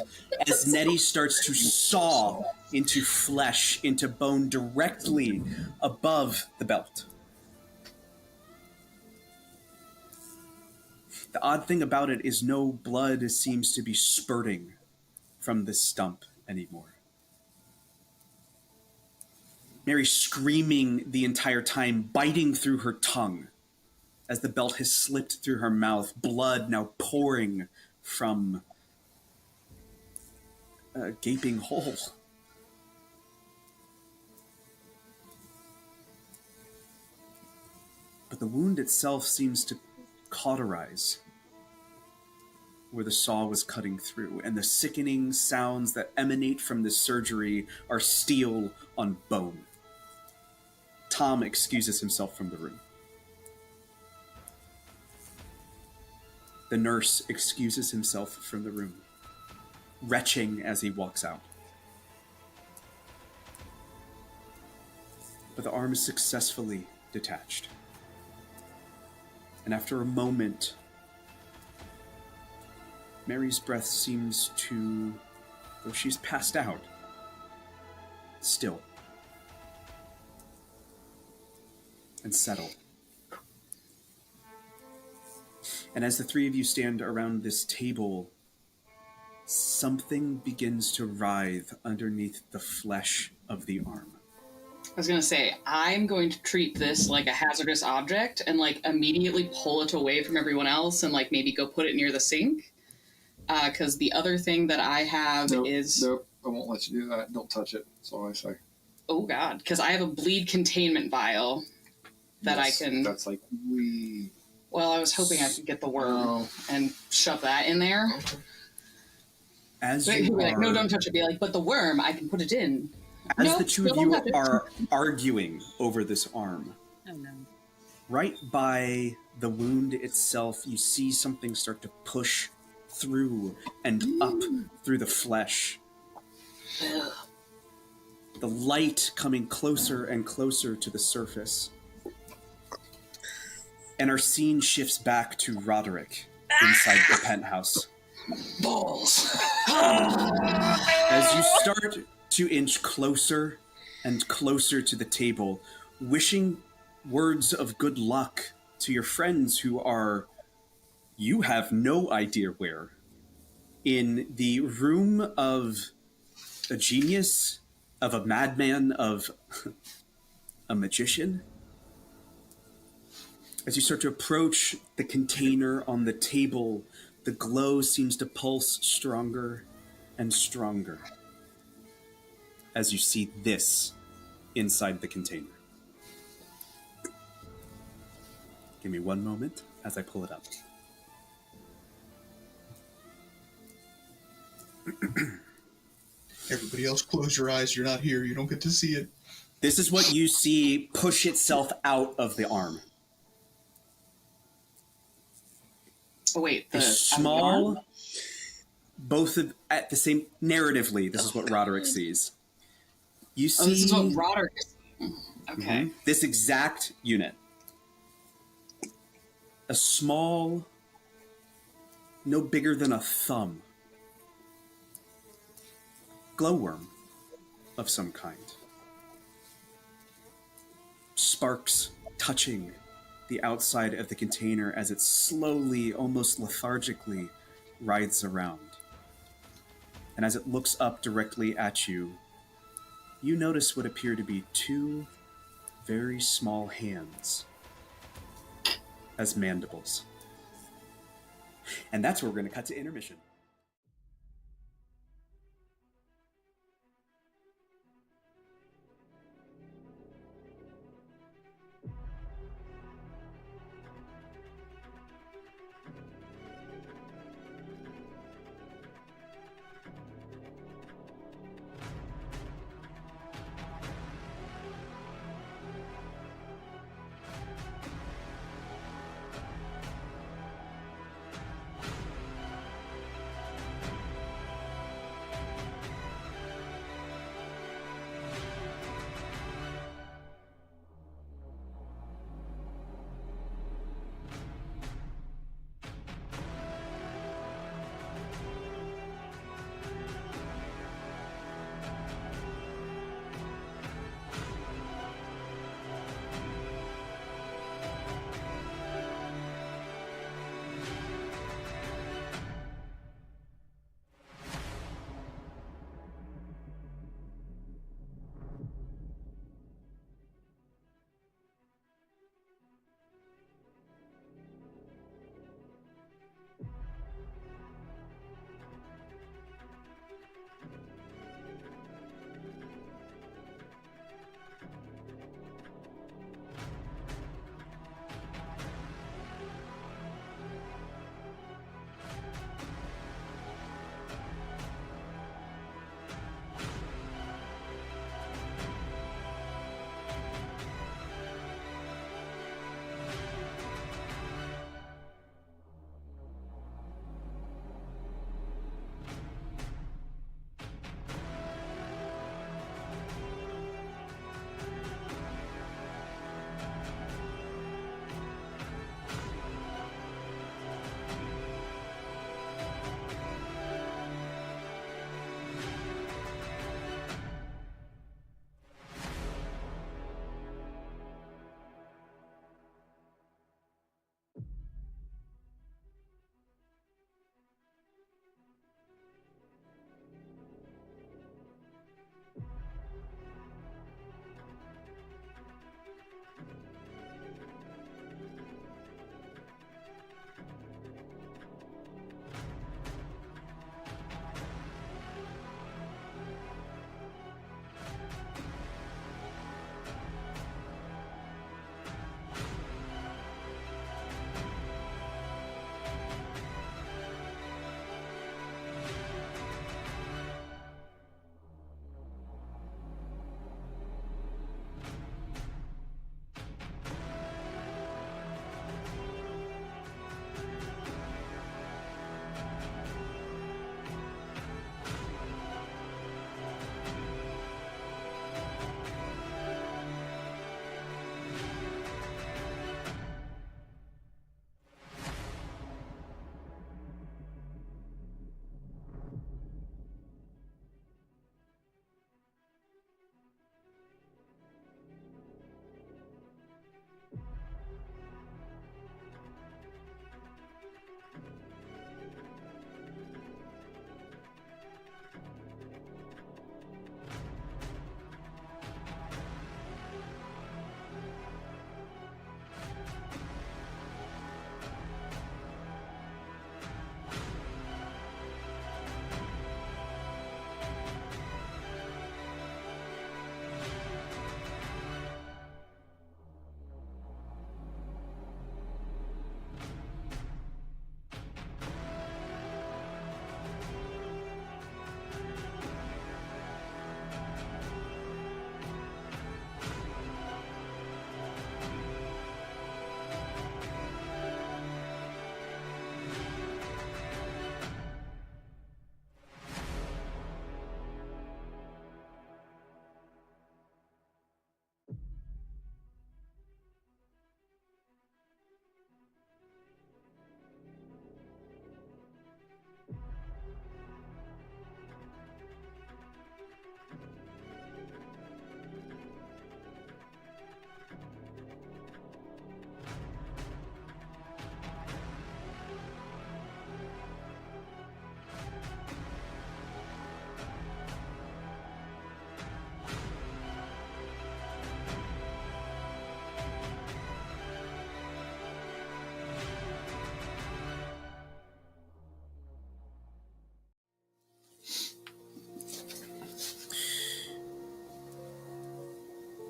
as Nettie starts to saw into flesh, into bone directly above the belt. The odd thing about it is no blood seems to be spurting from this stump anymore. Mary screaming the entire time, biting through her tongue as the belt has slipped through her mouth, blood now pouring from a gaping hole. but the wound itself seems to cauterize where the saw was cutting through, and the sickening sounds that emanate from this surgery are steel on bone. Tom excuses himself from the room. The nurse excuses himself from the room, retching as he walks out. But the arm is successfully detached. And after a moment, Mary's breath seems to, though she's passed out, still and settle. And as the three of you stand around this table, something begins to writhe underneath the flesh of the arm. I was going to say, I'm going to treat this like a hazardous object and like immediately pull it away from everyone else and like maybe go put it near the sink. Because the other thing that I have is... Nope, I won't let you do that. Don't touch it. That's all I say. Oh, God. Because I have a bleed containment vial that I can... That's like Well, I was hoping I could get the worm and shove that in there. Okay. As But you be like, are, no, don't touch it. Be like, but the worm, I can put it in. as No, the two of don't you touch it. are arguing over this arm, Oh no. right by the wound itself, you see something start to push through and up through the flesh. The light coming closer and closer to the surface. And our scene shifts back to Roderick inside the penthouse. Balls. As you start to inch closer and closer to the table, wishing words of good luck to your friends who are, you have no idea where, in the room of a genius, of a madman, of a magician. As you start to approach the container on the table, the glow seems to pulse stronger and stronger as you see this inside the container. Give me one moment as I pull it up. Everybody else, close your eyes. You're not here. You don't get to see it. This is what you see push itself out of the arm. Oh, wait. A small, both of, at the same, narratively, this is what Roderick sees. You see... Oh, this is what Roderick is. Okay. This exact unit. A small, no bigger than a thumb, glowworm of some kind. Sparks touching the outside of the container as it slowly, almost lethargically, writhes around. And as it looks up directly at you, you notice what appear to be two very small hands as mandibles. And that's where we're going to cut to intermission.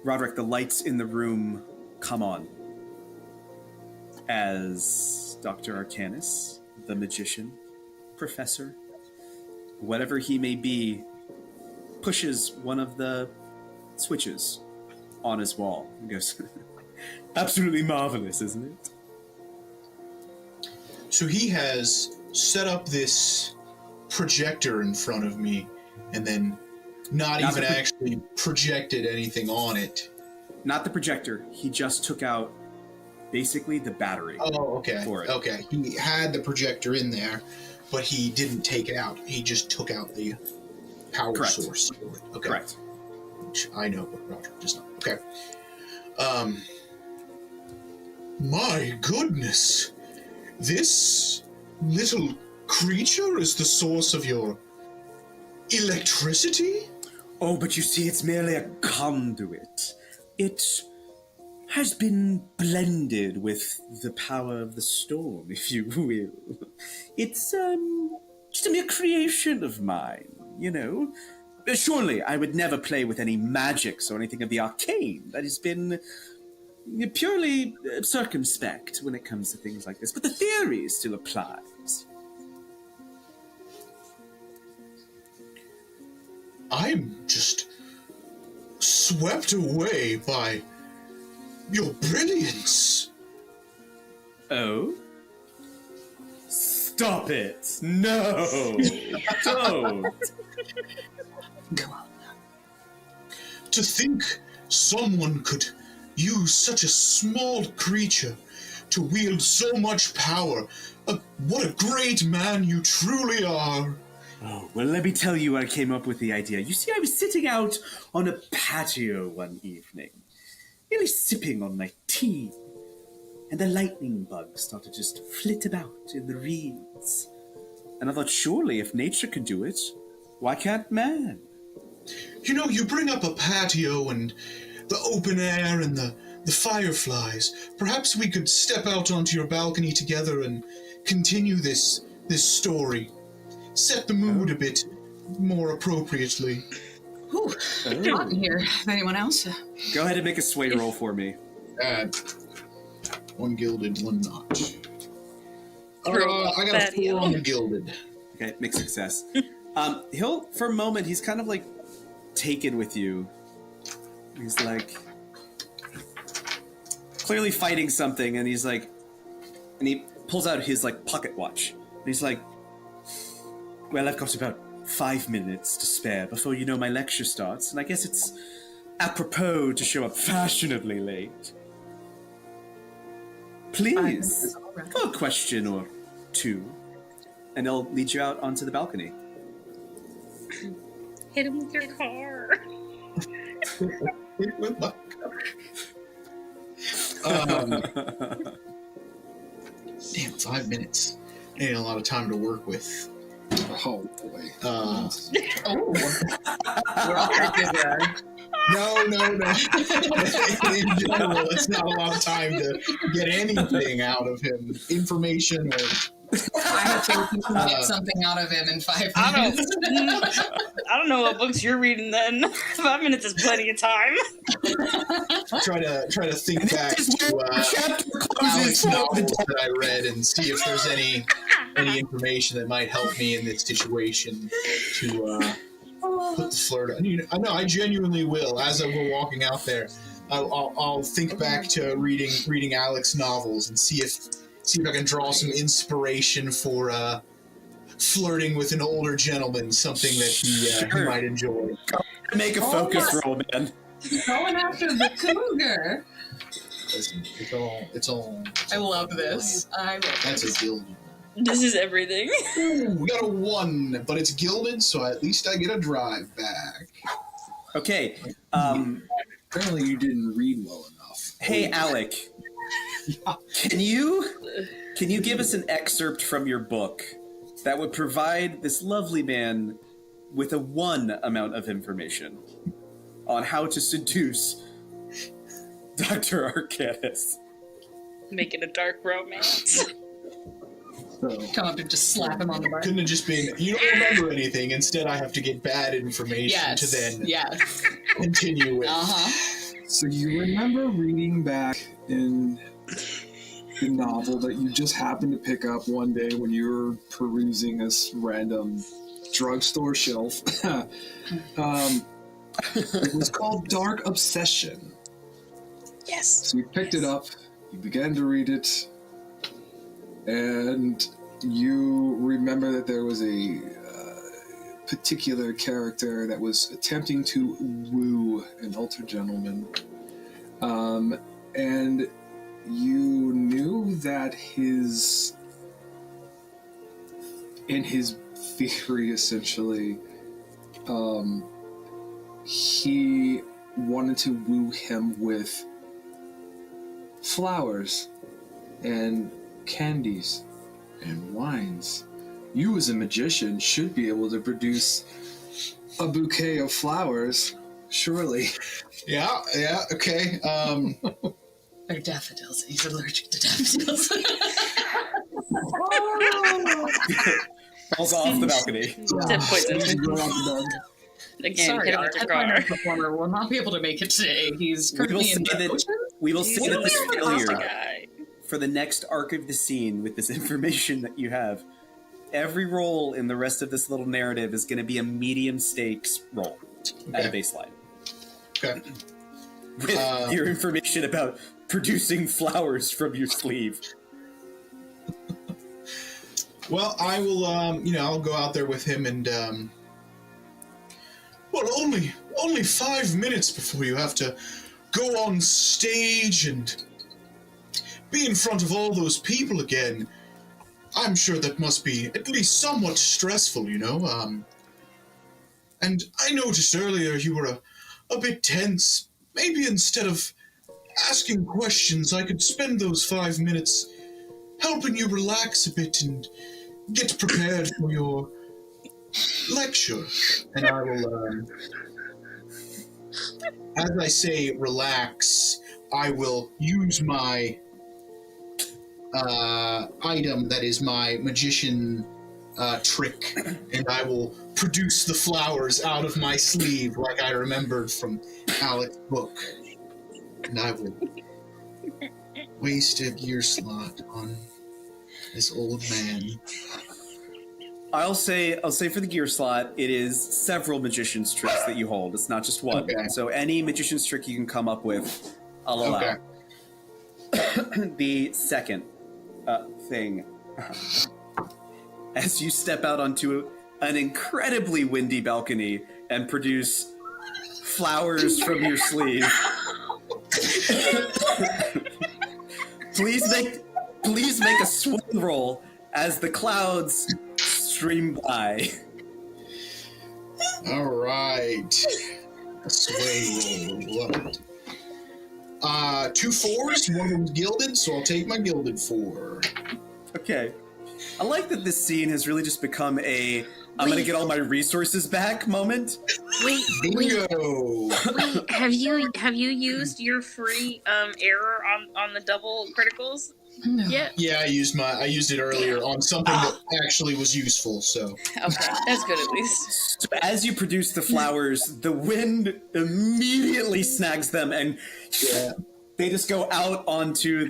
Roderick, the lights in the room come on as Dr. Arcanus, the magician, professor, whatever he may be, pushes one of the switches on his wall and goes, absolutely marvelous, isn't it? So he has set up this projector in front of me and then not even actually projected anything on it. Not the projector. He just took out basically the battery. Oh, okay. For it. Okay. He had the projector in there, but he didn't take it out. He just took out the power source. Okay. Correct. Which I know, but Roger does not. Okay. My goodness. This little creature is the source of your electricity? Oh, but you see, it's merely a conduit. It has been blended with the power of the storm, if you will. It's, just a mere creation of mine, you know? Surely I would never play with any magics or anything of the arcane. That has been purely circumspect when it comes to things like this. But the theory still applies. I'm just swept away by your brilliance. Oh? Stop it! No! Don't! To think someone could use such a small creature to wield so much power. What a great man you truly are. Oh, well, let me tell you, I came up with the idea. You see, I was sitting out on a patio one evening, really sipping on my tea, and a lightning bug started to just flit about in the reeds. And I thought, surely, if nature could do it, why can't man? You know, you bring up a patio and the open air and the fireflies. Perhaps we could step out onto your balcony together and continue this story. Set the mood a bit more appropriately. Ooh, hot in here. Anyone else? Go ahead and make a sway roll for me. One gilded, one not. I got a patio. 4 on the gilded. Okay, make success. He'll, for a moment, he's kind of like taken with you. He's like clearly fighting something, and he's like, and he pulls out his like pocket watch, and he's like, well, I've got about 5 minutes to spare before you know my lecture starts, and I guess it's apropos to show up fashionably late. Please, for a question or two, and he'll lead you out onto the balcony. Hit him with your car. Damn, 5 minutes. Ain't a lot of time to work with. Oh boy. No. In general, it's not a lot of time to get anything out of him. Information or... I think you can get something out of him in 5 minutes. I don't know what books you're reading then. 5 minutes is plenty of time. Try to think back to Alex novels that I read and see if there's any information that might help me in this situation to put the flirt on. You know, I know I genuinely will. As we're walking out there, I'll think back to reading Alex novels and see if I can draw some inspiration for flirting with an older gentleman, something that he might enjoy. Make a focus roll, man. Going after the cougar. Listen, it's all. I love this. That's a gilded. This is everything. Ooh, we got a 1, but it's gilded, so at least I get a drive back. Okay. Apparently you didn't read well enough. Hey, Alec. Can you give us an excerpt from your book that would provide this lovely man with a 1 amount of information on how to seduce Dr. Arcanus? Make it a dark romance. So, Come up and just slap him on the butt. Couldn't have just been, you don't remember anything. Instead, I have to get bad information to then continue with. So you remember reading back in the novel that you just happened to pick up one day when you were perusing this random drugstore shelf. It was called Dark Obsession. Yes. So you picked it up, you began to read it, and you remember that there was a particular character that was attempting to woo an older gentleman. And you knew that in his theory, essentially, he wanted to woo him with flowers and candies and wines. You, as a magician, should be able to produce a bouquet of flowers, surely. Yeah, okay. They're daffodils. He's allergic to daffodils. Falls off the balcony. Again, Sorry, hit him our with your headliner car. performer will not be able to make it today. He's We will currently say in the that ocean. this failure Guy. for the next arc of the scene with this information that you have. Every roll in the rest of this little narrative is going to be a medium stakes roll at a baseline. Okay. With your information about producing flowers from your sleeve. Well, I will, I'll go out there with him and, only 5 minutes before you have to go on stage and be in front of all those people again. I'm sure that must be at least somewhat stressful, you know? And I noticed earlier you were a bit tense. Maybe instead of asking questions, I could spend those 5 minutes helping you relax a bit and get prepared for your lecture. And I will, as I say relax, I will use my item that is my magician trick, and I will produce the flowers out of my sleeve like I remembered from Alec's book. And I will waste a gear slot on this old man. I'll say for the gear slot, it is several magician's tricks that you hold. It's not just one. Okay. So any magician's trick you can come up with, I'll allow. Okay. The second thing, as you step out onto an incredibly windy balcony and produce flowers from your sleeve, please make a swing roll as the clouds stream by. All right. A sway roll. Love it. 2 4s, one of them's gilded, so I'll take my gilded 4. Okay. I like that this scene has really just become a I'm gonna get all my resources back moment. Wait, Bingo! have you used your free error on the double criticals? No. Yeah. Yeah, I used it earlier on something that actually was useful, so. Okay, that's good at least. So as you produce the flowers, the wind immediately snags them and they just go out onto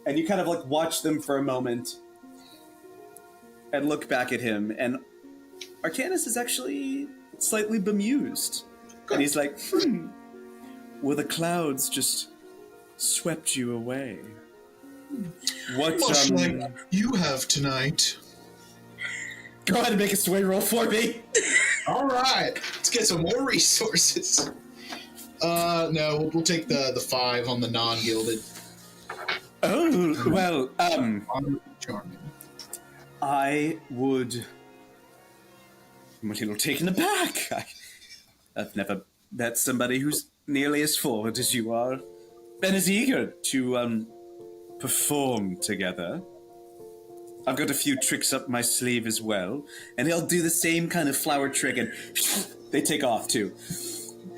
and you kind of like watch them for a moment and look back at him, and Arcanus is actually slightly bemused. And he's like, well, the clouds just swept you away. What, Much like you have tonight. Go ahead and make a sway roll for me. All right, let's get some more resources. No, we'll take the 5 on the non-gilded. Oh, well, Charming. I would... I'm a little taken aback. I've never met somebody who's nearly as forward as you are, and as eager to, perform together. I've got a few tricks up my sleeve as well, and he'll do the same kind of flower trick, and they take off, too.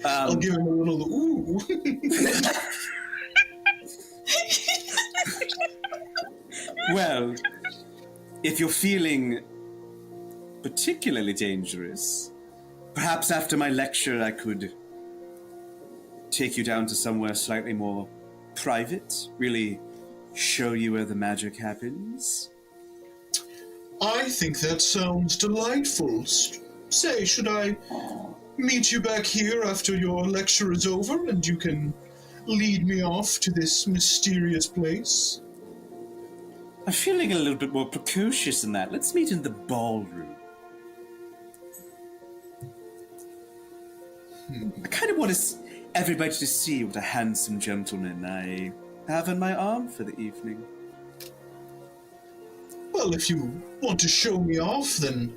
I'll give him a little ooh. Well, if you're feeling particularly dangerous, perhaps after my lecture I could take you down to somewhere slightly more private, really show you where the magic happens. I think that sounds delightful. Say, should I meet you back here after your lecture is over and you can lead me off to this mysterious place? I'm feeling a little bit more precocious than that. Let's meet in the ballroom. I kind of want everybody to see what a handsome gentleman I have in my arm for the evening. Well, if you want to show me off, then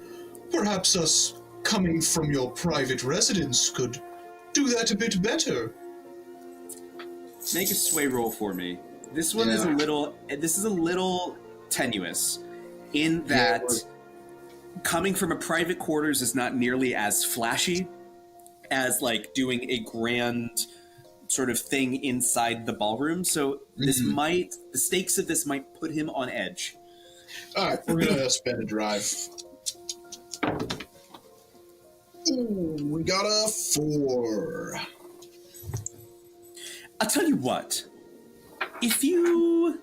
perhaps us coming from your private residence could do that a bit better. Make a sway roll for me. This one is a little tenuous in that coming from a private quarters is not nearly as flashy as like doing a grand sort of thing inside the ballroom. So this the stakes of this might put him on edge. All right, we're gonna spend a drive. Ooh, we got a 4. I'll tell you what. If you...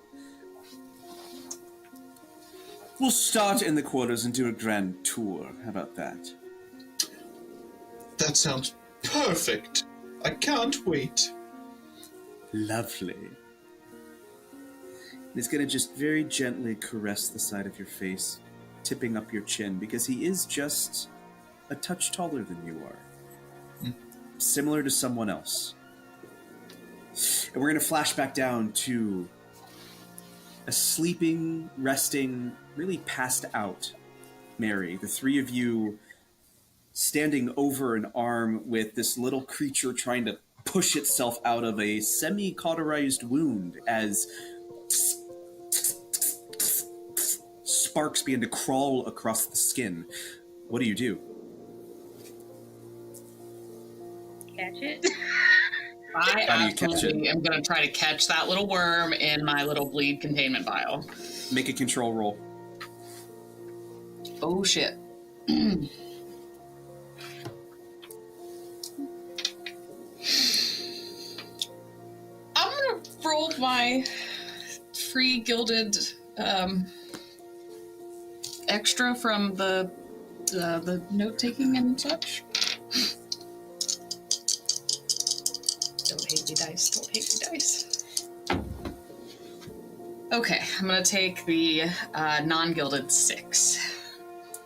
We'll start in the quarters and do a grand tour. How about that? That sounds perfect. I can't wait. Lovely. He's going to just very gently caress the side of your face, tipping up your chin, because he is just a touch taller than you are. Similar to someone else. And we're going to flash back down to a sleeping, resting, really passed out Mary. The three of you standing over an arm with this little creature trying to push itself out of a semi-cauterized wound as sparks begin to crawl across the skin. What do you do? Catch it. I How do you catch absolutely am going to try to catch that little worm in my little bleed containment vial. Make a control roll. Oh, shit. I'm going to roll my free gilded extra from the note-taking and such. Don't hate me, dice. Don't hate me, dice. Okay, I'm going to take the non-gilded 6.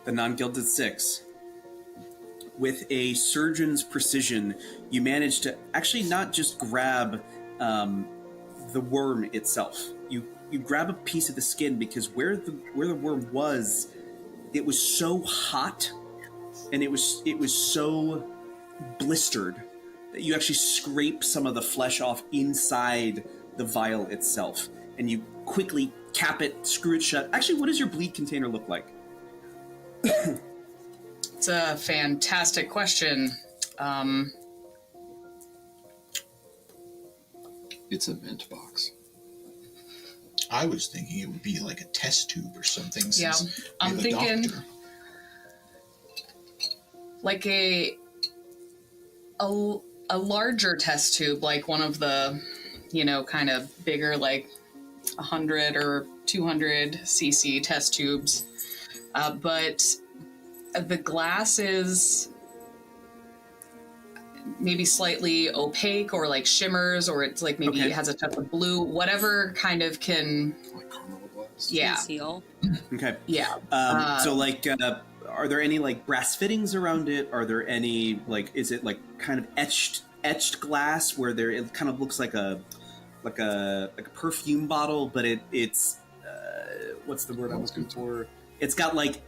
The non-gilded 6. With a surgeon's precision, you manage to actually not just grab the worm itself. You grab a piece of the skin because where the worm was, it was so hot and it was so blistered that you actually scrape some of the flesh off inside the vial itself, and you quickly cap it, screw it shut. Actually, what does your bleed container look like? It's a fantastic question. It's a mint box. I was thinking it would be like a test tube or something. Yeah, Since I'm you're the thinking doctor. like a larger test tube, like one of the, kind of bigger, like 100 or 200 cc test tubes. But the glass is maybe slightly opaque or like shimmers, or it's like maybe it has a touch of blue, whatever kind of can. Like caramel glass. Yeah. Seal. Okay. Yeah. So, like, are there any like brass fittings around it? Are there any like? Is it like kind of etched glass where it kind of looks like a perfume bottle, but it's what's the word I'm looking for? It's got like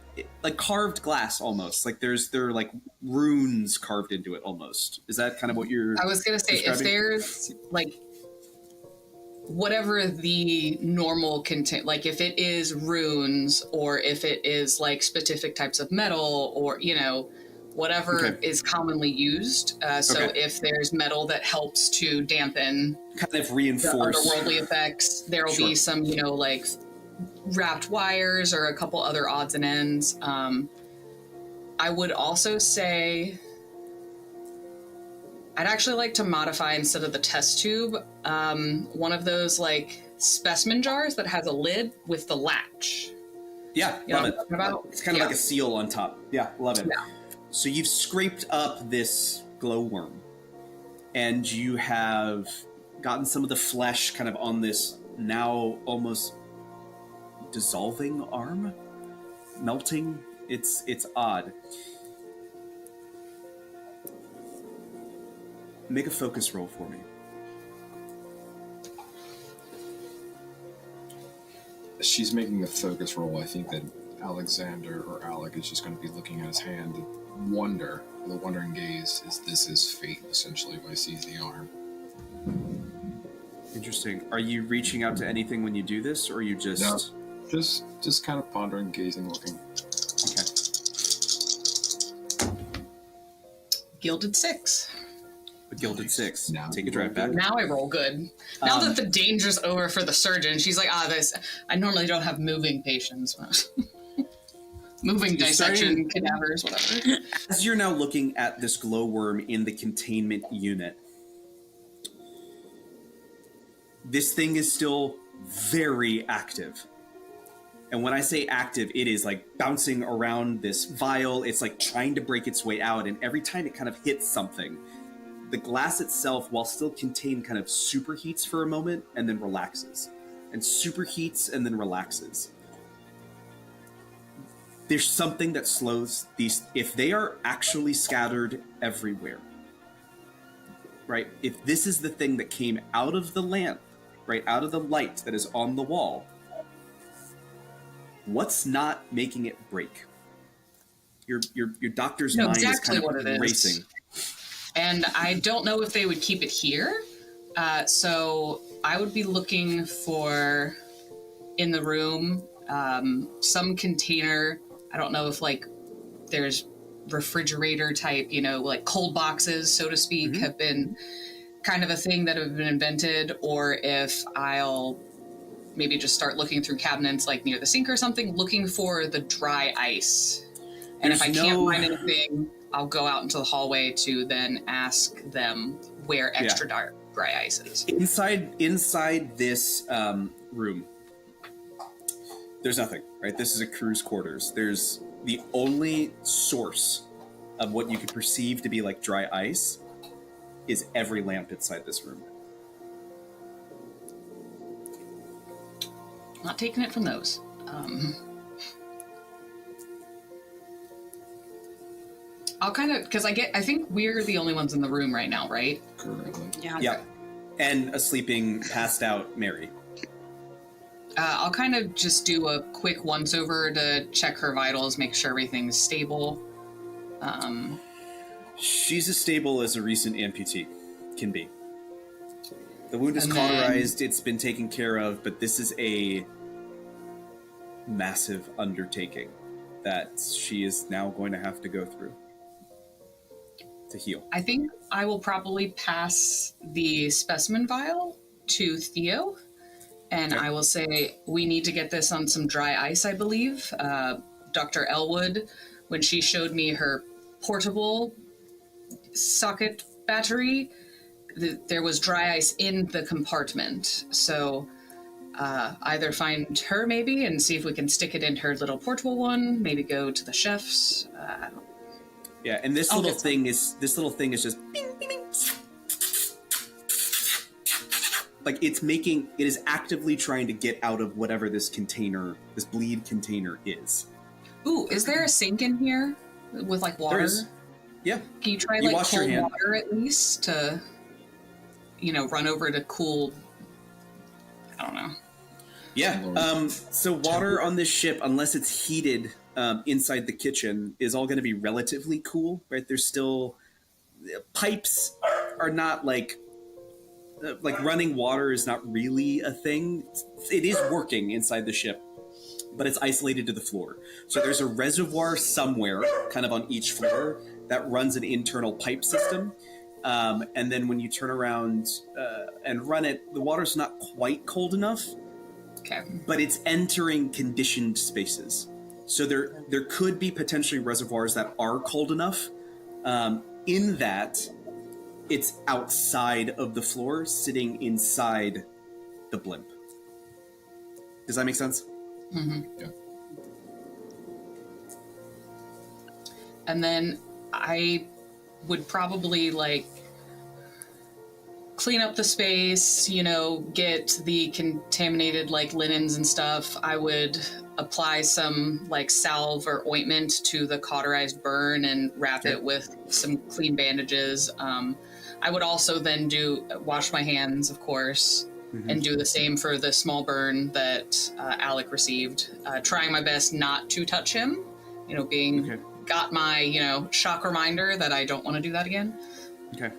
carved glass almost. Like there are like runes carved into it almost. Is that kind of what you're? I was gonna say describing? if there's like whatever the normal content, like if it is runes or if it is like specific types of metal or whatever is commonly used. So if there's metal that helps to dampen kind of reinforce the otherworldly effects, there will be some like wrapped wires or a couple other odds and ends. I would also say I'd actually like to modify, instead of the test tube, one of those like specimen jars that has a lid with the latch. Yeah, You know love what I'm talking about? it. It's kind of like a seal on top. Yeah, love it. Yeah. So you've scraped up this glowworm, and you have gotten some of the flesh kind of on this now almost dissolving arm, melting. It's odd. Make a focus roll for me. As she's making a focus roll, I think that Alexander or Alec is just going to be looking at his hand and wonder, with a wondering gaze, is this his fate, essentially, when he sees the arm. Interesting. Are you reaching out to anything when you do this, or are you just... No, just kind of pondering, gazing, looking. Okay. Gilded 6. A gilded 6. Now Take a you drive roll back. Now I roll good. Now that the danger's over for the surgeon, she's like, this. I normally don't have moving patients. Moving dissection, cadavers, whatever. As you're now looking at this glowworm in the containment unit, this thing is still very active. And when I say active, it is like bouncing around this vial. It's like trying to break its way out. And every time it kind of hits something, the glass itself, while still contained, kind of superheats for a moment and then relaxes. And superheats and then relaxes. There's something that slows these... If they are actually scattered everywhere, right? If this is the thing that came out of the lamp, right, out of the light that is on the wall, what's not making it break? Your doctor's mind exactly is kind what of it is. racing. And I don't know if they would keep it here. So I would be looking for, in the room, some container. I don't know if, like, there's refrigerator type, like cold boxes, so to speak, have been kind of a thing that have been invented, or if I'll maybe just start looking through cabinets, like near the sink or something, looking for the dry ice. And if I can't find anything, I'll go out into the hallway to then ask them where extra dry ice is. Inside this room, there's nothing, right? This is a crew's quarters. There's the only source of what you could perceive to be like dry ice is every lamp inside this room. Not taking it from those. I'll kind of, because I think we're the only ones in the room right now, right? Currently. Yeah. And a sleeping, passed out Mary. I'll kind of just do a quick once-over to check her vitals, make sure everything's stable. She's as stable as a recent amputee can be. The wound is cauterized, it's been taken care of, but this is a massive undertaking that she is now going to have to go through to heal. I think I will probably pass the specimen vial to Theo, and I will say, we need to get this on some dry ice, I believe. Dr. Elwood, when she showed me her portable socket battery, there was dry ice in the compartment. So either find her maybe and see if we can stick it in her little portable one, maybe go to the chef's. Yeah, and this little thing is just bing, bing, bing. Like it is actively trying to get out of whatever this container, this bleed container is. Ooh, is there a sink in here with like water? There is. Yeah. Can you try You like wash your cold hand. water at least to, run over to cool? I don't know. Yeah. So water on this ship, unless it's heated inside the kitchen, is all going to be relatively cool, right? There's still pipes are not like running water is not really a thing. It is working inside the ship, but it's isolated to the floor. So there's a reservoir somewhere, kind of on each floor, that runs an internal pipe system. And then when you turn around and run it, the water's not quite cold enough, but it's entering conditioned spaces. So there could be potentially reservoirs that are cold enough, in that it's outside of the floor, sitting inside the blimp. Does that make sense? Mm-hmm. Yeah. And then I would probably like clean up the space, get the contaminated like linens and stuff. I would apply some like salve or ointment to the cauterized burn and wrap it with some clean bandages. I would also then wash my hands, of course, and do the same for the small burn that Alec received. Trying my best not to touch him, got my, shock reminder that I don't want to do that again. Okay.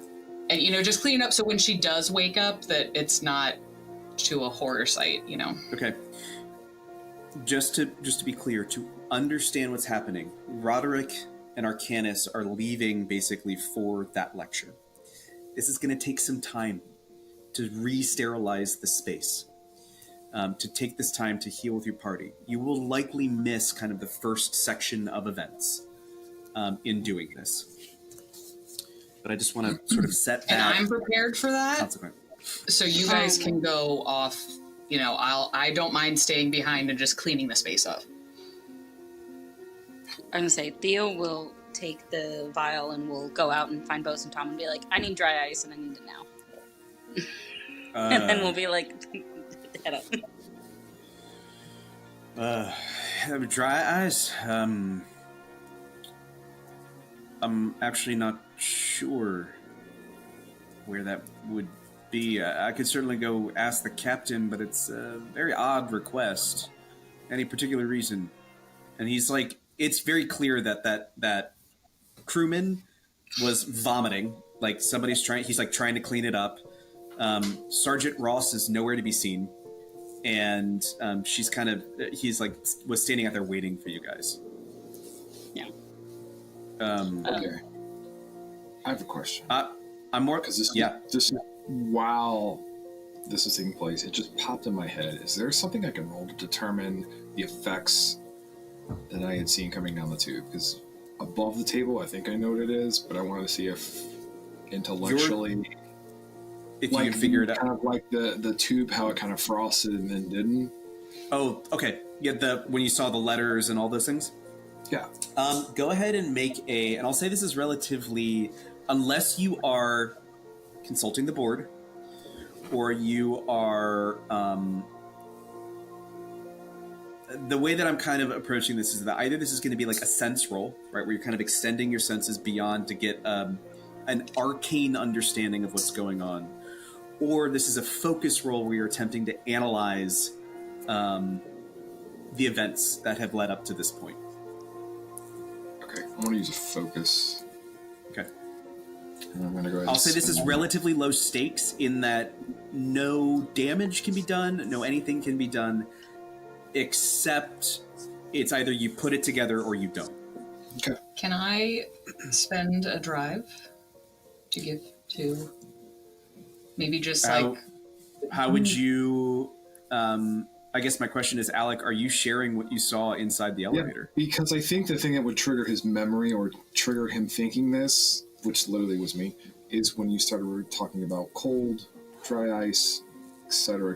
And, just clean up so when she does wake up that it's not to a horror site, Okay. Just to be clear, to understand what's happening, Roderick and Arcanus are leaving basically for that lecture. This is going to take some time to re-sterilize the space, to take this time to heal with your party. You will likely miss kind of the first section of events in doing this. But I just want to sort of set that. And I'm prepared for that. Consequence. So you guys can go off. I don't mind staying behind and just cleaning the space up. I'm gonna say Theo will take the vial and we'll go out and find Bose and Tom and be like, I need dry ice and I need it now. And then we'll be like, head up. Dry ice? I'm actually not sure where that would be. I could certainly go ask the captain, but it's a very odd request. Any particular reason? And he's like, it's very clear that crewman was vomiting. Like he's like trying to clean it up. Sergeant Ross is nowhere to be seen. And was standing out there waiting for you guys. Yeah. Okay. I have a question. I'm more because this while this is taking place, it just popped in my head. Is there something I can roll to determine the effects that I had seen coming down the tube? Because above the table, I think I know what it is, but I wanted to see if intellectually, if you can figure it out, kind of like the tube, how it kind of frosted and then didn't. Oh, okay. Yeah, when you saw the letters and all those things. Yeah. Go ahead and make and I'll say this is relatively, unless you are consulting the board or you are, the way that I'm kind of approaching this is that either this is going to be like a sense roll, right, where you're kind of extending your senses beyond to get an arcane understanding of what's going on, or this is a focus roll where you're attempting to analyze the events that have led up to this point. Okay, I want to use a focus. Okay. And I'm going to go ahead. I'll say this is relatively low stakes in that no damage can be done, no anything can be done, except it's either you put it together or you don't. Okay. Can I spend a drive to give to maybe just how would you I guess my question is, Alec, are you sharing what you saw inside the elevator? Yeah, because I think the thing that would trigger his memory or trigger him thinking this, which literally was me, is when you started talking about cold, dry ice, etc.,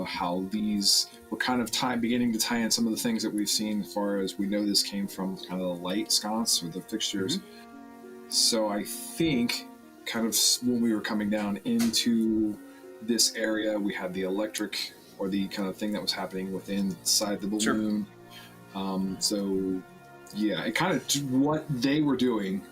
how these were kind of beginning to tie in some of the things that we've seen as far as we know this came from kind of the light sconce or the fixtures. Mm-hmm. So I think kind of when we were coming down into this area, we had the electric or the kind of thing that was happening inside the balloon. Sure. So yeah, it kind of, what they were doing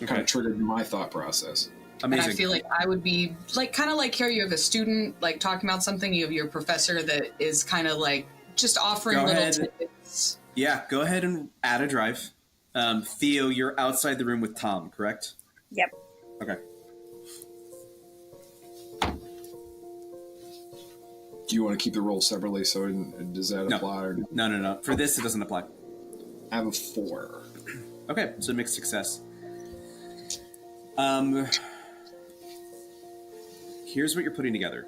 kind of triggered my thought process. Amazing. And I feel like I would be like, kind of like here you have a student like talking about something, you have your professor that is kind of like just offering little tidbits. Yeah, go ahead and add a drive. Theo, you're outside the room with Tom, correct? Yep. Okay. Do you want to keep the roll separately? So does that apply? Or No. For this, it doesn't apply. I have a 4. Okay, so mixed success. Here's what you're putting together.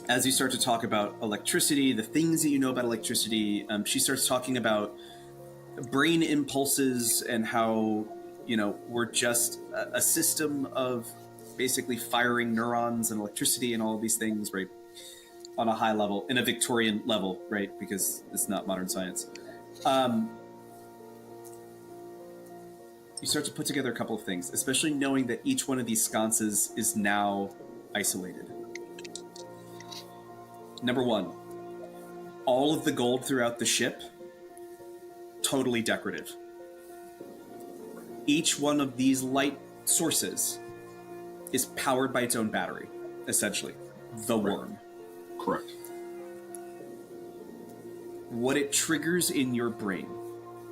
As you start to talk about electricity, the things that you know about electricity, she starts talking about brain impulses and how, we're just a system of basically firing neurons and electricity and all of these things, right, on a high level, in a Victorian level, right, because it's not modern science. You start to put together a couple of things, especially knowing that each one of these sconces is now isolated. Number one, all of the gold throughout the ship, totally decorative. Each one of these light sources is powered by its own battery, essentially. The worm. Correct. What it triggers in your brain,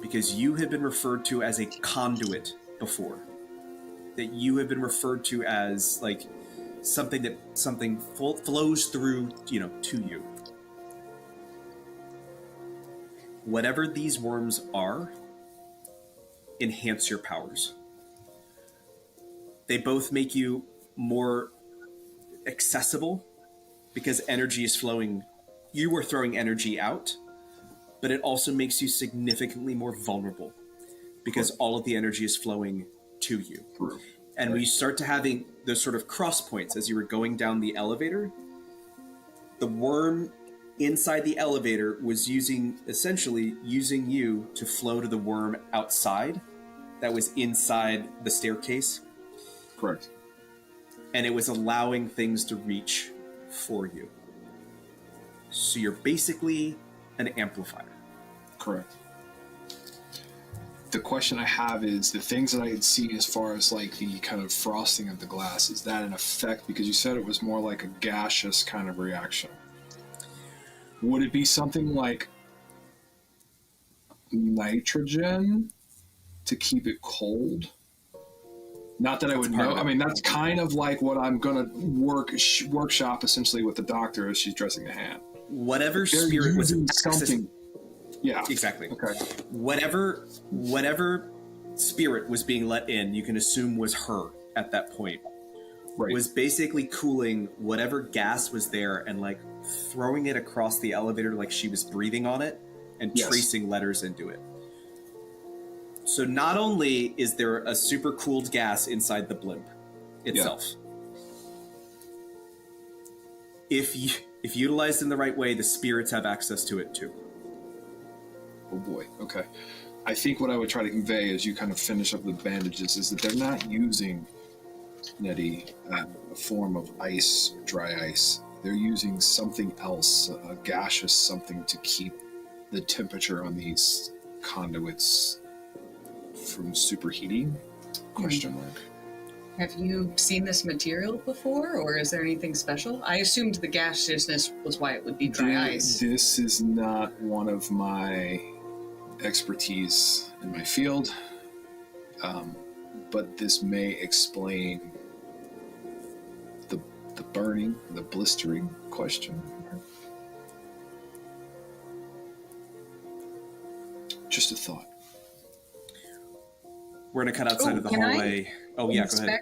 because you have been referred to as a conduit before, that you have been referred to as like something flows through, to you. Whatever these worms are, enhance your powers. They both make you more accessible because energy is flowing. You are throwing energy out, but it also makes you significantly more vulnerable because all of the energy is flowing to you. And when you start to having those sort of cross points as you were going down the elevator, the worm inside the elevator was essentially using you to flow to the worm outside that was inside the staircase. Correct. And it was allowing things to reach for you. So you're basically an amplifier. Correct. The question I have is the things that I had seen as far as like the kind of frosting of the glass, is that an effect? Because you said it was more like a gaseous kind of reaction. Would it be something like nitrogen to keep it cold? Not that I would know. I mean, that's kind of like what I'm going to workshop essentially with the doctor as she's dressing the hand. Whatever spirit was something. Yeah. Exactly. Okay. Whatever spirit was being let in, you can assume was her at that point. Right. Was basically cooling whatever gas was there and like throwing it across the elevator like she was breathing on it and tracing letters into it. So not only is there a super cooled gas inside the blimp itself, if utilized in the right way, the spirits have access to it too. Oh boy. Okay. I think what I would try to convey as you kind of finish up the bandages is that they're not using, Nettie, a form of ice, dry ice. They're using something else, a gaseous something to keep the temperature on these conduits from superheating? Question mark. Have you seen this material before, or is there anything special? I assumed the gaseousness was why it would be dry ice. This is not one of my expertise in my field, but this may explain the burning, the blistering question. Just a thought. We're going to cut outside of the hallway. Go ahead.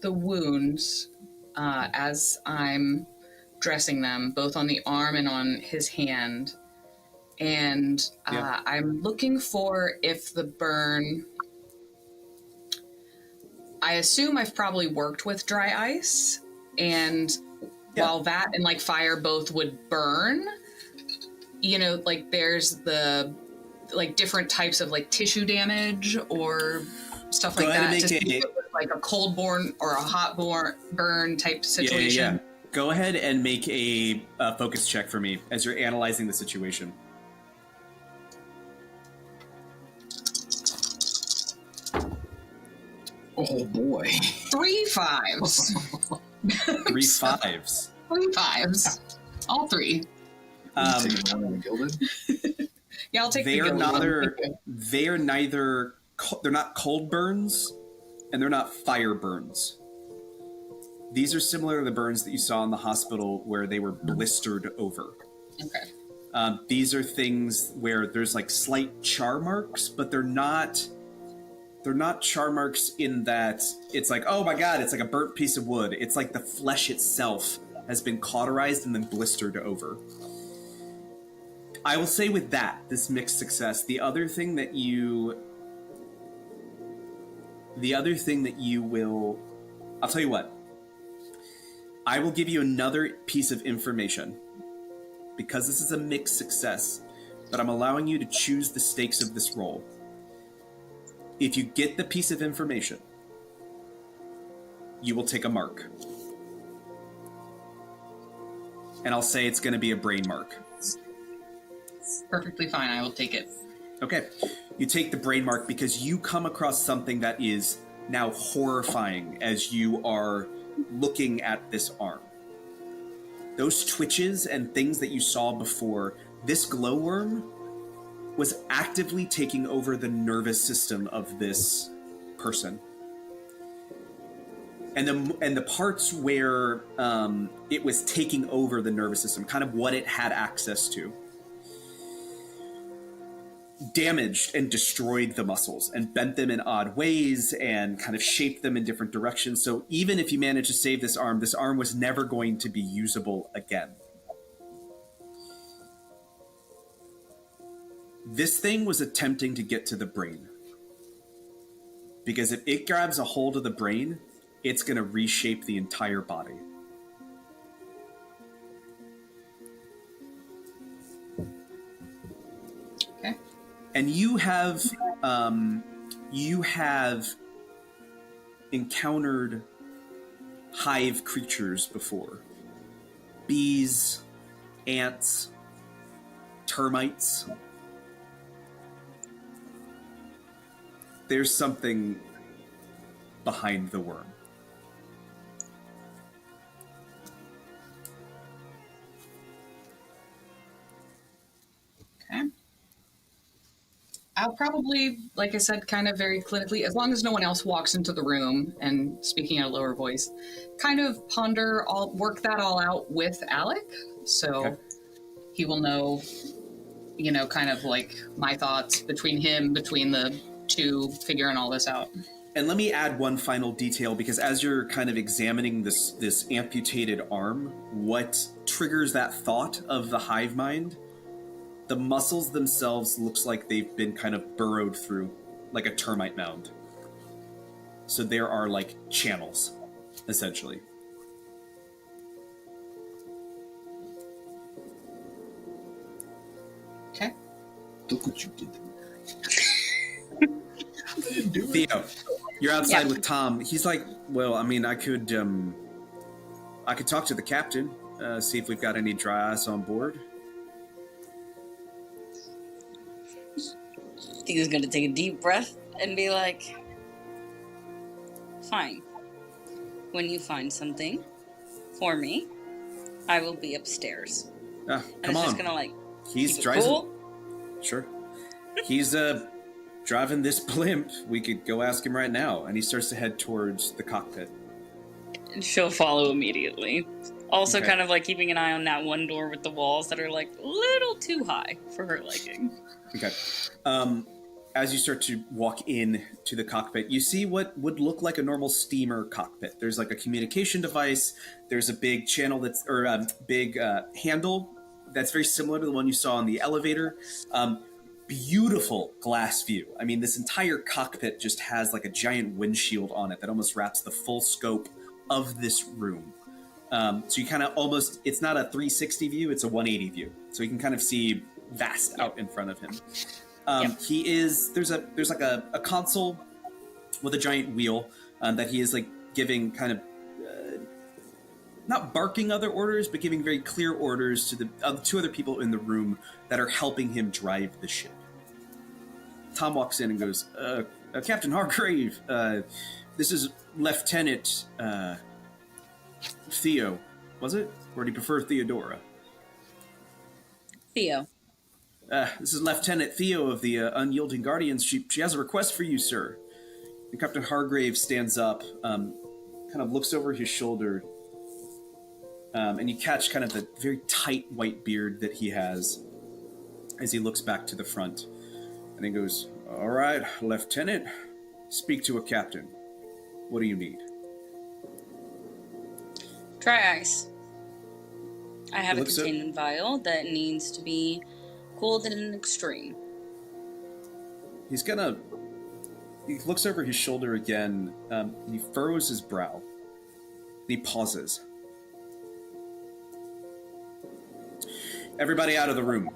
The wounds as I'm dressing them, both on the arm and on his hand. And I'm looking for if the burn... I assume I've probably worked with dry ice, and while that and like fire both would burn, like there's the like different types of like tissue damage or stuff like that. Just like a cold burn or a hot burn type situation. Yeah. Go ahead and make a focus check for me as you're analyzing the situation. Oh boy. 3 5s. 3 5s. 3 5s. All 3. Gilded? Yeah, I'll take the gilded. They're not cold burns, and they're not fire burns. These are similar to the burns that you saw in the hospital where they were blistered over. Okay. These are things where there's like slight char marks, but they're not char marks in that it's like, oh my god, it's like a burnt piece of wood. It's like the flesh itself has been cauterized and then blistered over. I will say with that, this mixed success, the other thing that you will I'll tell you what. I will give you another piece of information. Because this is a mixed success, but I'm allowing you to choose the stakes of this roll. If you get the piece of information, you will take a mark. And I'll say it's going to be a brain mark. Perfectly fine. I will take it. Okay. You take the brain mark because you come across something that is now horrifying as you are looking at this arm. Those twitches and things that you saw before, this glowworm was actively taking over the nervous system of this person. And the parts where it was taking over the nervous system, kind of what it had access to, damaged and destroyed the muscles and bent them in odd ways and kind of shaped them in different directions. So even if you manage to save this arm was never going to be usable again. This thing was attempting to get to the brain. Because if it grabs a hold of the brain, it's going to reshape the entire body. Okay. And you have encountered hive creatures before. Bees, ants, termites. There's something behind the worm. Okay. I'll probably, like I said, kind of very clinically, as long as no one else walks into the room and speaking at a lower voice, kind of work that all out with Alec. So he will know, kind of like my thoughts between the two, figuring all this out. And let me add one final detail, because as you're kind of examining this amputated arm, what triggers that thought of the hive mind, the muscles themselves looks like they've been kind of burrowed through, like a termite mound. So there are like channels, essentially. Okay. Look what you did. Theo, you're outside with Tom. He's like, well, I mean, I could talk to the captain, see if we've got any dry ice on board. Theo's gonna take a deep breath and be like, fine. When you find something for me, I will be upstairs. Come and it's on. just gonna He's keep it driving. cool. Sure. He's driving this blimp. We could go ask him right now. And he starts to head towards the cockpit. And she'll follow immediately. Also, Okay. kind of like keeping an eye on that one door with the walls that are like a little too high for her liking. Okay. As you start to walk in to the cockpit, you see what would look like a normal steamer cockpit. There's like a communication device. There's a big channel big handle that's very similar to the one you saw in the elevator. Beautiful glass view. I mean, this entire cockpit just has like a giant windshield on it that almost wraps the full scope of this room. So you kind of almost, it's not a 360 view, it's a 180 view. So you can kind of see vast out in front of him. There's like a console with a giant wheel that he is like giving kind of, not barking other orders, but giving very clear orders to the two other people in the room that are helping him drive the ship. Tom walks in and goes, Captain Hargrave, this is Lieutenant Theo, was it? Or do you prefer Theodora? Theo. This is Lieutenant Theo of the Unyielding Guardians. She has a request for you, sir. And Captain Hargrave stands up, kind of looks over his shoulder, and you catch kind of the very tight white beard that he has as he looks back to the front. And he goes, all right, Lieutenant, speak to a captain. What do you need? Dry ice. I have a Looks at- containment vial that needs to be cooled in an extreme. He looks over his shoulder again, and he furrows his brow. He pauses. Everybody out of the room.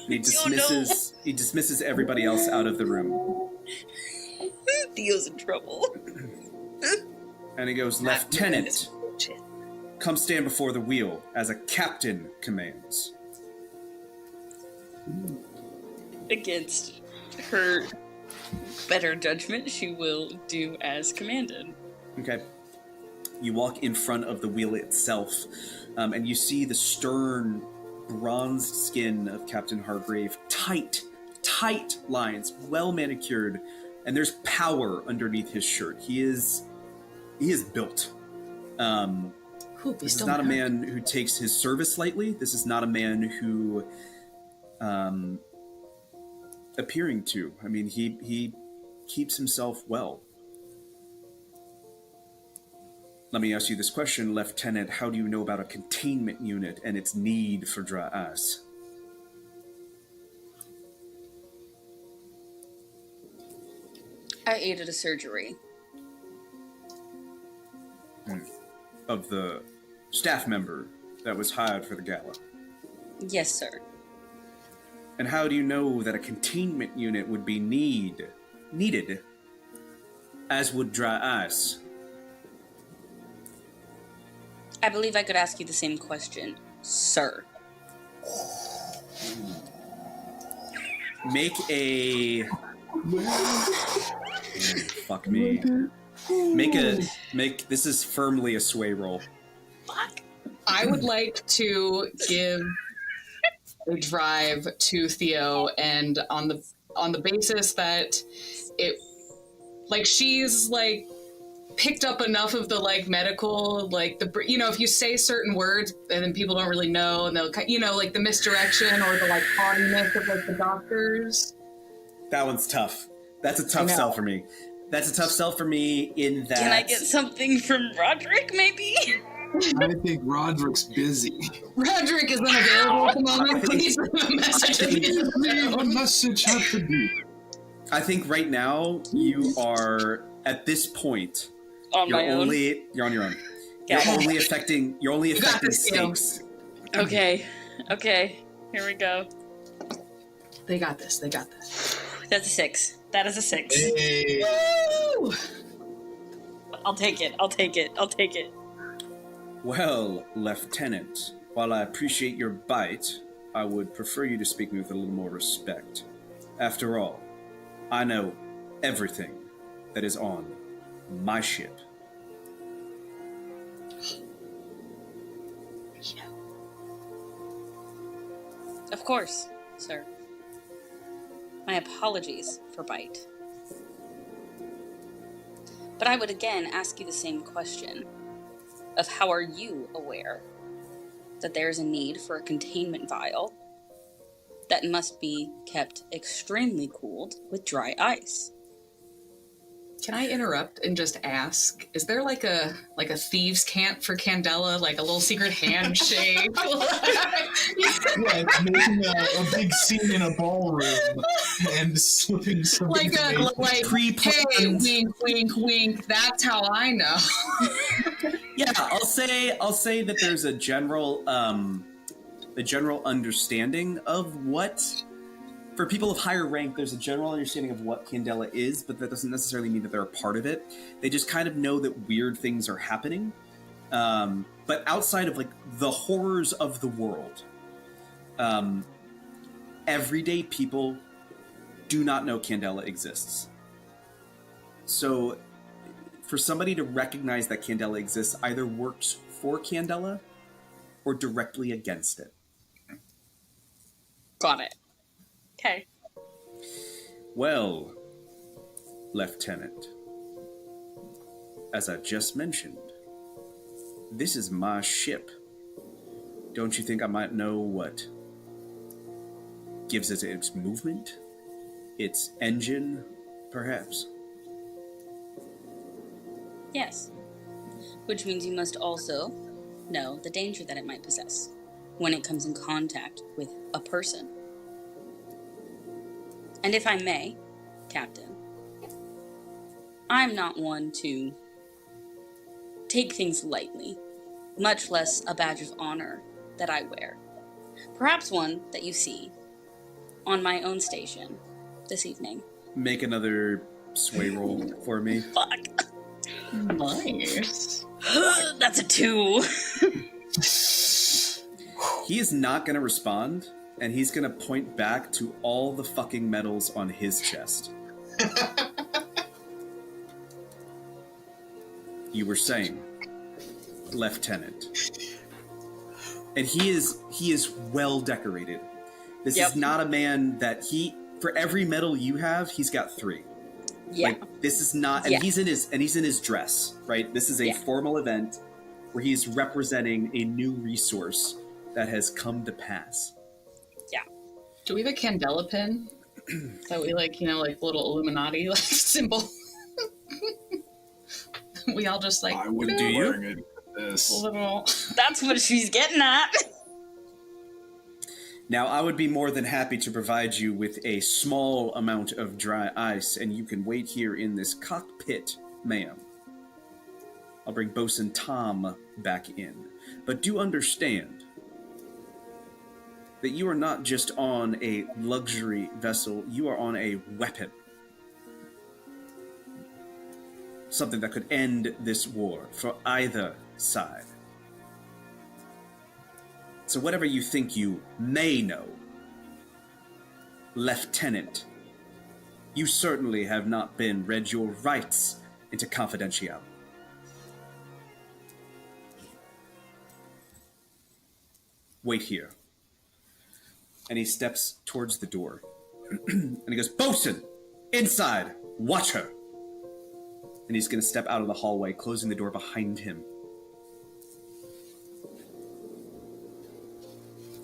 He dismisses everybody else out of the room. Theo's in trouble. And he goes, Lieutenant, come stand before the wheel as a captain commands. Against her better judgment, she will do as commanded. Okay. You walk in front of the wheel itself, and you see the stern, bronzed skin of Captain Hargrave. Tight lines, well manicured, and there's power underneath his shirt. He is built. This is not a man who takes his service lightly. This is not a man who, appearing to. I mean, he keeps himself well. Let me ask you this question, Lieutenant. How do you know about a containment unit and its need for dry ice? I aided a surgery. Of the staff member that was hired for the gala. Yes, sir. And how do you know that a containment unit would be needed, as would dry ice? I believe I could ask you the same question, sir. Make a... fuck me. This is firmly a sway roll. Fuck. I would like to give a drive to Theo, and on the basis that it, like, she's like picked up enough of the like medical, like the, you know, if you say certain words and then people don't really know, and they'll, you know, like the misdirection or the like haughtiness of like the doctors. That one's tough. That's a tough sell for me. That's a tough sell for me in that... Can I get something from Roderick, maybe? I think Roderick's busy. Roderick is unavailable at the moment. Please leave a message. Leave a message at the beep. I think right now you are, at this point, On my own? you're on your own. Yeah. You're only affecting stakes. Okay. Here we go. They got this. That's a 6. That is a 6. Hey. Woo! I'll take it. Well, Lieutenant, while I appreciate your bite, I would prefer you to speak to me with a little more respect. After all, I know everything that is on my ship. Of course, sir. My apologies for bite. But I would again ask you the same question of how are you aware that there's a need for a containment vial that must be kept extremely cooled with dry ice? Can I interrupt and just ask, is there like a thieves' cant for Candela, like a little secret handshake? Yeah, it's making a big scene in a ballroom and slipping some like information. hey, wink, wink, wink. That's how I know. Yeah, I'll say that there's a general understanding of what, for people of higher rank, there's a general understanding of what Candela is, but that doesn't necessarily mean that they're a part of it. They just kind of know that weird things are happening. But outside of like the horrors of the world, everyday people do not know Candela exists. So for somebody to recognize that Candela exists either works for Candela or directly against it. Got it. Okay. Well, Lieutenant, as I just mentioned, this is my ship. Don't you think I might know what gives it its movement? Its engine, perhaps? Yes. Which means you must also know the danger that it might possess when it comes in contact with a person. And if I may, Captain, I'm not one to take things lightly, much less a badge of honor that I wear. Perhaps one that you see on my own station this evening. Make another sway roll for me. Fuck. Nice. That's a 2. He is not going to respond, and he's going to point back to all the fucking medals on his chest. You were saying, Lieutenant. And he is well decorated. This is not a man that for every medal you have, he's got 3. Yeah. Like, this is not, and he's in his dress, right? This is a formal event where he's representing a new resource that has come to pass. Yeah. Do we have a Candela pin that we like little Illuminati like symbol? We all just like. I wouldn't be wearing it. Little. That's what she's getting at. Now, I would be more than happy to provide you with a small amount of dry ice, and you can wait here in this cockpit, ma'am. I'll bring Bosun Tom back in. But do understand that you are not just on a luxury vessel, you are on a weapon. Something that could end this war for either side. So whatever you think you may know, Lieutenant, you certainly have not been read your rights into confidentiality. Wait here. And he steps towards the door. And he goes, Bosun! Inside! Watch her! And he's going to step out of the hallway, closing the door behind him.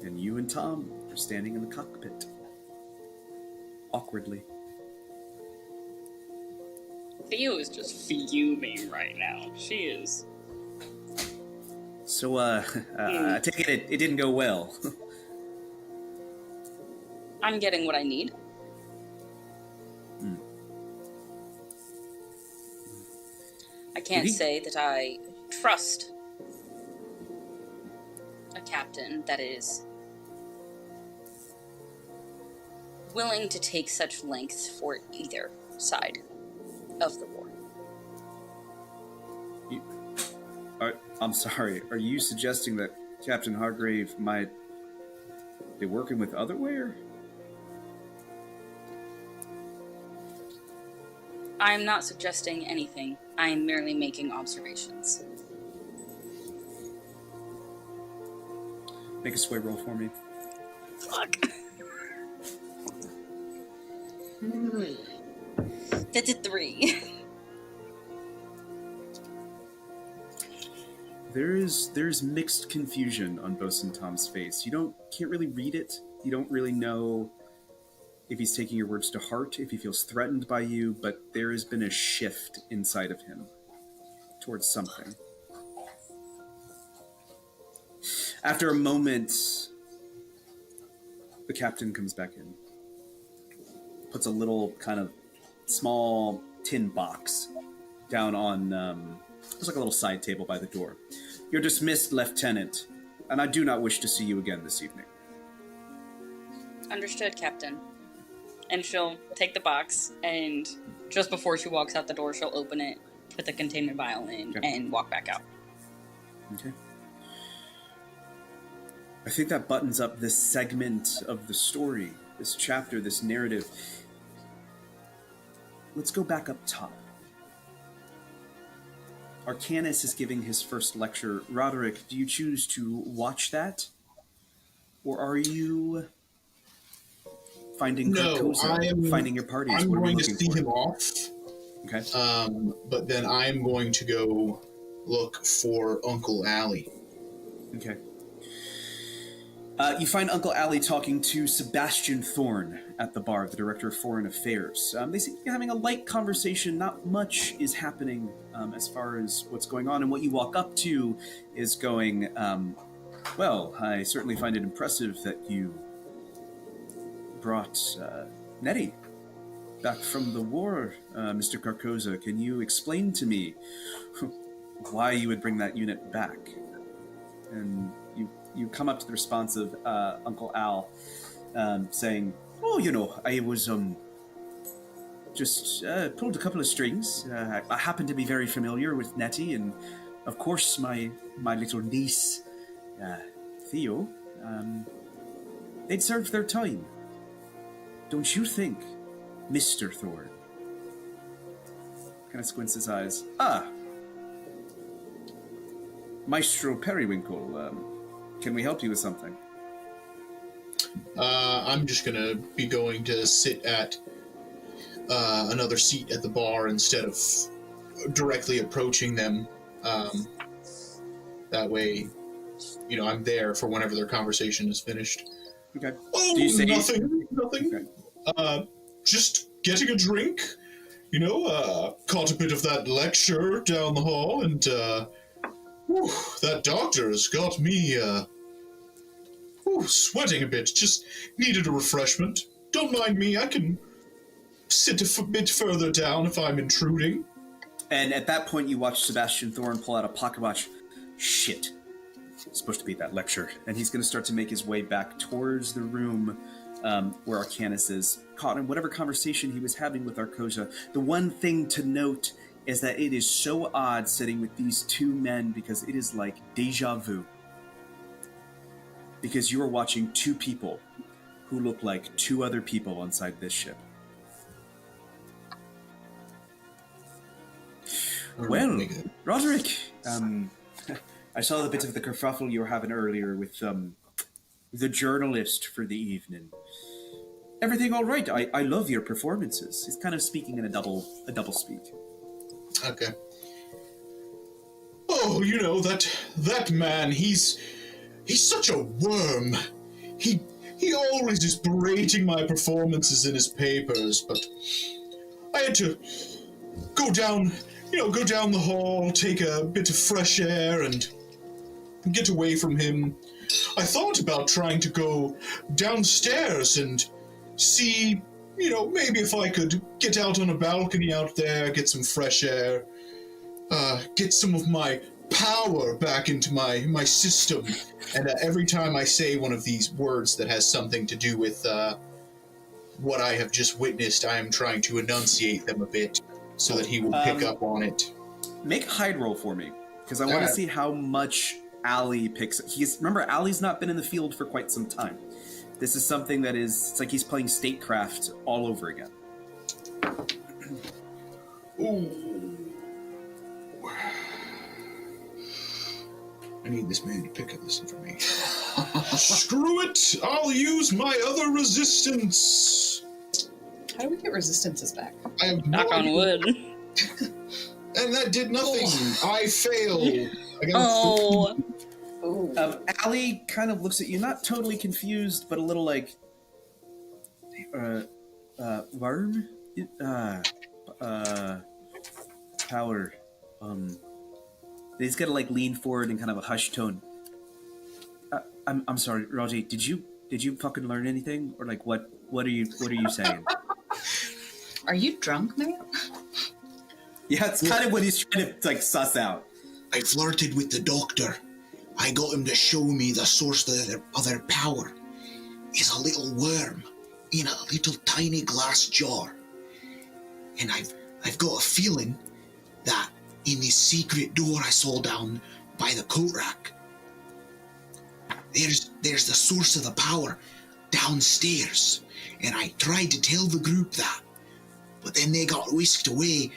And you and Tom are standing in the cockpit. Awkwardly. Theo is just fuming right now. She is. So, I take it didn't go well. I'm getting what I need. I can't say that I trust a captain that is willing to take such lengths for either side of the war. I'm sorry, are you suggesting that Captain Hargrave might be working with Otherware? I'm not suggesting anything. I'm merely making observations. Make a sway roll for me. Fuck. That's a 3. There's mixed confusion on Bosun Tom's face. You can't really read it. You don't really know if he's taking your words to heart, if he feels threatened by you, but there has been a shift inside of him towards something. After a moment, the captain comes back in. Puts a little kind of small tin box down on, it's like a little side table by the door. You're dismissed, Lieutenant, and I do not wish to see you again this evening. Understood, Captain. And she'll take the box, and just before she walks out the door, she'll open it, put the containment vial in, and walk back out. Okay. I think that buttons up this segment of the story, this chapter, this narrative. Let's go back up top. Arcanus is giving his first lecture. Roderick, do you choose to watch that? Or are you finding finding your parties? I'm what going to see him off. Okay. But then I'm going to go look for Uncle Allie. Okay. You find Uncle Allie talking to Sebastian Thorne at the bar, the Director of Foreign Affairs. They seem to be having a light conversation. Not much is happening as far as what's going on, and what you walk up to is going, well, I certainly find it impressive that you brought Nettie back from the war, Mr. Carcosa. Can you explain to me why you would bring that unit back. And you come up to the response of Uncle Al, saying, "Oh, I was just pulled a couple of strings. I happen to be very familiar with Nettie, and of course my little niece, Theo. They'd served their time. Don't you think, Mr. Thorne?" Kind of squints his eyes. Maestro Periwinkle, can we help you with something? I'm just gonna be going to sit at another seat at the bar instead of directly approaching them. That way, I'm there for whenever their conversation is finished. Okay. Oh, Do you say nothing. Okay. Just getting a drink. Caught a bit of that lecture down the hall, and that doctor has got me sweating a bit. Just needed a refreshment. Don't mind me. I can sit a bit further down if I'm intruding. And at that point, you watch Sebastian Thorne pull out a pocket watch. Shit. It's supposed to be that lecture. And he's going to start to make his way back towards the room where Arcanus is, caught in whatever conversation he was having with Arcosa. The one thing to note is that it is so odd sitting with these two men because it is like deja vu. Because you are watching two people who look like two other people inside this ship. Well, Roderick, I saw the bit of the kerfuffle you were having earlier with the journalist for the evening. Everything all right? I love your performances. He's kind of speaking in a double speak. Okay. Oh, that man, he's such a worm. He always is berating my performances in his papers, but I had to go down the hall, take a bit of fresh air, and get away from him. I thought about trying to go downstairs and see, maybe if I could get out on a balcony out there, get some fresh air, get some of my power back into my system. And every time I say one of these words that has something to do with what I have just witnessed, I am trying to enunciate them a bit so that he will pick up on it. Make a hide roll for me, because I want to see how much Allie picks up. Remember, Allie's not been in the field for quite some time. This is something that it's like he's playing statecraft all over again. Ooh. I need this man to pick up this information. Screw it! I'll use my other resistance. How do we get resistances back? I have no Knock on idea. wood. And that did nothing. I failed. I got Oh. Allie kind of looks at you, not totally confused, but a little like, worm? Power. He's gotta lean forward in kind of a hushed tone. I'm sorry, Raji, did you fucking learn anything? Or what are you saying? Are you drunk, man? Yeah, it's kind of what he's trying to suss out. I flirted with the doctor. I got him to show me the source of their power. It's a little worm in a little tiny glass jar. And I've got a feeling that in this secret door I saw down by the coat rack, there's the source of the power downstairs. And I tried to tell the group that, but then they got whisked away,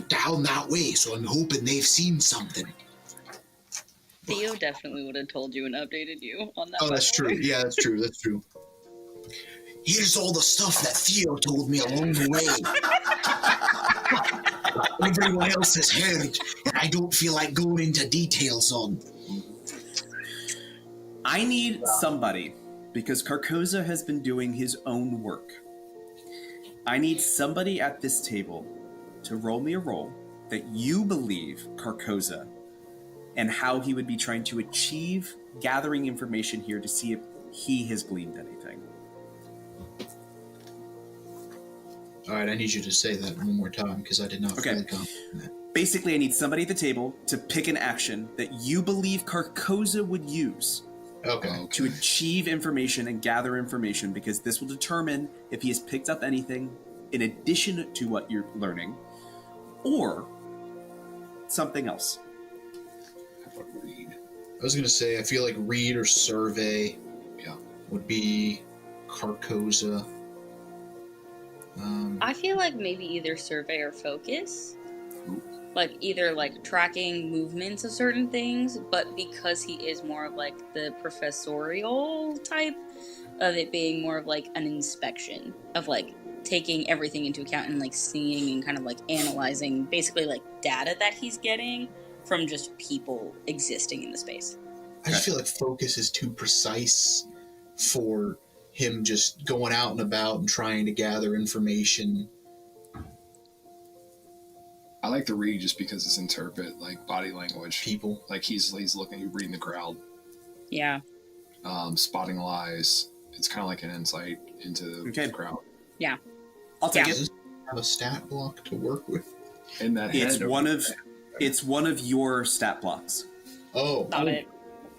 down that way, so I'm hoping they've seen something. Theo definitely would have told you and updated you on that. Oh, that's true. Yeah, that's true. That's true. Here's all the stuff that Theo told me along the way. Everyone else has heard, and I don't feel like going into details on. I need somebody, because Carcosa has been doing his own work. I need somebody at this table to roll me a roll that you believe Carcosa and how he would be trying to achieve gathering information here to see if he has gleaned anything. All right, I need you to say that one more time because I did not Okay. fully comprehend that. Basically, I need somebody at the table to pick an action that you believe Carcosa would use Okay. to achieve information and gather information, because this will determine if he has picked up anything in addition to what you're learning, or something else. How about read? I was gonna say I feel like read or survey Yeah. would be Carcosa. I feel like maybe either survey or focus. Ooh. Like either like tracking movements of certain things, but because he is more of like the professorial type of it being more of like an inspection of like taking everything into account and like seeing and kind of like analyzing basically like data that he's getting from just people existing in the space. I just feel like focus is too precise for him just going out and about and trying to gather information. I like the read just because it's interpret, like body language. People. Like he's looking, he's reading the crowd, Yeah. spotting lies. It's kind of like an insight into Okay. the crowd. Yeah. I'll take Yeah. it. Does this have a stat block to work with? In that It's head. it's one of your stat blocks. Oh. Not it.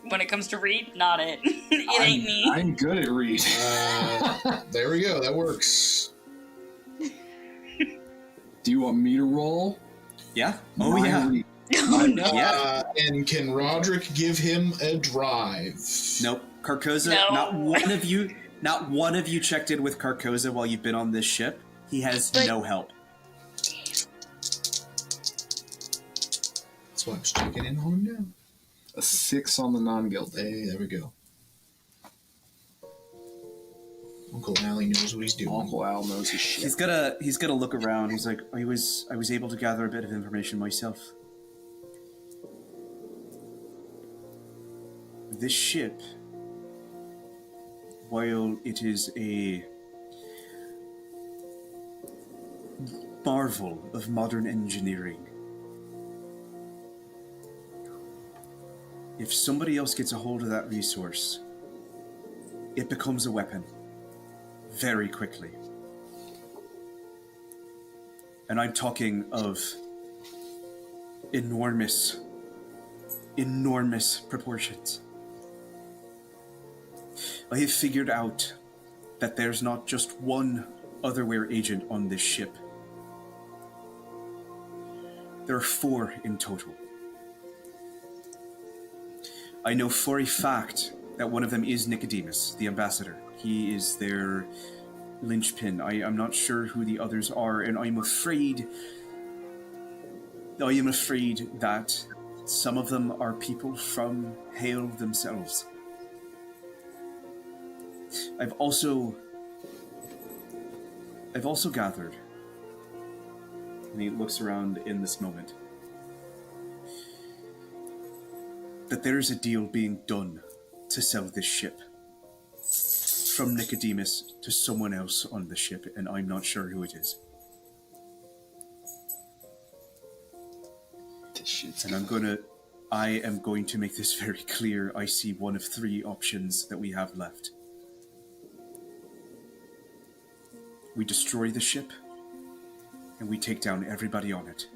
When it comes to read, not it. It ain't me. I'm good at read. There we go. That works. Do you want me to roll? Yeah? Oh, My yeah. read. Oh no. Yeah. And can Roderick give him a drive? Nope. Carcosa, No. not one of you checked in with Carcosa while you've been on this ship. He has But- no help. That's why I was checking in on him now. A 6 on the non-guild. Hey, there we go. Uncle Allie knows what he's doing. Uncle Al knows his shit. He's gotta look around. He's like, I was able to gather a bit of information myself. This ship, while it is a marvel of modern engineering, if somebody else gets a hold of that resource, it becomes a weapon very quickly. And I'm talking of enormous proportions. I have figured out that there's not just one otherware agent on this ship. There are 4 in total. I know for a fact that one of them is Nicodemus, the ambassador. He is their linchpin. I'm not sure who the others are, and I'm afraid that some of them are people from Hale themselves. I've also gathered, and he looks around in this moment, that there is a deal being done to sell this ship from Nicodemus to someone else on the ship, and I'm not sure who it is. This shit's And I am going to make this very clear. I see one of 3 options that we have left. We destroy the ship, and we take down everybody on it.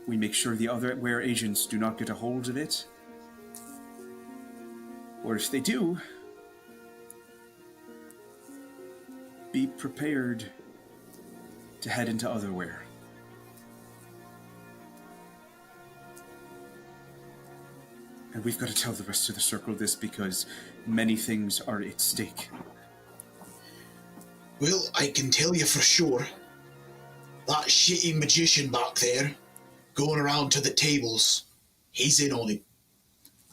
We make sure the other agents do not get a hold of it. Or if they do, be prepared to head into otherware. And we've got to tell the rest of the circle this, because many things are at stake. Well, I can tell you for sure. That shitty magician back there, going around to the tables, he's in on it.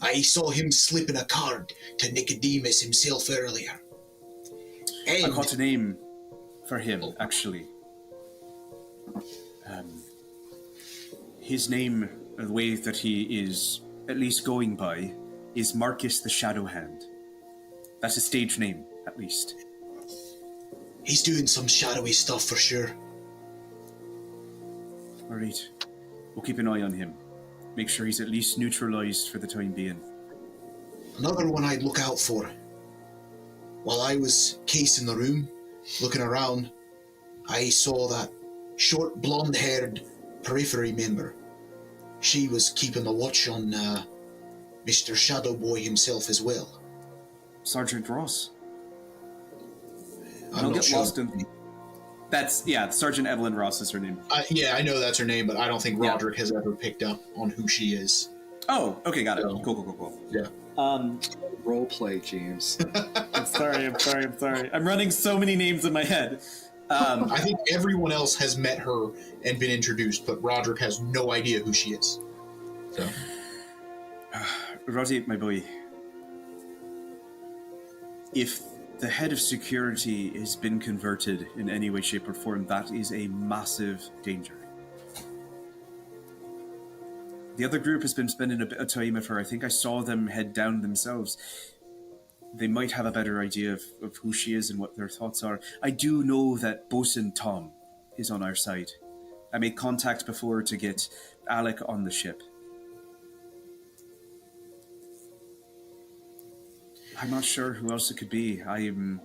I saw him slipping a card to Nicodemus himself earlier. I And caught a name for him, actually. His name, the way that he is at least going by, is Marcus the Shadow Hand. That's his stage name, at least. he's doing some shadowy stuff for sure. Alright. We'll keep an eye on him. Make sure he's at least neutralized for the time being. Another one I'd look out for. While I was casing the room, looking around, I saw that short, blonde-haired periphery member. She was keeping a watch on Mr. Shadow Boy himself as well. Sergeant Ross. I'm Don't not get sure. lost in... That's, yeah, Sergeant Evelyn Ross is her name. Yeah, I know that's her name, but I don't think Roderick has ever picked up on who she is. Oh, okay, got it. So- Cool. Yeah. Role play, James. I'm sorry. I'm running so many names in my head. I think everyone else has met her and been introduced, but Roderick has no idea who she is. So, Roddy, my boy, if the head of security has been converted in any way, shape, or form, that is a massive danger. The other group has been spending a bit of time with her. I think I saw them head down themselves. They might have a better idea of who she is and what their thoughts are. I do know that Bosun Tom is on our side. I made contact before to get Alec on the ship. I'm not sure who else it could be. I'm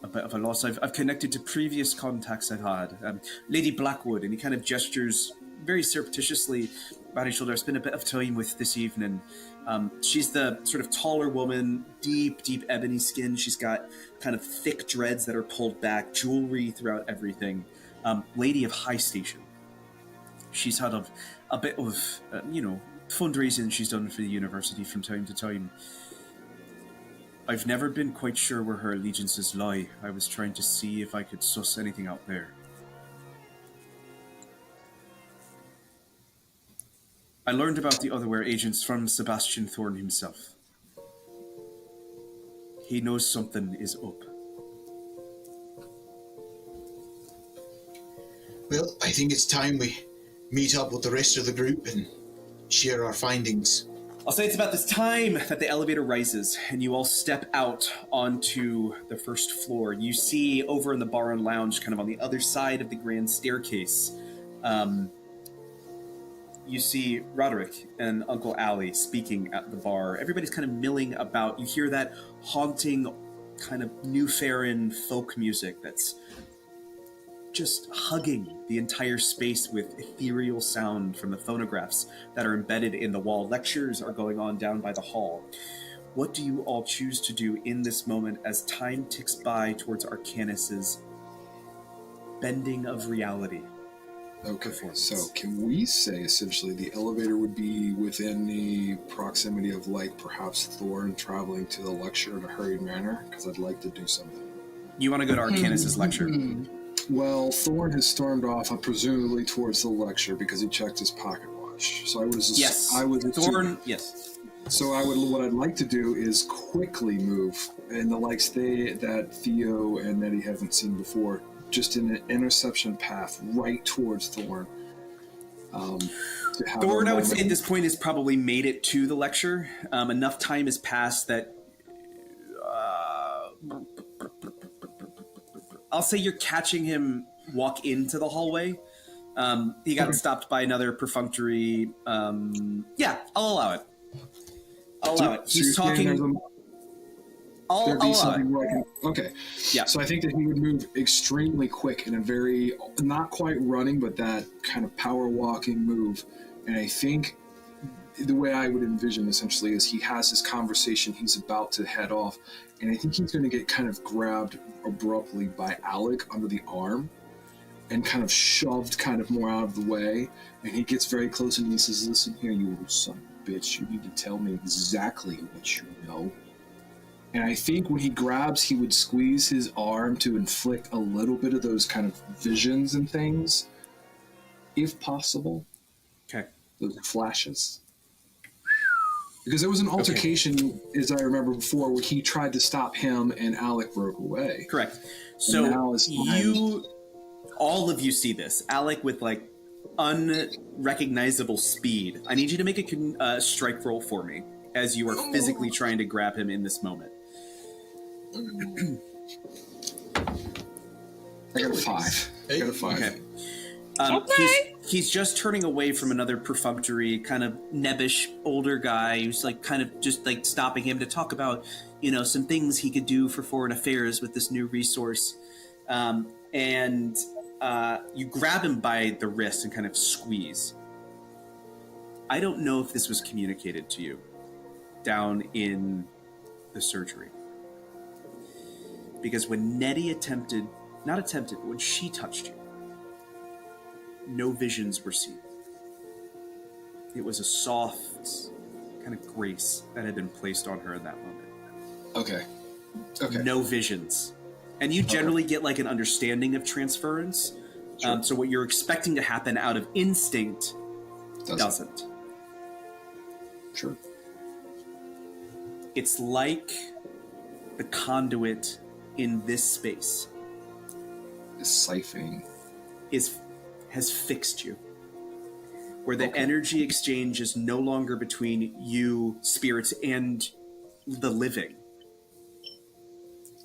a bit of a loss. I've connected to previous contacts I've had. Lady Blackwood, and he kind of gestures very surreptitiously about his shoulder. I spent a bit of time with this evening. She's the sort of taller woman, deep ebony skin. She's got kind of thick dreads that are pulled back, jewelry throughout everything. Lady of high station. She's had a bit of, fundraising she's done for the university from time to time. I've never been quite sure where her allegiances lie. I was trying to see if I could suss anything out there. I learned about the Otherware agents from Sebastian Thorne himself. He knows something is up. Well, I think it's time we meet up with the rest of the group and share our findings. I'll say it's about this time that the elevator rises and you all step out onto the first floor. You see over in the bar and lounge, kind of on the other side of the grand staircase, you see Roderick and Uncle Ali speaking at the bar. Everybody's kind of milling about. You hear that haunting kind of New Farin folk music that's just hugging the entire space with ethereal sound from the phonographs that are embedded in the wall. Lectures are going on down by the hall. What do you all choose to do in this moment as time ticks by towards Arcanus's bending of reality? Okay, so can we say essentially the elevator would be within the proximity of, like, perhaps Thorne traveling to the lecture in a hurried manner? Because I'd like to do something. You want to go to Arcanus's lecture? Well, Thorne has stormed off, presumably towards the lecture because he checked his pocket watch. So I would assume. Yes. Thorne, yes. So what I'd like to do is quickly move, and the likes that Theo and Nettie haven't seen before, just in an interception path right towards Thorne. Thorne, I would say at this point, has probably made it to the lecture. Enough time has passed that... I'll say you're catching him walk into the hallway. He got stopped by another perfunctory... yeah, I'll allow it. He's talking... I'll allow it. Okay. Yeah. So I think that he would move extremely quick in a very, not quite running, but that kind of power walking move. And I think the way I would envision essentially is he has this conversation, he's about to head off, and I think he's going to get kind of grabbed abruptly by Alec under the arm and kind of shoved kind of more out of the way. And he gets very close and he says, "Listen here, you little son of a bitch, you need to tell me exactly what you know." And I think when he grabs, he would squeeze his arm to inflict a little bit of those kind of visions and things, if possible. Okay. Those flashes. Because there was an altercation, as I remember before, where he tried to stop him and Alec broke away. Correct. So all of you see this. Alec with like unrecognizable speed. I need you to make a strike roll for me as you are physically trying to grab him in this moment. I got a 5. Okay. He's just turning away from another perfunctory, kind of nebbish older guy who's like kind of just like stopping him to talk about, some things he could do for foreign affairs with this new resource. and you grab him by the wrist and kind of squeeze. I don't know if this was communicated to you down in the surgery. Because when Nettie but when she touched you, no visions were seen. It was a soft kind of grace that had been placed on her in that moment. Okay. No visions. And you generally get like an understanding of transference. Sure. So what you're expecting to happen out of instinct doesn't. Sure. It's like the conduit in this space Is siphoning. has fixed you. Where the energy exchange is no longer between you, spirits, and the living.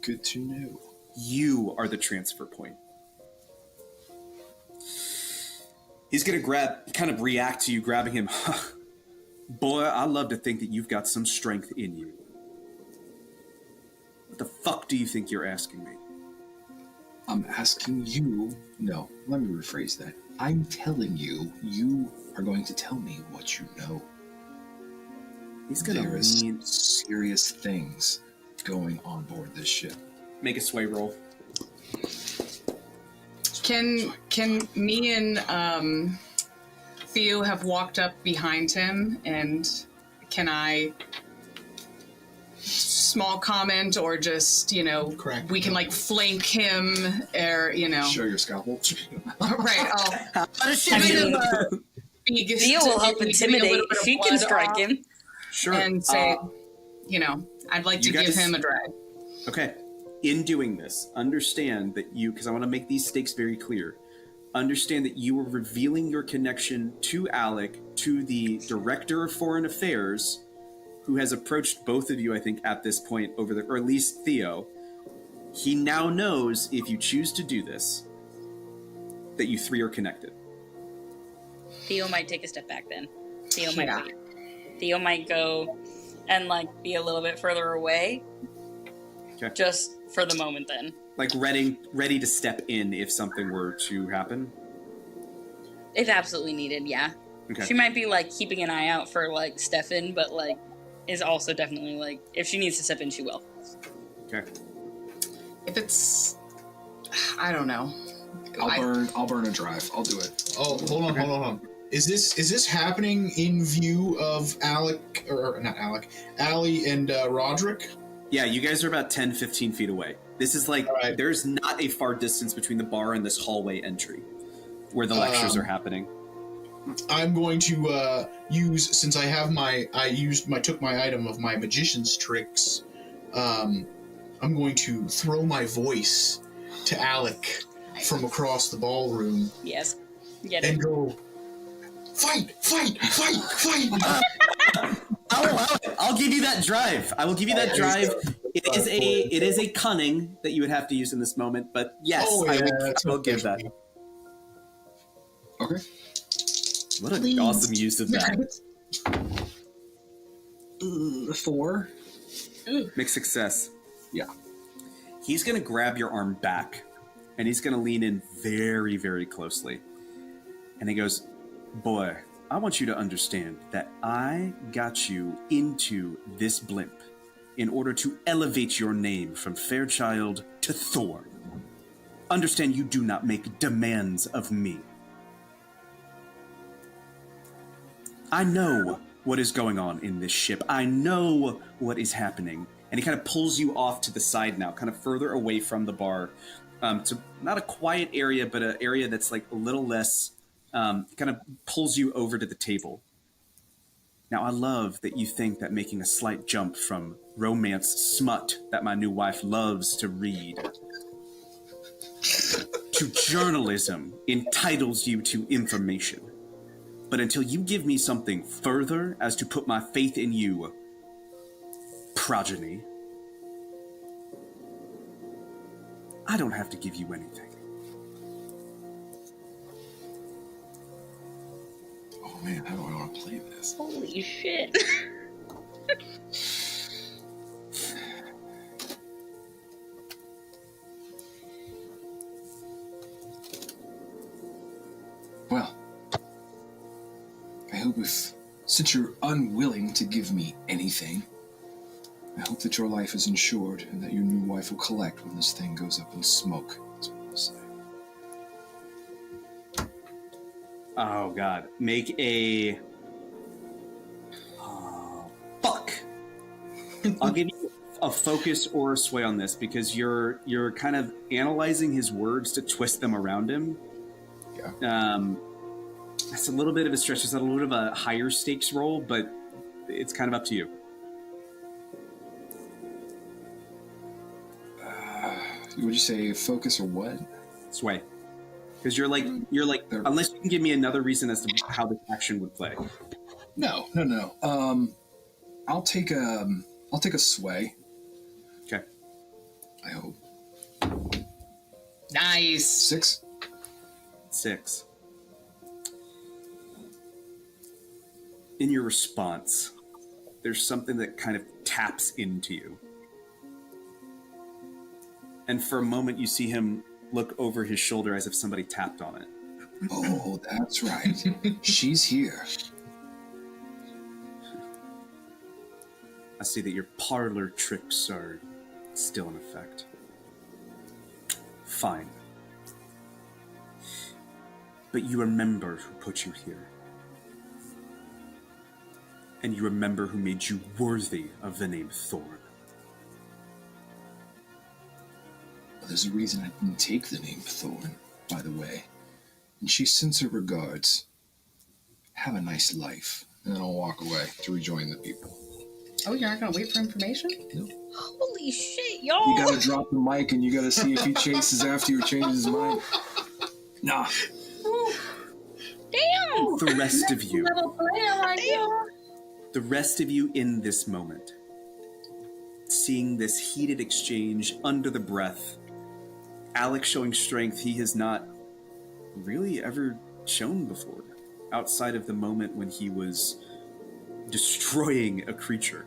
Good to know. You are the transfer point. He's gonna react to you grabbing him. Boy, I love to think that you've got some strength in you. What the fuck do you think you're asking me? I'm asking you. No, let me rephrase that. I'm telling you, you are going to tell me what you know. He's gonna There is serious things going on board this ship. Make a sway roll. Can me and Theo have walked up behind him, and can I small comment or just, Correct. we can like flank him or, Show your scalpel. right. Theo will help intimidate. She can strike him. Sure. And say, I'd like to give him a drag. Okay. In doing this, understand that because I want to make these stakes very clear, understand that you are revealing your connection to Alec, to the Director of Foreign Affairs, who has approached both of you, I think, at this point, or at least Theo. He now knows, if you choose to do this, that you three are connected. Theo might take a step back then. Theo might wait. Theo might go and be a little bit further away. Okay. Just for the moment then. Like ready to step in if something were to happen? If absolutely needed, yeah. Okay. She might be keeping an eye out for Stefan, but is also definitely if she needs to step in, she will. Okay. If it's, I don't know. I'll burn a drive. I'll do it. Oh, hold on. Is this happening in view of Alec, or not Alec, Allie and Roderick? Yeah, you guys are about 10, 15 feet away. This is right. There's not a far distance between the bar and this hallway entry where the lectures are happening. I'm going to use, since I have took my item of my magician's tricks, I'm going to throw my voice to Alec from across the ballroom. Yes. Get and it. go, fight! I'll allow it. I'll give you that drive. I will give you that drive. It is a cunning that you would have to use in this moment, but yes, I will give that. Okay. What an awesome use of that. 4. Mixed success. Yeah. He's going to grab your arm back, and he's going to lean in very, very closely. And he goes, boy, I want you to understand that I got you into this blimp in order to elevate your name from Fairchild to Thor. Understand you do not make demands of me. I know what is going on in this ship. I know what is happening. And he kind of pulls you off to the side now, kind of further away from the bar. To not a quiet area, but an area that's a little less, kind of pulls you over to the table. Now, I love that you think that making a slight jump from romance smut that my new wife loves to read to journalism entitles you to information. But until you give me something further as to put my faith in you, progeny, I don't have to give you anything. Oh man, how do I want to play this? Holy shit. Well, I hope since you're unwilling to give me anything, I hope that your life is insured and that your new wife will collect when this thing goes up in smoke. That's what I'll say. Oh God! Make a. Fuck. I'll give you a focus or a sway on this because you're kind of analyzing his words to twist them around him. Yeah. It's a little bit of a stretch. It's a little bit of a higher stakes role, but it's kind of up to you. Would you say focus or what? Sway. Because you're like, unless you can give me another reason as to how this action would play. No. I'll take a sway. Okay. I hope. Nice. 6. 6. In your response, there's something that kind of taps into you. And for a moment, you see him look over his shoulder as if somebody tapped on it. Oh, that's right. She's here. I see that your parlor tricks are still in effect. Fine. But you remember who put you here. And you remember who made you worthy of the name Thorn. There's a reason I didn't take the name Thorn, by the way. And she sends her regards. Have a nice life. And then I'll walk away to rejoin the people. Oh, you're not going to wait for information? No. Holy shit, y'all! You gotta drop the mic and you gotta see if he chases after you or changes his mind. Nah. Damn! The rest of you. Little player like you. The rest of you in this moment. Seeing this heated exchange under the breath. Alex showing strength he has not really ever shown before, outside of the moment when he was destroying a creature.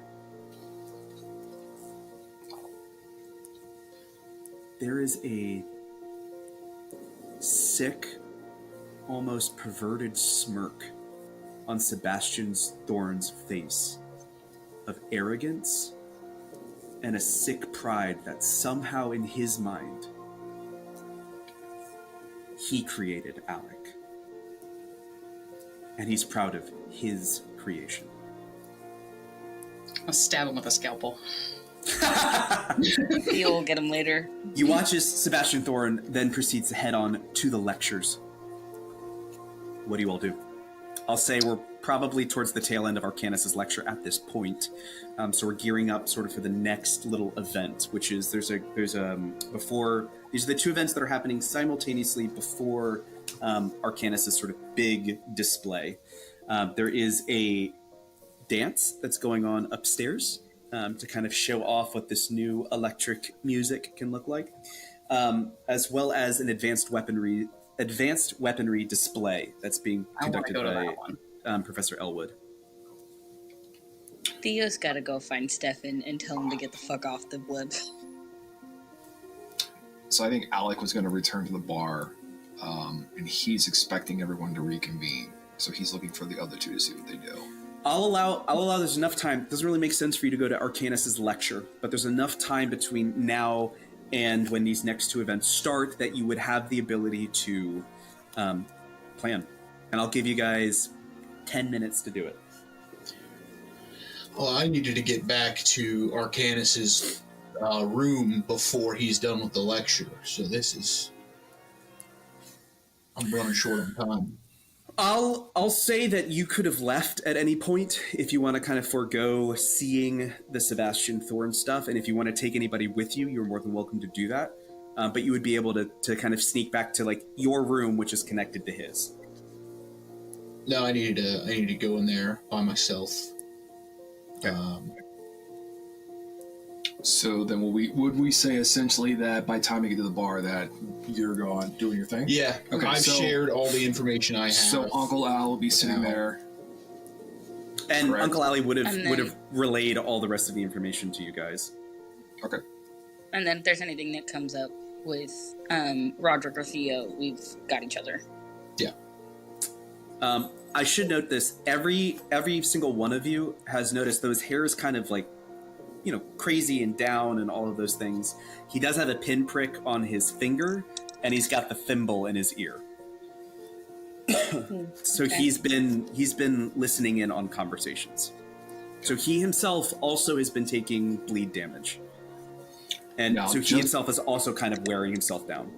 There is a sick, almost perverted smirk on Sebastian Thorn's face of arrogance and a sick pride that somehow in his mind he created Alec. And he's proud of his creation. I'll stab him with a scalpel. You'll get him later. You watch as Sebastian Thorn then proceeds to head on to the lectures. What do you all do? I'll say we're probably towards the tail end of Arcanus' lecture at this point. So we're gearing up sort of for the next little event, which is these are the two events that are happening simultaneously before Arcanus' sort of big display. There is a dance that's going on upstairs to kind of show off what this new electric music can look like, as well as an advanced weaponry display that's being conducted by Professor Elwood. Theo's gotta go find Stefan and tell him to get the fuck off the blimp. So I think Alec was going to return to the bar, and he's expecting everyone to reconvene. So he's looking for the other two to see what they do. I'll allow there's enough time. It doesn't really make sense for you to go to Arcanus' lecture, but there's enough time between now and when these next two events start that you would have the ability to plan. And I'll give you guys 10 minutes to do it. Well, I needed to get back to Arcanus's room before he's done with the lecture, so I'm running short on time. I'll say that you could have left at any point if you want to kind of forego seeing the Sebastian Thorn stuff, and if you want to take anybody with you, you're more than welcome to do that. But you would be able to kind of sneak back to like your room, which is connected to his. No, I needed to go in there by myself. Okay. So then would we say essentially that by the time you get to the bar that you're gone doing your thing? Yeah, okay, I've shared all the information I have. So Uncle Al will be sitting there. And Correct. Uncle Ali would have relayed all the rest of the information to you guys. Okay. And then if there's anything that comes up with Roderick or Theo, we've got each other. Yeah. I should note this. Every single one of you has noticed those hairs kind of like, crazy and down and all of those things. He does have a pinprick on his finger, and he's got the thimble in his ear. So Okay. he's been listening in on conversations. So he himself also has been taking bleed damage. And Now, so he just- himself is also kind of wearing himself down.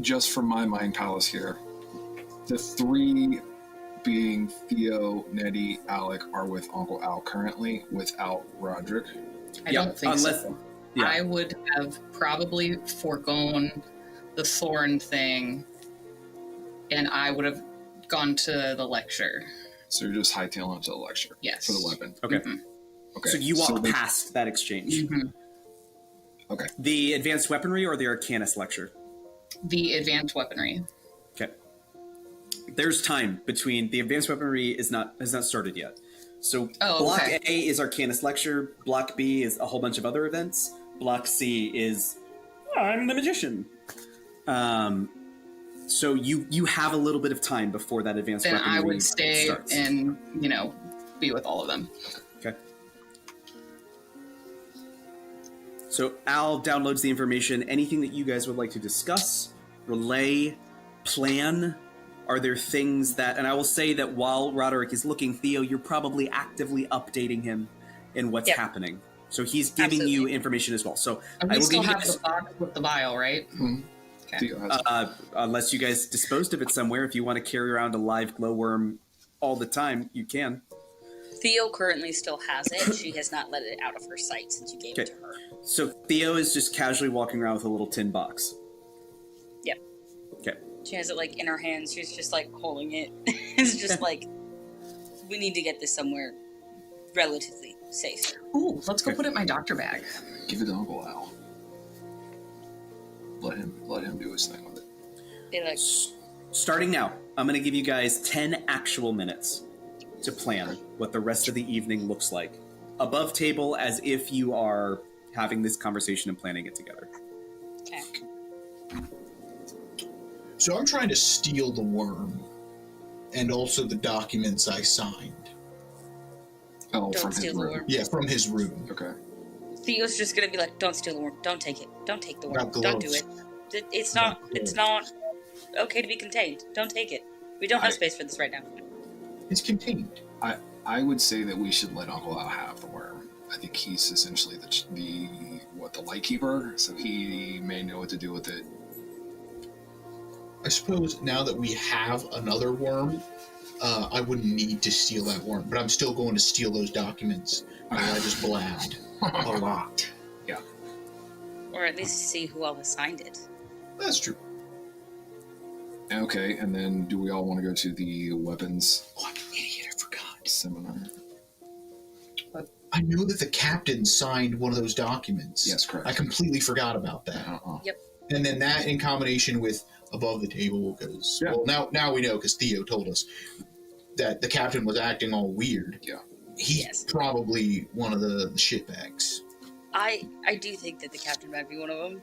Just from my mind palace here, the three being Theo, Nettie, Alec are with Uncle Al currently without Roderick. I don't think so. Yeah. I would have probably foregone the thorn thing, and I would have gone to the lecture. So you're just hightailing to the lecture. Yes. For the weapon. Okay. Mhm. Okay. So you walk they- past that exchange. Mhm. Okay. The advanced weaponry or the Arcanist lecture? The advanced weaponry. Okay. There's time between the advanced weaponry has not started yet. So block okay. A is Arcanist lecture. Block B is a whole bunch of other events. Block C is I'm the magician. So you have a little bit of time before that advanced Then weaponry I would stay starts. and, be with all of them. Okay. So Al downloads the information. Anything that you guys would like to discuss, relay, plan? Are there things that, and I will say that while Roderick is looking, Theo, you're probably actively updating him in what's Yep. happening. So he's giving you Absolutely. information as well. So And I we will still give you have guys, the box with the vial, right? Mhm. Okay. Theo has unless you guys disposed of it somewhere, if you want to carry around a live glowworm all the time, you can. Theo currently still has it. She has not let it out of her sight since you gave it Okay. to her. So Theo is just casually walking around with a little tin box. Yep. Okay. She has it like in her hands. She's just like holding it. It's just like, we need to get this somewhere relatively safe. Ooh, let's go put it in my doctor bag. give it to Uncle Al. Let him do his thing with it. Be like, Starting now, I'm going to give you guys 10 actual minutes to plan what the rest of the evening looks like. Above table, as if you are having this conversation and planning it together. okay. So I'm trying to steal the worm and also the documents I signed. Oh, Don't from his steal the room. worm. Yeah, from his room. Okay. Theo's just gonna be like, don't steal the worm. Don't take it. Don't take the worm. Got Don't do gloves. it. It's Got not. It's not okay to be contained. Don't take it. We don't have space for this right now. It's contained. I would say that we should let Uncle Al have the worm. I think he's essentially the lightkeeper, so he may know what to do with it. I suppose now that we have another worm, I wouldn't need to steal that worm, but I'm still going to steal those documents that I just blabbed a lot. Or at least see who all has signed it. That's true. Okay, and then do we all want to go to the weapons Oh, I'm an idiot. I forgot. seminar? I know that the captain signed one of those documents. Yes, correct. I completely forgot about that. Yep. And then that in combination with above the table, because Yeah. well, now we know because Theo told us that the captain was acting all weird. Yeah. He's Yes. probably one of the shitbags. I do think that the captain might be one of them.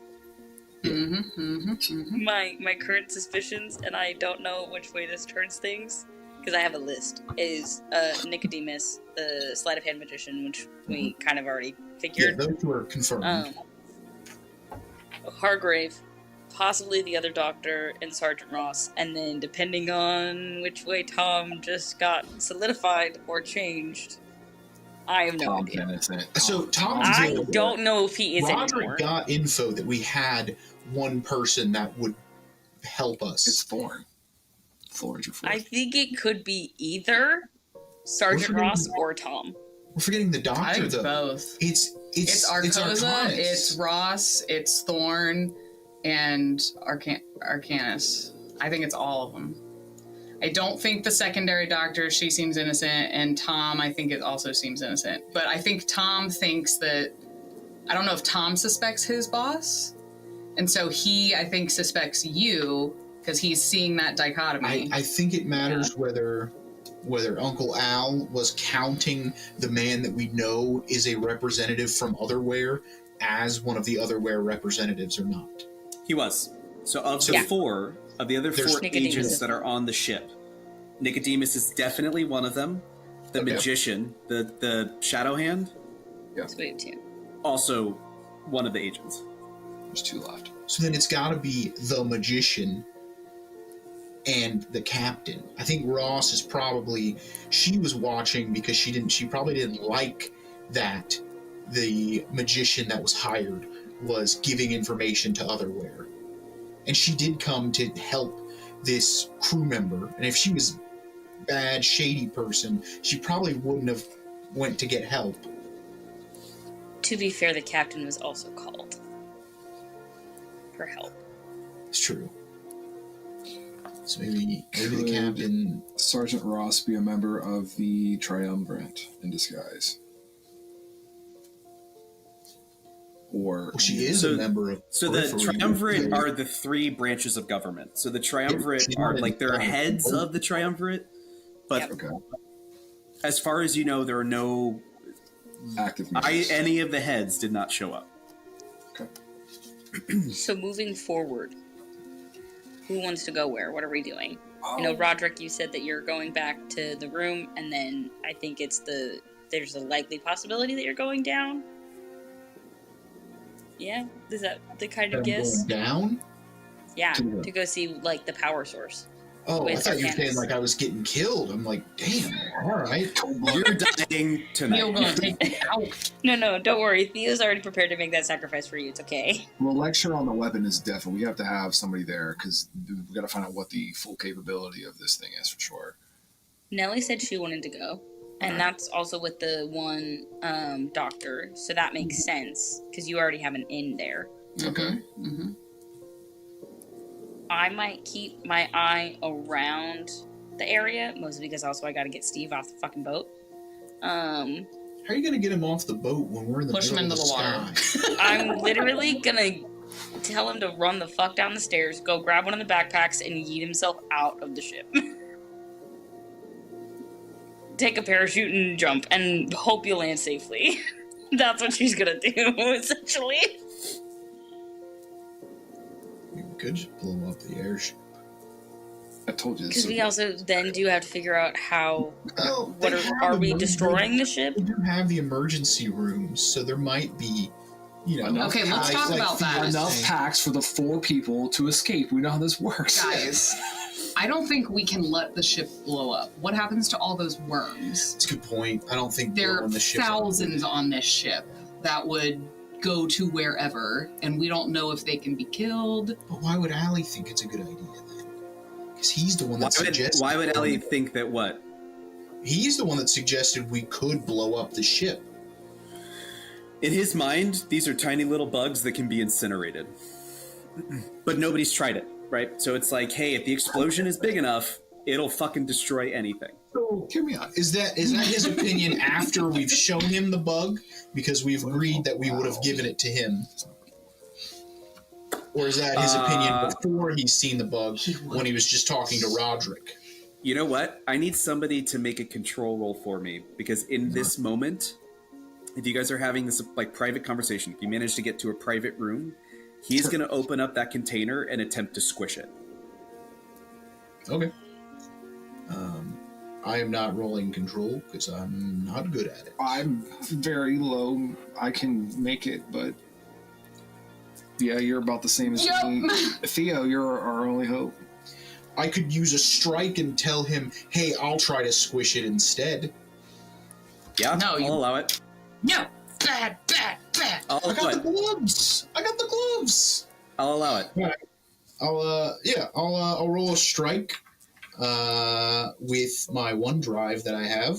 Mm-hmm, mm-hmm, mm-hmm. My current suspicions, and I don't know which way this turns things, because I have a list, is Nicodemus, the sleight of hand magician, which we kind of already Yeah, figured. those two are confirmed. Hargrave, possibly the other doctor, and Sergeant Ross, and then depending on which way Tom just got solidified or changed, I have no Tom's idea. innocent. So Tom's I available. don't know if he is Roderick anymore. got info that we had one person that would help us. It's Thorn. Thorn's your I fourth. think it could be either Sergeant We're Ross forgetting- or Tom. We're forgetting the I doctor think though. both. It's Arcosa, Arcanus. it's Ross, it's Thorn, and Arcanus. I think it's all of them. I don't think the secondary doctor, she seems innocent, and Tom, I think it also seems innocent. But I think Tom thinks that, I don't know if Tom suspects his boss, and so he, I think, suspects you, because he's seeing that dichotomy. I think it matters whether Uncle Al was counting the man that we know is a representative from Otherware as one of the Otherware representatives or not. He was. So of the Yeah. four, of the other There's four Nicodemus. agents that are on the ship, Nicodemus is definitely one of them. The magician, the shadow hand. Yeah. So we have 2. Also one of the agents. There's 2 left. So then it's got to be the magician and the captain. I think Ross is probably, she was watching because she probably didn't like that the magician that was hired was giving information to Otherware. And she did come to help this crew member. And if she was a bad, shady person, she probably wouldn't have went to get help. To be fair, the captain was also called for help. It's true. So maybe the captain... Sergeant Ross be a member of the Triumvirate in disguise? Or Well, she is a member of... So the Triumvirate are the 3 branches of government. So the Triumvirate are like they're heads of the Triumvirate, but as far as you know, there are no active members. Any of the heads did not show up. Okay. So moving forward, who wants to go where? What are we doing? You know, Roderick, you said that you're going back to the room, and then I think there's a likely possibility that you're going down. Yeah? Is that the kind of guess? Going down? Yeah, to go see, like, the power source. Oh, I thought you were saying, like, I was getting killed. I'm like, damn, all right. You're dying tonight. Theo gonna take you out. No, don't worry. Theo's already prepared to make that sacrifice for you. It's okay. Well, lecture on the weapon is definitely, we have to have somebody there, because we got to find out what the full capability of this thing is for sure. Nellie said she wanted to go. And that's also with the one doctor. So that makes sense, because you already have an in there. Okay. Mm-hmm. I might keep my eye around the area, mostly because also I got to get Steve off the fucking boat. How are you going to get him off the boat when we're in the Push him middle into of the sky? I'm literally gonna tell him to run the fuck down the stairs, go grab one of the backpacks, and yeet himself out of the ship. Take a parachute and jump, and hope you land safely. That's what she's gonna do, essentially. You could just blow up the airship. I told you this. Because we also then do have to figure out how. Well, What are we destroying the ship? We do have the emergency rooms, so there might be, you know... Okay, let's talk about that. Enough packs for the 4 people to escape. We know how this works. Guys, I don't think we can let the ship blow up. What happens to all those worms? That's a good point. I don't think There are blowing the ship thousands on this ship that would go to wherever, and we don't know if they can be killed. But why would Allie think it's a good idea then? Because he's the one that suggested... Why would Ellie think that what? He's the one that suggested we could blow up the ship. In his mind, these are tiny little bugs that can be incinerated. But nobody's tried it, right? So it's like, hey, if the explosion is big enough, it'll fucking destroy anything. So, hear me out. Is that his opinion after we've shown him the bug? Because we've agreed that we would have given it to him. Or is that his opinion before he's seen the bug when he was just talking to Roderick? You know what? I need somebody to make a control roll for me, because in this moment, if you guys are having this like private conversation, if you manage to get to a private room, he's going to open up that container and attempt to squish it. Okay. I am not rolling control because I'm not good at it. I'm very low. I can make it, but yeah, you're about the same as me. Theo, you're our only hope. I could use a strike and tell him, hey, I'll try to squish it instead. Yeah, No, I'll allow it. No! Bad! I'll I got allow the it. gloves! I got the gloves! I'll allow it. I'll roll a strike with my OneDrive that I have,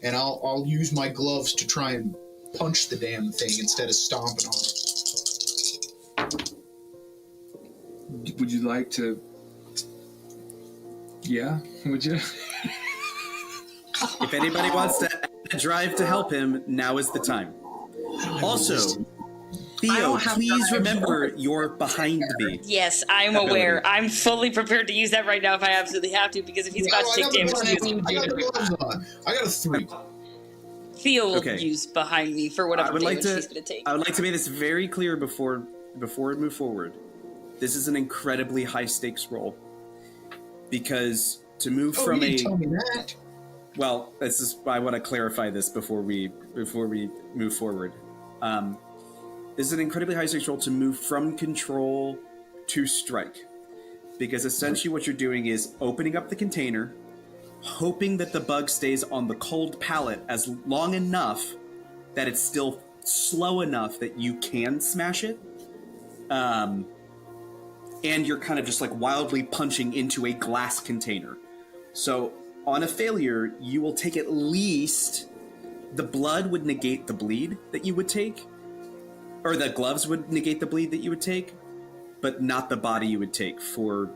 and I'll use my gloves to try and punch the damn thing instead of stomping on it. Would you like to? Yeah, would you? If anybody wants to add a drive to help him, now is the time. Also, Theo, please remember you're behind me. Yes, I'm aware. I'm fully prepared to use that right now if I absolutely have to, because if he's about to take damage, I got the gloves on. I got a 3. Theo will Okay. use behind me for whatever damage he's going to take. I would like to make this very clear before we move forward. This is an incredibly high stakes role, because To move Oh, from you a didn't tell me that. well, this is I want to clarify this before we move forward. This is an incredibly high stakes roll to move from control to strike, because essentially what you're doing is opening up the container, hoping that the bug stays on the cold pallet as long enough that it's still slow enough that you can smash it. And you're kind of just like wildly punching into a glass container. So on a failure, you will take at least the blood would negate the bleed that you would take, or the gloves would negate the bleed that you would take, but not the body you would take for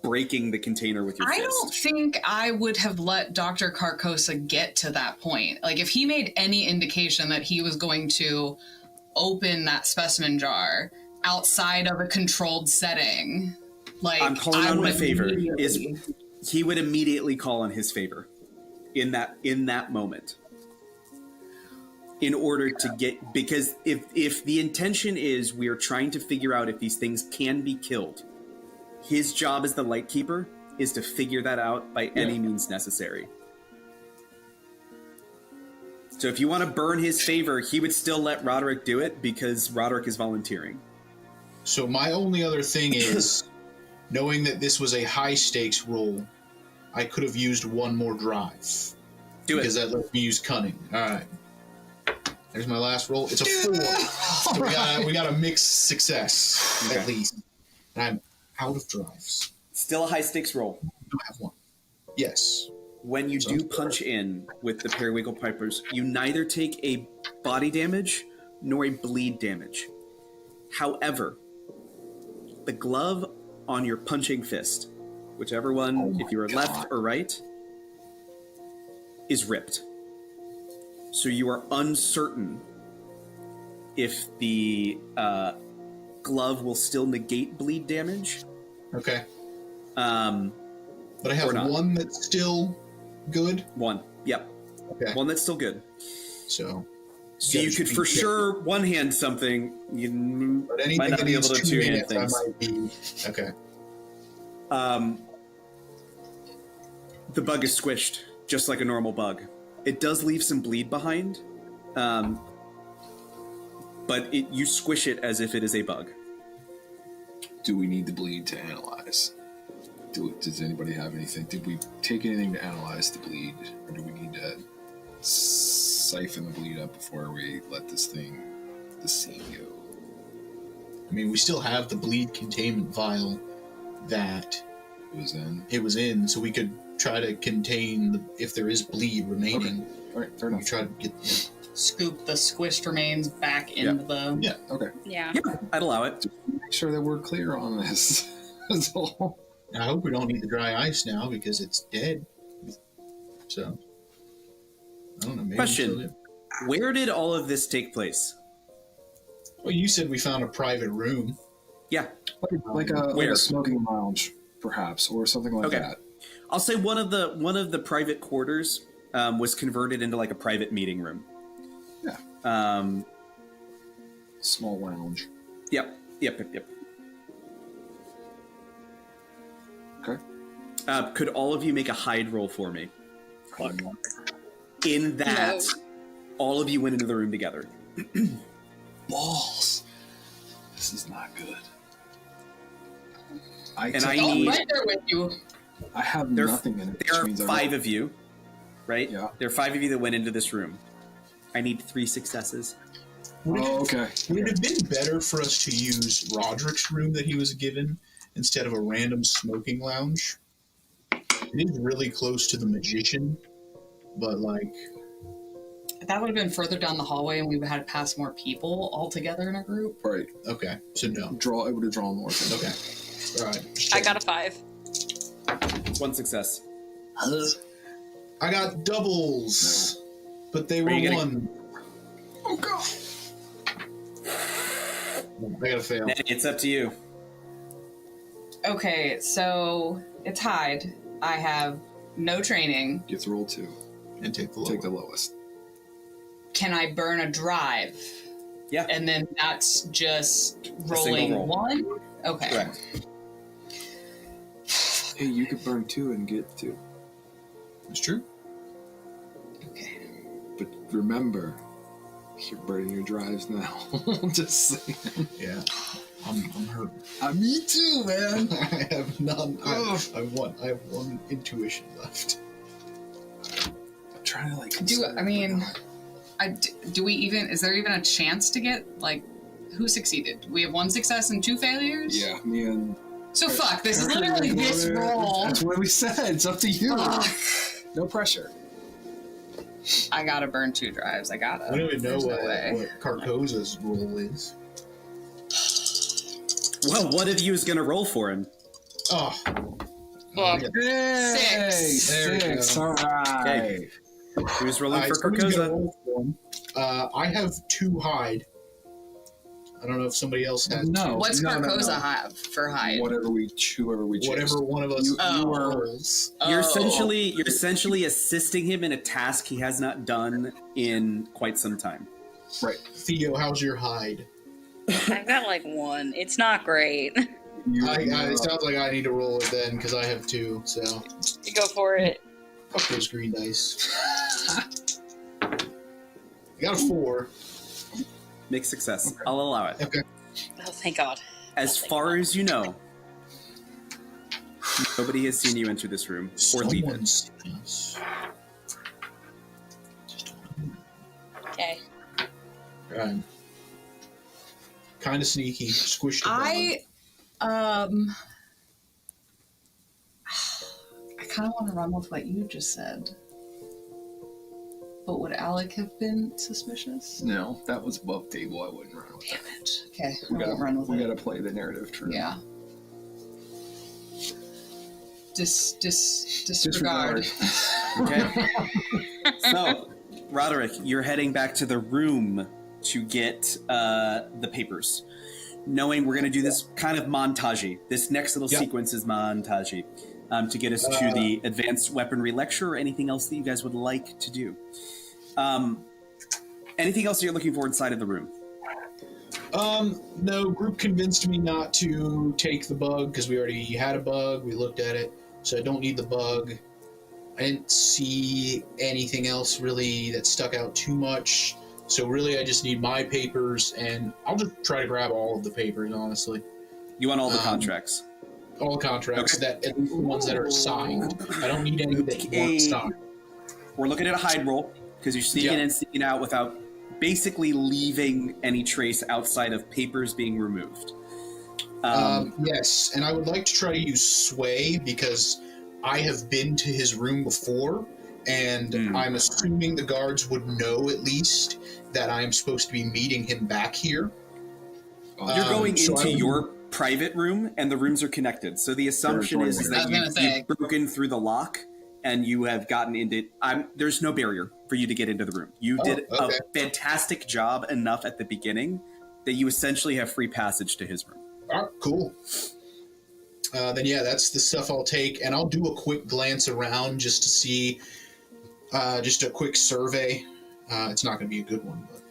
breaking the container with your I fist. don't think I would have let Dr. Carcosa get to that point. Like, if he made any indication that he was going to open that specimen jar outside of a controlled setting, like, I'm calling I on my would favor. immediately- He would immediately call on his favor in that moment. In order to get, because if the intention is we are trying to figure out if these things can be killed, his job as the light keeper is to figure that out by any means necessary. So if you want to burn his favor, he would still let Roderick do it because Roderick is volunteering. So my only other thing is, knowing that this was a high stakes roll, I could have used one more drive. Do because it. that lets me use cunning. All right. There's my last roll. It's a 4. So we got a mixed success at least. And I'm out of drives. Still a high stakes roll. I do have one. Yes. When you do punch in with the periwinkle pipers, you neither take a body damage nor a bleed damage. However, the glove on your punching fist, whichever one, if you are left or right, is ripped. So you are uncertain if the glove will still negate bleed damage. Okay. But I have one that's still good. One. Yep. Okay. One that's still good. So you could for sure one-hand something. You might not be able to two-hand things. I might be... Okay. The bug is squished, just like a normal bug. It does leave some bleed behind, but you squish it as if it is a bug. Do we need the bleed to analyze? Does anybody have anything? Did we take anything to analyze the bleed, or do we need to siphon the bleed up before we let the scene go? I mean, we still have the bleed containment vial that it was in, so we could try to contain if there is bleed remaining. Okay. All right, fair enough. Try to get scoop the squished remains back into the... Yeah. Okay. Yeah. I'd allow it. Just make sure that we're clear on this. That's all. I hope we don't need the dry ice now because it's dead. So, I don't know. Maybe Question: where did all of this take place? Well, you said we found a private room. Yeah. Like a smoking lounge, perhaps, or something like that. I'll say one of the private quarters was converted into like a private meeting room. Yeah. Small lounge. Yep. Okay. Could all of you make a hide roll for me? In that, all of you went into the room together. Balls. This is not good. I need... right there with you. I have nothing in it. There are 5 of you, right? Yeah. There are 5 of you that went into this room. I need 3 successes. Okay. Would it have been better for us to use Roderick's room that he was given instead of a random smoking lounge? It is really close to the magician, but like... That would have been further down the hallway and we would have had to pass more people all together in a group. Right. Okay, so no. It would have drawn more. Okay. All right. I got a 5. It's 1 success. I got doubles, but they were 1. Oh, God. I gotta fail. It's up to you. Okay, so it's hide. I have no training. You have to roll 2. And take the lowest. Can I burn a drive? Yeah. And then that's just A single rolling roll. 1? Okay. Correct. Hey, you could burn 2 and get 2. It's true. Okay. But remember, you're burning your drives now. Just saying. Yeah. I'm hurt. Me too, man. I have none. I have one intuition left. I'm trying to like. Do we even? Is there even a chance to get like? Who succeeded? We have 1 success and 2 failures. Yeah, me and. So fuck. This is literally this roll. That's what we said. It's up to you. No pressure. I gotta burn 2 drives. I gotta. We don't even know There's no what way. Carcosa's role is. Well, one of you is going to roll for him. Oh. Well, Yay! 6. There we 6. go. All right. Okay. Who's rolling for somebody's gonna Carcosa? roll for him. I have 2 hide. I don't know if somebody else has. No. What's no, Carcosa no. have for hide? Whoever we choose. Whatever one of us rolls. You're Oh. essentially assisting him in a task he has not done in quite some time. Right. Theo, how's your hide? I've got like 1. It's not great. It sounds like I need to roll it then because I have 2. So You go for it. fuck those green dice. I got a 4. Mixed success. I'll allow it. Okay. Oh, thank God. As far as you know, nobody has seen you enter this room or leave it. Someone's seen us. Okay. Right. Kind of sneaky. Squished. I kind of want to run with what you just said. But would Alec have been suspicious? No, that was above table. I wouldn't run with Damn that. it. Okay, We I won't run with it. gotta play the narrative true. Yeah. Disregard. Okay. So, Roderick, you're heading back to the room to get the papers. Knowing we're going to do this kind of montage. This next little sequence is montage to get us to the advanced weaponry lecture or anything else that you guys would like to do. Anything else you're looking for inside of the room? No, group convinced me not to take the bug because we already had a bug. We looked at it, so I don't need the bug. I didn't see anything else really that stuck out too much. So really, I just need my papers, and I'll just try to grab all of the papers, honestly. You want all the contracts? All the contracts, Okay. that at least the ones that are signed. I don't need any that weren't signed. We're looking at a hide roll because you're sneaking in and sneaking out without basically leaving any trace outside of papers being removed. Yes, and I would like to try to use sway because I have been to his room before, and I'm assuming the guards would know at least that I'm supposed to be meeting him back here. You're going so into I would- your private room, and the rooms are connected. So the assumption is I was that gonna say. you've broken through the lock, and you have gotten into. There's no barrier for you to get into the room. You did a fantastic job enough at the beginning that you essentially have free passage to his room. All right, cool. Then yeah, that's the stuff I'll take, and I'll do a quick glance around just to see, just a quick survey. It's not going to be a good one, but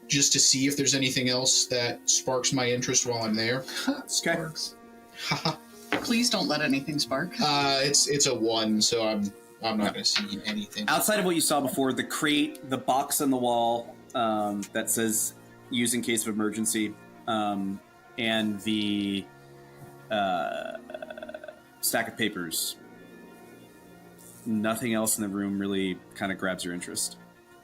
just to see if there's anything else that sparks my interest while I'm there. Sparks. Please don't let anything spark. It's a 1, so I'm not going to see anything. Outside of what you saw before, the crate, the box on the wall that says "use in case of emergency," and the stack of papers. Nothing else in the room really kind of grabs your interest.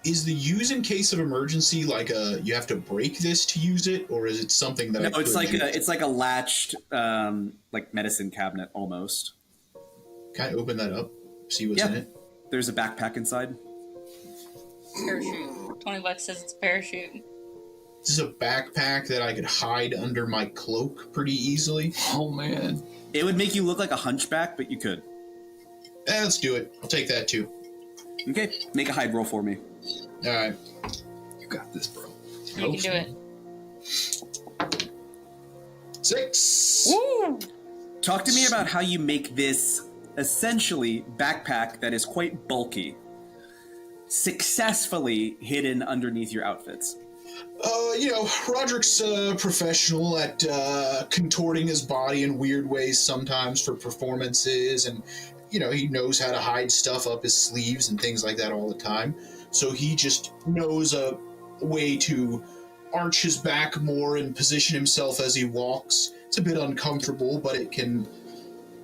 Is the use in case of emergency like you have to break this to use it, or is it something that I No, it's could like use? it's like a latched like medicine cabinet almost. Can I open that up? See what's in it? There's a backpack inside. Parachute. $20 says it's a parachute. This is a backpack that I could hide under my cloak pretty easily. Oh man. It would make you look like a hunchback, but you could. Let's do it. I'll take that too. Okay, make a hide roll for me. All right. You got this, bro. You can do it. 6. Woo! Talk to me about how you make this essentially backpack that is quite bulky successfully hidden underneath your outfits. Roderick's a professional at contorting his body in weird ways sometimes for performances, and, he knows how to hide stuff up his sleeves and things like that all the time. So he just knows a way to arch his back more and position himself as he walks. It's a bit uncomfortable, but it can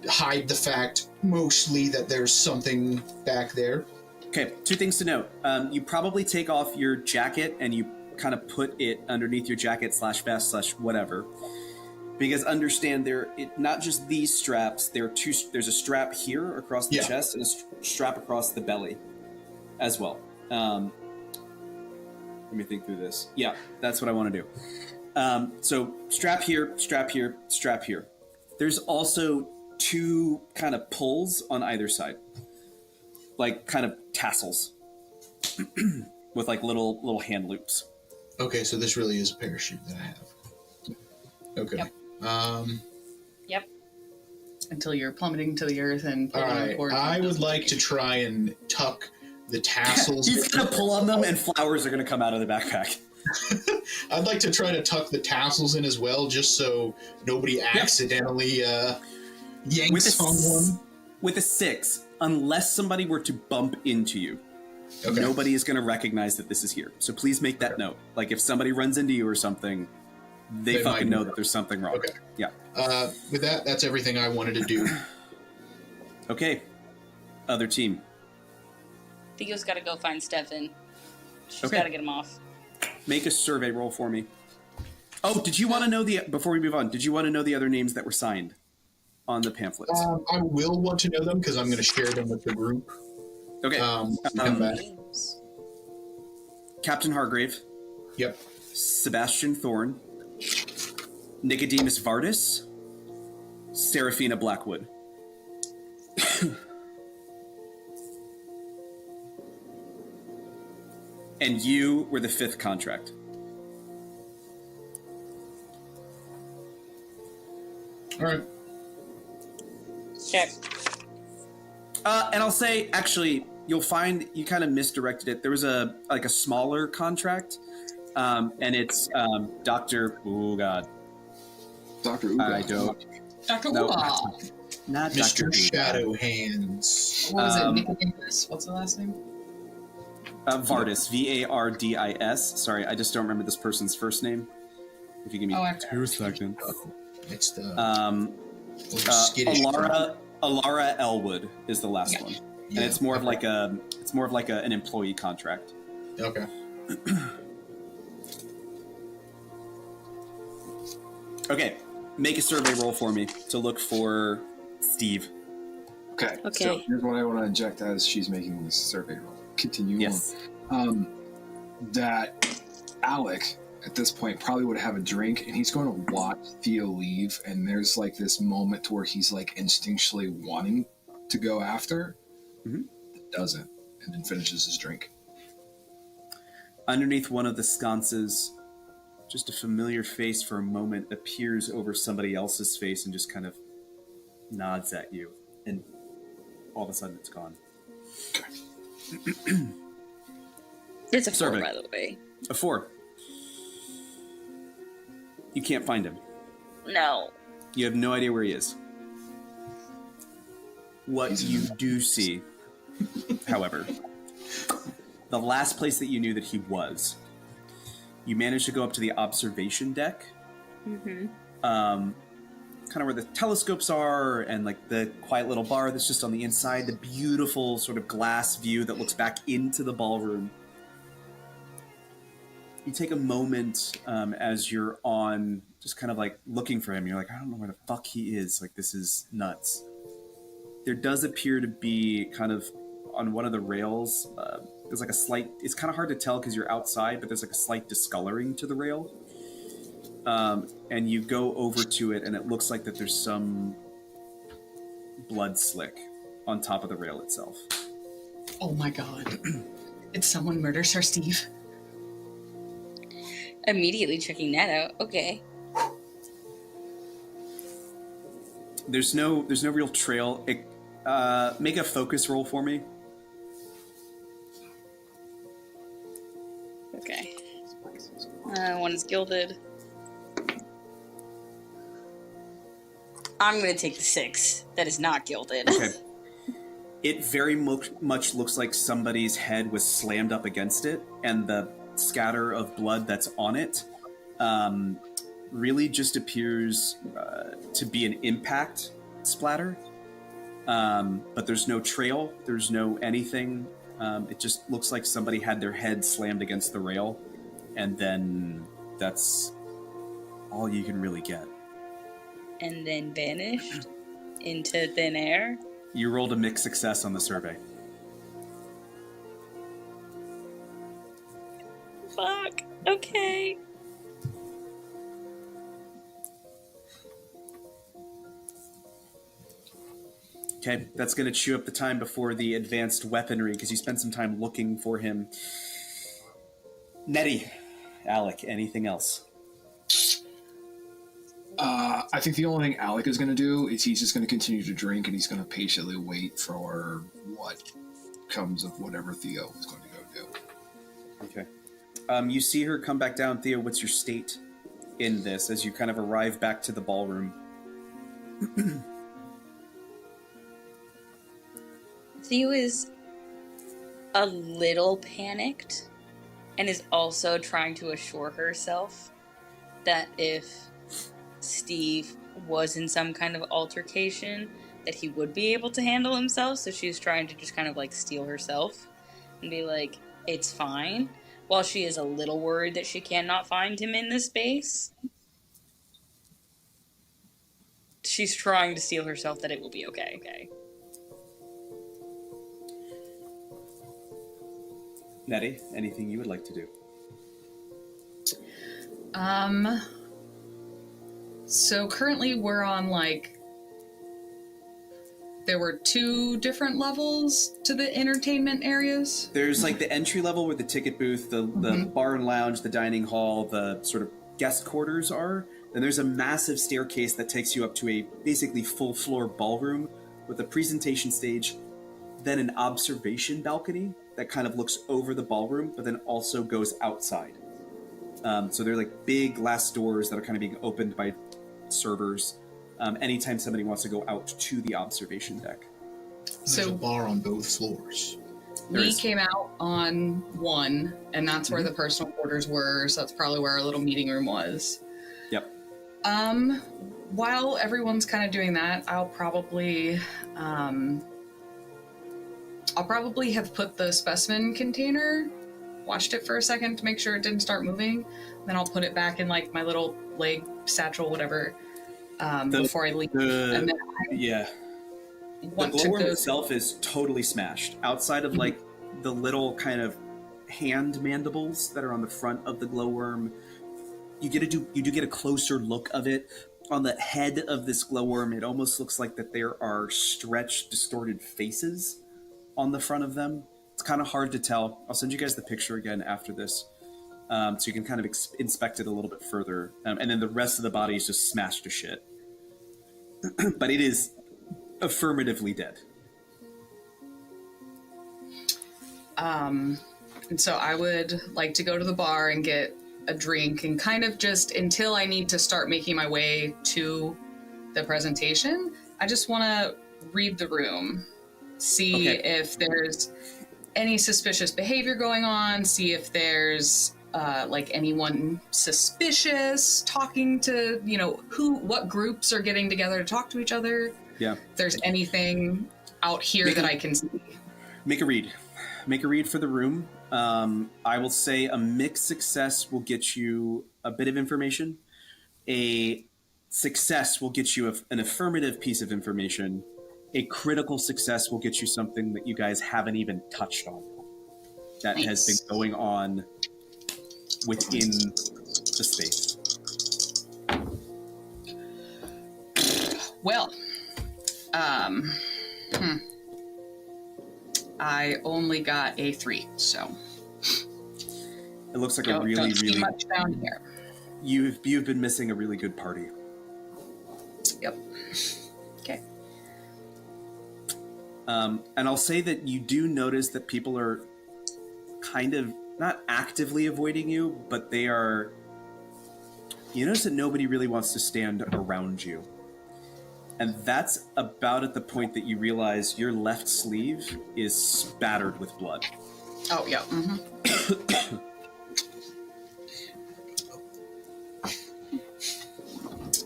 hide the fact mostly that there's something back there. Okay, two things to note. You probably take off your jacket and you kind of put it underneath your jacket /vest /whatever, because understand not just these straps. There's a strap here across the chest and a strap across the belly as well. Let me think through this. Yeah, that's what I want to do. So strap here, strap here, strap here. There's also two kind of pulls on either side, like kind of tassels with like little hand loops. Okay, so this really is a parachute that I have. Okay. Yep. Yep. Until you're plummeting to the earth and All pulling right. towards. I would like to try and tuck the tassels. He's gonna pull on them, and flowers are gonna come out of the backpack. I'd like to try to tuck the tassels in as well, just so nobody accidentally yanks on one. With a 6, unless somebody were to bump into you, Okay. nobody is going to recognize that this is here. So please make that note. Like if somebody runs into you or something, they fucking know that there's something wrong. Okay. Yeah. With that, that's everything I wanted to do. Okay. Other team. Theo's got to go find Stefan. She's Okay. got to get him off. Make a survey roll for me. Oh, did you want to know before we move on, did you want to know the other names that were signed on the pamphlets? I will want to know them because I'm going to share them with the group. Okay. Come back. Names. Captain Hargrave, Yep. Sebastian Thorne, Nicodemus Vardis, Seraphina Blackwood. And you were the 5th contract. All right. Okay. And I'll say, actually, you'll find you kind of misdirected it. There was a smaller contract, and it's Dr. Oh God. Dr. Uga. I don't. Dr. No. Uga. Not Dr. Mr. Shadow Hands. What was it? Nicodemus? What's the last name? Vardis. Vardis. Sorry, I just don't remember this person's first name. If you give me Oh, after. 2 seconds. It's the skittish. Alara Elwood is the last Yeah. one, Yeah, and it's more of okay. like an employee contract. Okay. Okay, make a survey roll for me to look for Steve. Okay. Okay. So here's what I want to inject as she's making this survey roll. Continue Yes. on. That Alec at this point probably would have a drink, and he's going to watch Theo leave, and there's like this moment to where he's like instinctually wanting to go after, doesn't, and then finishes his drink. Underneath one of the sconces, just a familiar face for a moment appears over somebody else's face and just kind of nods at you, and all of a sudden it's gone. It's a 4, Survey. by the way. A 4. You can't find him. No. You have no idea where he is. What you do see, however, the last place that you knew that he was, you managed to go up to the observation deck, kind of where the telescopes are, and like the quiet little bar that's just on the inside, the beautiful sort of glass view that looks back into the ballroom. You take a moment as you're on, just kind of like looking for him. You're like, I don't know where the fuck he is. Like, this is nuts. There does appear to be kind of on one of the rails, there's like a slight, it's kind of hard to tell because you're outside, but there's like a slight discoloring to the rail. And you go over to it, and it looks like that there's some blood slick on top of the rail itself. Oh my god. Did someone murder Sir Steve? Immediately checking that out. Okay. There's no real trail. Make a focus roll for me. Okay. One is gilded. I'm going to take the 6. That is not gilded. Okay. It very much looks like somebody's head was slammed up against it, and the scatter of blood that's on it really just appears to be an impact splatter. But there's no trail, there's no anything. It just looks like somebody had their head slammed against the rail, and then that's all you can really get. And then vanished into thin air. You rolled a mixed success on the survey. Fuck. Okay. Okay, that's going to chew up the time before the advanced weaponry, because you spent some time looking for him. Nettie, Alec, anything else? I think the only thing Alec is going to do is he's just going to continue to drink, and he's going to patiently wait for what comes of whatever Theo is going to go do. Okay. You see her come back down. Theo, what's your state in this as you kind of arrive back to the ballroom? Theo is a little panicked and is also trying to assure herself that if Steve was in some kind of altercation, that he would be able to handle himself. So she's trying to just kind of like steel herself and be like, it's fine. While she is a little worried that she cannot find him in this space, she's trying to steel herself that it will be okay. Nettie, anything you would like to do? So currently we're on there were 2 different levels to the entertainment areas. There's like the entry level where the ticket booth, the bar and lounge, the dining hall, the sort of guest quarters are. Then there's a massive staircase that takes you up to a basically full floor ballroom with a presentation stage, then an observation balcony that kind of looks over the ballroom, but then also goes outside. So they're like big glass doors that are kind of being opened by servers anytime somebody wants to go out to the observation deck. There's a bar on both floors. We came out on one, and that's where the personal quarters were, so that's probably where our little meeting room was. Yep. While everyone's kind of doing that, I'll probably have put the specimen container, watched it for a second to make sure it didn't start moving, then I'll put it back in like my little leg satchel, whatever, before I leave. And then the glowworm itself is totally smashed. Outside of like the little kind of hand mandibles that are on the front of the glowworm, you do get a closer look of it. On the head of this glowworm, it almost looks like that there are stretched, distorted faces on the front of them. It's kind of hard to tell. I'll send you guys the picture again after this, so you can kind of inspect it a little bit further. And then the rest of the body is just smashed to shit. But it is affirmatively dead. And so I would like to go to the bar and get a drink and kind of just until I need to start making my way to the presentation, I just want to read the room, see if there's any suspicious behavior going on, see if there's like anyone suspicious talking to, what groups are getting together to talk to each other. Yeah. If there's anything out here that I can see. Make a read. Make a read for the room. I will say a mixed success will get you a bit of information. A success will get you an affirmative piece of information. A critical success will get you something that you guys haven't even touched on. That has been going on within the space. Well, I only got a 3, so it looks like don't see much down here. You've been missing a really good party. Yep. Okay. And I'll say that you do notice that people are kind of not actively avoiding you, but they are... You notice that nobody really wants to stand around you. And that's about at the point that you realize your left sleeve is spattered with blood. Oh, yeah. Mm-hmm.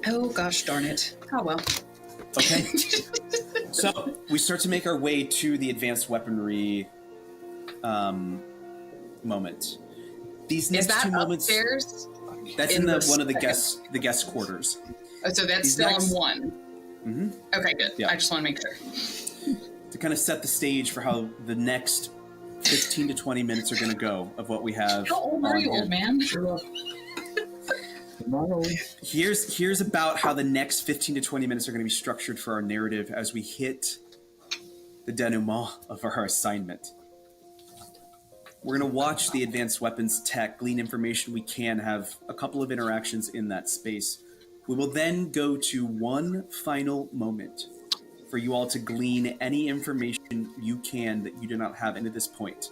Oh, gosh darn it. Oh, well. Okay. So, we start to make our way to the advanced weaponry moment. These next Is that two moments... upstairs? That's in one of the guest quarters. Oh, so that's These still next- on one. Mm-hmm. Okay, good. Yeah. I just want to make sure. To kind of set the stage for how the next 15 to 20 minutes are going to go of what we have. How old are you, old man? Here's about how the next 15 to 20 minutes are going to be structured for our narrative as we hit the denouement of our assignment. We're going to watch the advanced weapons tech, glean information we can, have a couple of interactions in that space. We will then go to one final moment for you all to glean any information you can that you do not have into this point.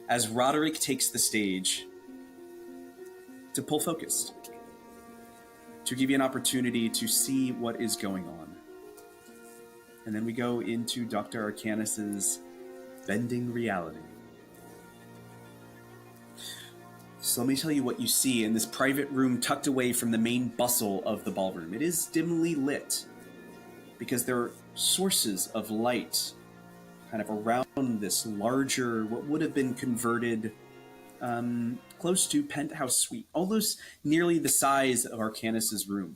As Roderick takes the stage to pull focused, to give you an opportunity to see what is going on. And then we go into Dr. Arcanus's Bending Reality. So let me tell you what you see in this private room tucked away from the main bustle of the ballroom. It is dimly lit because there are sources of light kind of around this larger, what would have been converted close to penthouse suite, almost nearly the size of Arcanus's room.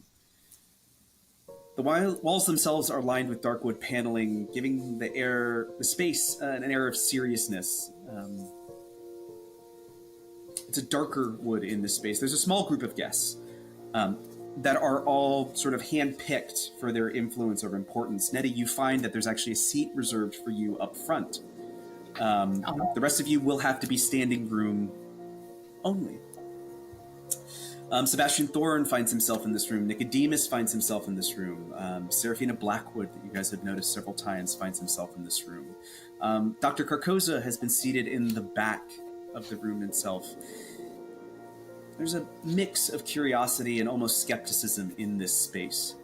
The walls themselves are lined with dark wood paneling, giving the space an air of seriousness. It's a darker wood in this space. There's a small group of guests that are all sort of hand-picked for their influence or importance. Nettie, you find that there's actually a seat reserved for you up front. The rest of you will have to be standing room only. Sebastian Thorne finds himself in this room. Nicodemus finds himself in this room. Seraphina Blackwood, that you guys have noticed several times, finds himself in this room. Dr. Carcosa has been seated in the back of the room itself. There's a mix of curiosity and almost skepticism in this space.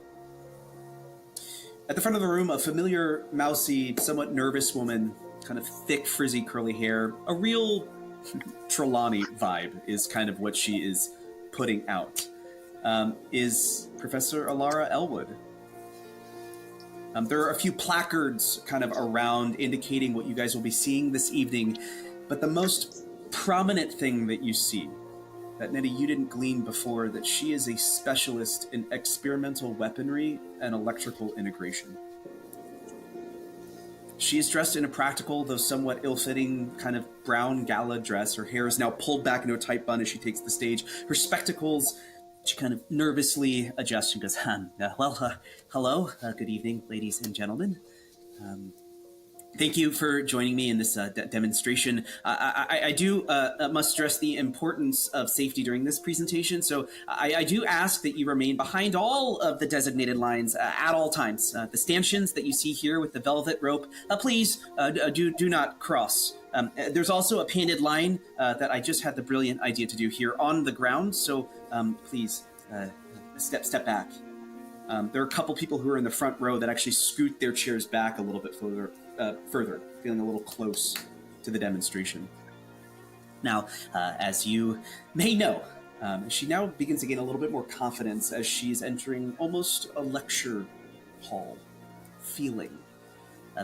At the front of the room, a familiar, mousy, somewhat nervous woman, kind of thick, frizzy, curly hair, a real Trelawney vibe is kind of what she is putting out, is Professor Alara Elwood. There are a few placards kind of around indicating what you guys will be seeing this evening, but the most prominent thing that you see, that Nettie, you didn't glean before, that she is a specialist in experimental weaponry and electrical integration. She is dressed in a practical, though somewhat ill-fitting, kind of brown gala dress. Her hair is now pulled back into a tight bun as she takes the stage. Her spectacles, she kind of nervously adjusts and goes, hello, good evening, ladies and gentlemen. Thank you for joining me in this demonstration. I do must stress the importance of safety during this presentation, so I do ask that you remain behind all of the designated lines at all times. The stanchions that you see here with the velvet rope, please do not cross. There's also a painted line that I just had the brilliant idea to do here on the ground, so please step back. There are a couple people who are in the front row that actually scoot their chairs back a little bit further, feeling a little close to the demonstration. Now, as you may know, she now begins to gain a little bit more confidence as she's entering almost a lecture hall feeling.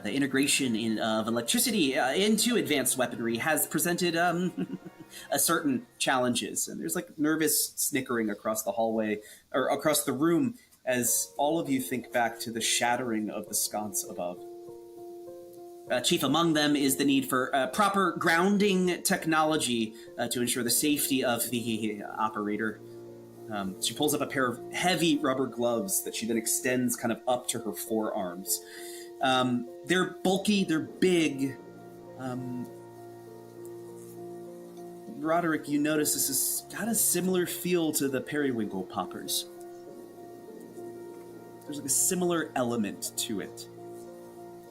The integration of electricity into advanced weaponry has presented a certain challenges, and there's like nervous snickering across the hallway, or across the room, as all of you think back to the shattering of the sconce above. Chief among them is the need for proper grounding technology to ensure the safety of the operator. She pulls up a pair of heavy rubber gloves that she then extends kind of up to her forearms. They're bulky, they're big. Roderick, you notice this has got a similar feel to the periwinkle poppers. There's like a similar element to it.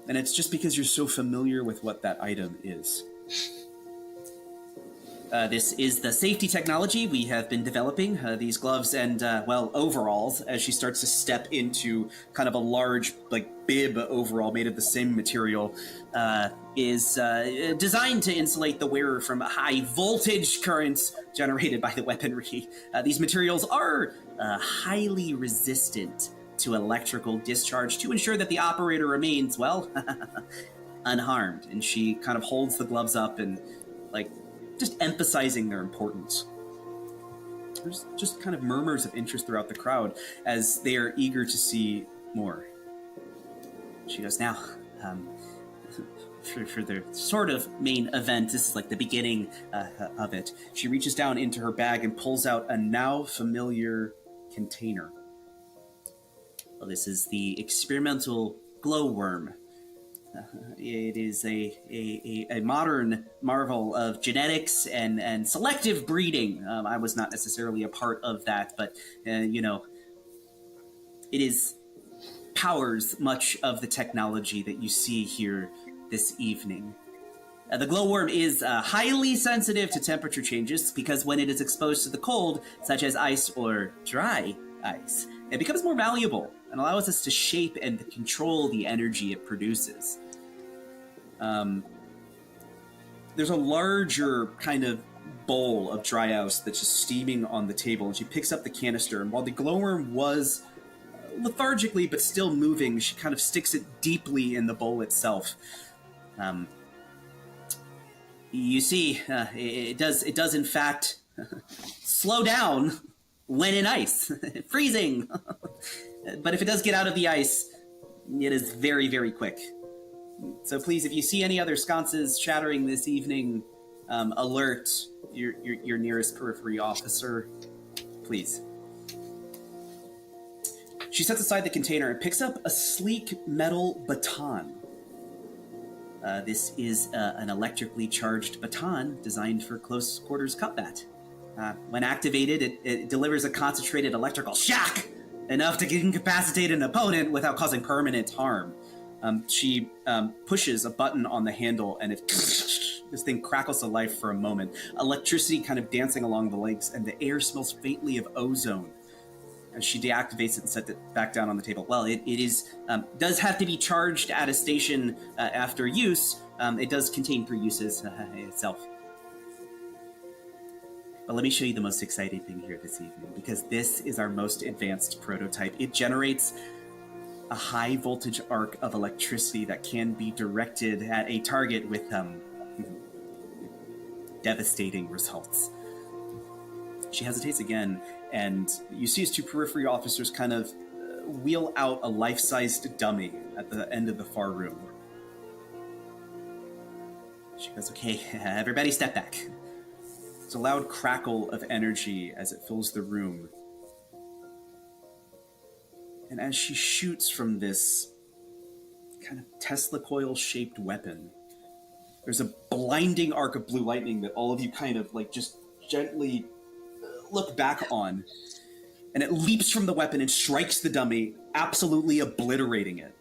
And it's just because you're so familiar with what that item is. This is the safety technology we have been developing. These gloves and, overalls, as she starts to step into kind of a large, bib overall made of the same material, is designed to insulate the wearer from high voltage currents generated by the weaponry. These materials are highly resistant to electrical discharge to ensure that the operator remains, unharmed. And she kind of holds the gloves up and, just emphasizing their importance. There's just kind of murmurs of interest throughout the crowd as they are eager to see more. She goes, now, for the sort of main event, this is the beginning of it. She reaches down into her bag and pulls out a now familiar container. Well, this is the experimental glowworm. It is a modern marvel of genetics and selective breeding. I was not necessarily a part of that, but, it powers much of the technology that you see here this evening. The glowworm is highly sensitive to temperature changes because when it is exposed to the cold, such as ice or dry ice, it becomes more malleable and allows us to shape and control the energy it produces. There's a larger kind of bowl of dry ice that's just steaming on the table, and she picks up the canister, and while the glowworm was lethargically but still moving, she kind of sticks it deeply in the bowl itself. You see, it does in fact slow down when in ice, freezing. But if it does get out of the ice, it is very, very quick. So please, if you see any other sconces shattering this evening, alert your nearest periphery officer, please. She sets aside the container and picks up a sleek metal baton. This is an electrically charged baton designed for close quarters combat. When activated, it delivers a concentrated electrical shock, enough to incapacitate an opponent without causing permanent harm. She pushes a button on the handle, and this thing crackles to life for a moment. Electricity kind of dancing along the legs, and the air smells faintly of ozone. As she deactivates it and sets it back down on the table. Well, it does have to be charged at a station after use. It does contain 3 uses itself. But let me show you the most exciting thing here this evening, because this is our most advanced prototype. It generates a high voltage arc of electricity that can be directed at a target with devastating results. She hesitates again, and you see as 2 periphery officers kind of wheel out a life-sized dummy at the end of the far room. She goes, okay, everybody step back. It's a loud crackle of energy as it fills the room. And as she shoots from this kind of Tesla coil-shaped weapon, there's a blinding arc of blue lightning that all of you kind of just gently look back on. And it leaps from the weapon and strikes the dummy, absolutely obliterating it.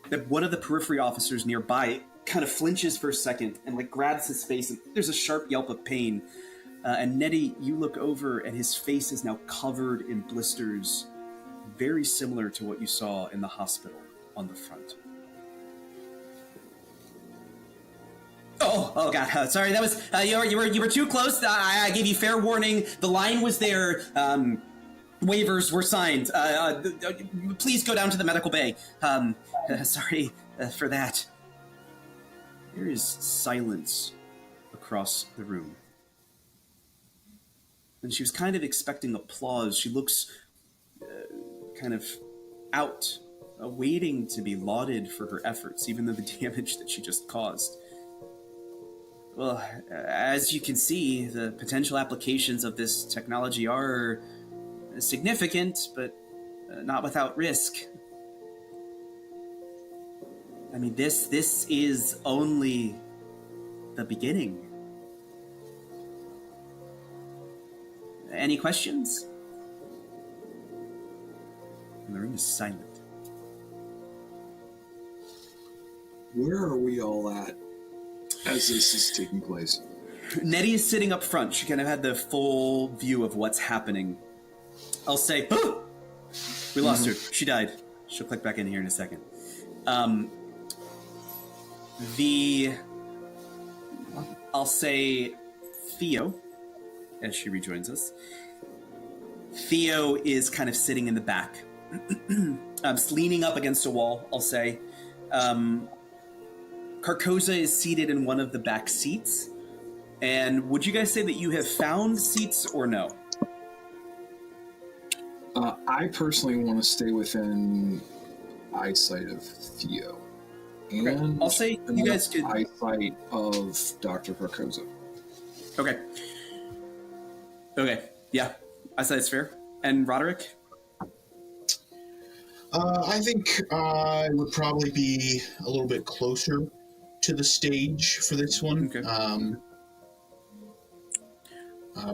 That one of the periphery officers nearby kind of flinches for a second and grabs his face, and there's a sharp yelp of pain. And Nettie, you look over and his face is now covered in blisters, very similar to what you saw in the hospital on the front. Oh God! Sorry, that was you were too close. I gave you fair warning. The line was there. Waivers were signed. Please go down to the medical bay. Sorry for that. There is silence across the room. And she was kind of expecting applause. She looks kind of out, waiting to be lauded for her efforts, even though the damage that she just caused. Well, as you can see, the potential applications of this technology are significant, but not without risk. I mean, this is only the beginning. Any questions? And the room is silent. Where are we all at as this is taking place? Nettie is sitting up front. She kind of had the full view of what's happening. I'll say, oh! We lost her. She died. She'll click back in here in a second. I'll say Theo, as she rejoins us. Theo is kind of sitting in the back. Leaning up against a wall, I'll say. Carcosa is seated in one of the back seats. And would you guys say that you have found seats or no? I personally want to stay within eyesight of Theo. And I'll say you guys could... eyesight of Dr. Carcosa. Okay. Okay, yeah. I say it's fair. And Roderick? I think I would probably be a little bit closer to the stage for this one. Okay.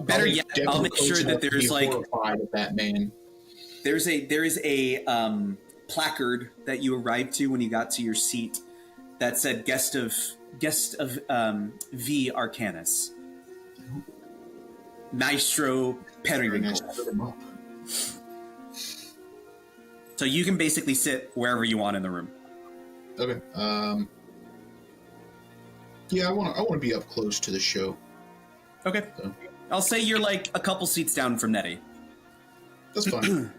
Better yet, I'll make sure that there's like horrified of that man. There is a placard that you arrived to when you got to your seat that said guest of V Arcanus. Maestro Periwinkle. So you can basically sit wherever you want in the room. Okay. Yeah, I want to be up close to the show. Okay. So. I'll say you're like a couple seats down from Nettie. That's fine.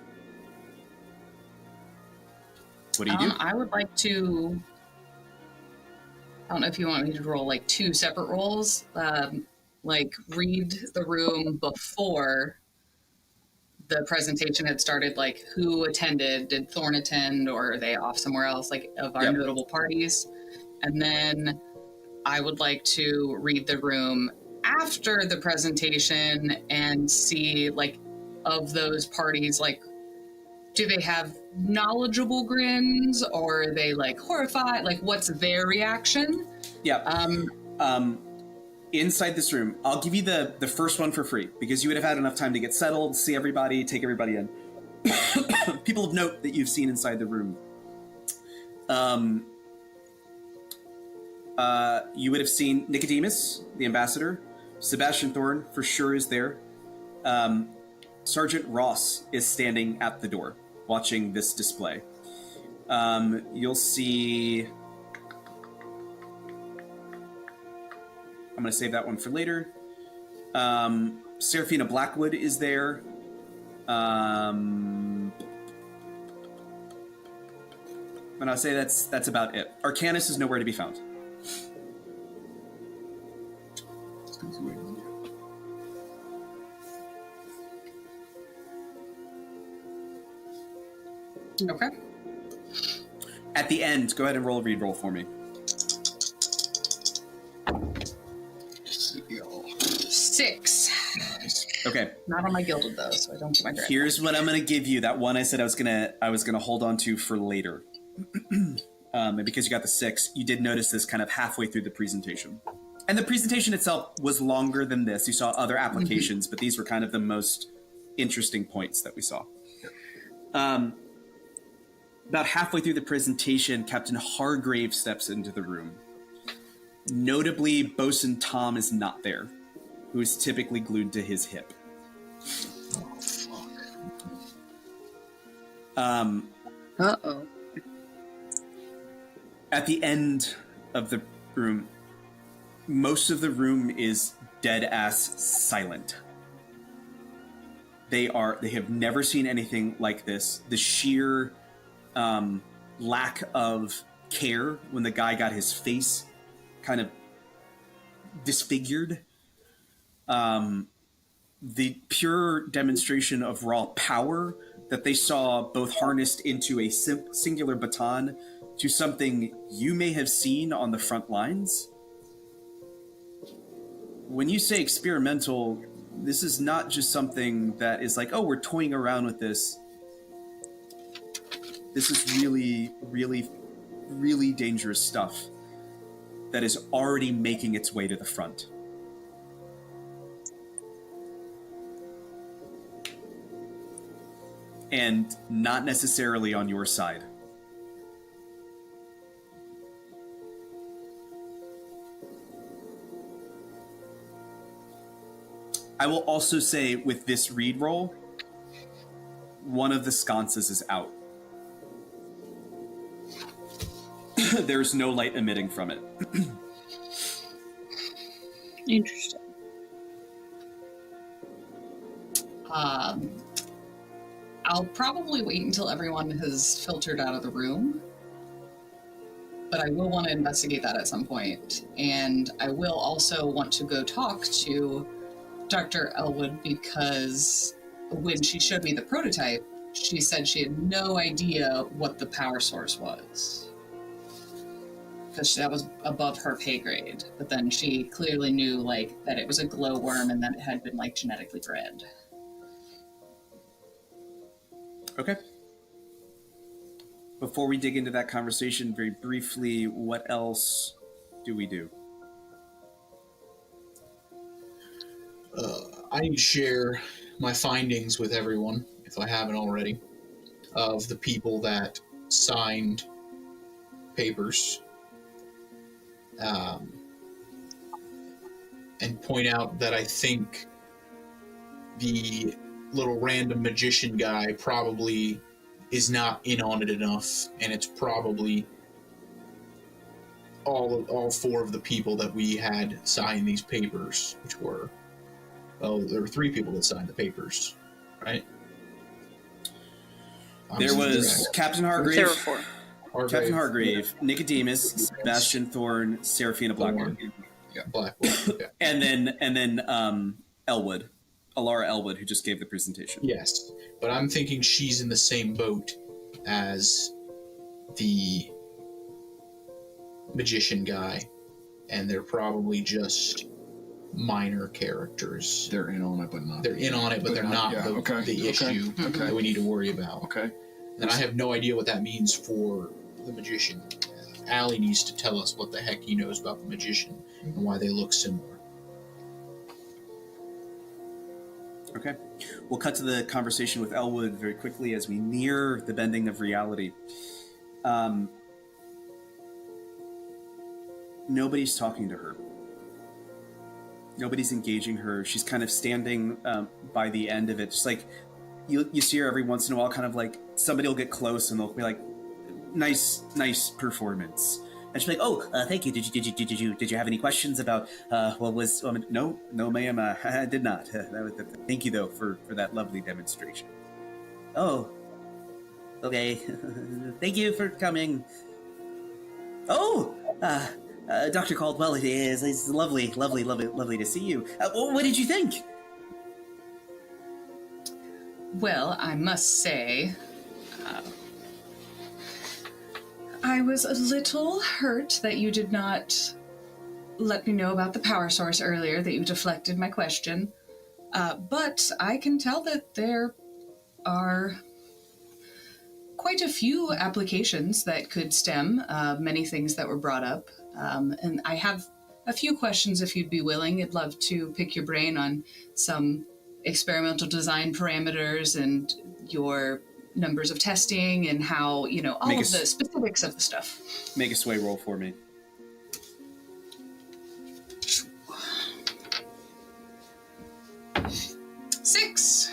What do you do? I would like to... I don't know if you want me to roll like 2 separate rolls. Like read the room before the presentation had started, like who attended, did Thorn attend, or are they off somewhere else, like of our notable parties. And then I would like to read the room after the presentation and see, like, of those parties, like, do they have knowledgeable grins, or are they like horrified? Like, what's their reaction? Yeah. Inside this room, I'll give you the first one for free because you would have had enough time to get settled, see everybody, take everybody in. People of note that you've seen inside the room. You would have seen Nicodemus, the ambassador. Sebastian Thorne for sure is there. Sergeant Ross is standing at the door watching this display. You'll see... I'm going to save that one for later. Seraphina Blackwood is there. And I'll say that's about it. Arcanus is nowhere to be found. Okay. At the end, go ahead and roll a read roll for me. 6. Okay. Not on my gilded though, so I don't get my direct. Here's what I'm going to give you. That one I said I was gonna hold on to for later. And because you got the 6, you did notice this kind of halfway through the presentation. And the presentation itself was longer than this. You saw other applications, but these were kind of the most interesting points that we saw. About halfway through the presentation, Captain Hargrave steps into the room. Notably, Bosun Tom is not there, who is typically glued to his hip. Oh, fuck. Uh-oh. At the end of the room, most of the room is dead-ass silent. They have never seen anything like this. The sheer lack of care when the guy got his face kind of disfigured. The pure demonstration of raw power that they saw both harnessed into a singular baton to something you may have seen on the front lines. When you say experimental, this is not just something that is like, oh, we're toying around with this. This is really, really, really dangerous stuff that is already making its way to the front. And not necessarily on your side. I will also say with this read roll, one of the sconces is out. There's no light emitting from it. Interesting. I'll probably wait until everyone has filtered out of the room, but I will want to investigate that at some point. And I will also want to go talk to Dr. Elwood, because when she showed me the prototype, she said she had no idea what the power source was, because that was above her pay grade. But then she clearly knew, like, that it was a glowworm and that it had been, like, genetically bred. Okay. Before we dig into that conversation, very briefly, what else do we do? I share my findings with everyone, if I haven't already, of the people that signed papers, and point out that I think the little random magician guy probably is not in on it enough, and it's probably all four of the people that we had sign these papers, which were, well, there were three people that signed the papers, right? There was Captain Hargrave. There were four. Captain Hargrave, Nicodemus, Sebastian Thorne, Seraphina Blackwood. Yeah, Blackwood. Yeah. And then Elwood. Alara Elwood, who just gave the presentation. Yes, but I'm thinking she's in the same boat as the magician guy, and they're probably just minor characters. They're in on it, but not. They're in on it, but they're not the issue that we need to worry about. Okay. And I have no idea what that means for the magician. Allie needs to tell us what the heck he knows about the magician and why they look similar. Okay. We'll cut to the conversation with Elwood very quickly as we near the bending of reality. Nobody's talking to her. Nobody's engaging her. She's kind of standing by the end of it. Just like, you see her every once in a while, kind of like, somebody will get close and they'll be like, nice performance. And she'll be like, oh, thank you. Did you have any questions about what was? No, ma'am. I did not. Thank you though for that lovely demonstration. Oh, okay. Thank you for coming. Oh, Dr. Caldwell, it's lovely to see you. What did you think? Well, I must say, I was a little hurt that you did not let me know about the power source earlier, that you deflected my question. But I can tell that there are quite a few applications that could stem many things that were brought up. And I have a few questions if you'd be willing. I'd love to pick your brain on some experimental design parameters and your numbers of testing and how, all of the specifics of the stuff. Make a sway roll for me. 6.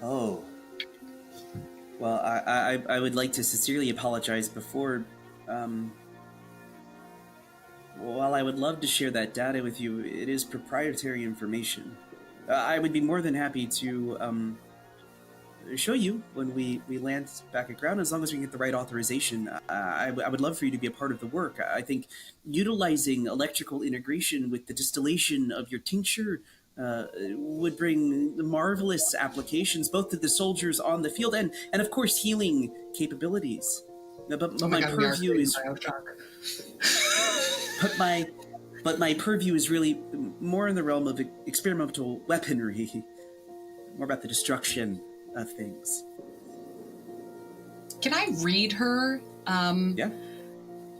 Oh. Well, I would like to sincerely apologize before. While I would love to share that data with you, it is proprietary information. I would be more than happy to show you when we land back at ground, as long as we get the right authorization. I would love for you to be a part of the work. I think utilizing electrical integration with the distillation of your tincture would bring marvelous applications, both to the soldiers on the field and of course, healing capabilities. But my purview is... But my purview is really more in the realm of experimental weaponry, more about the destruction of things. Can I read her? Yeah.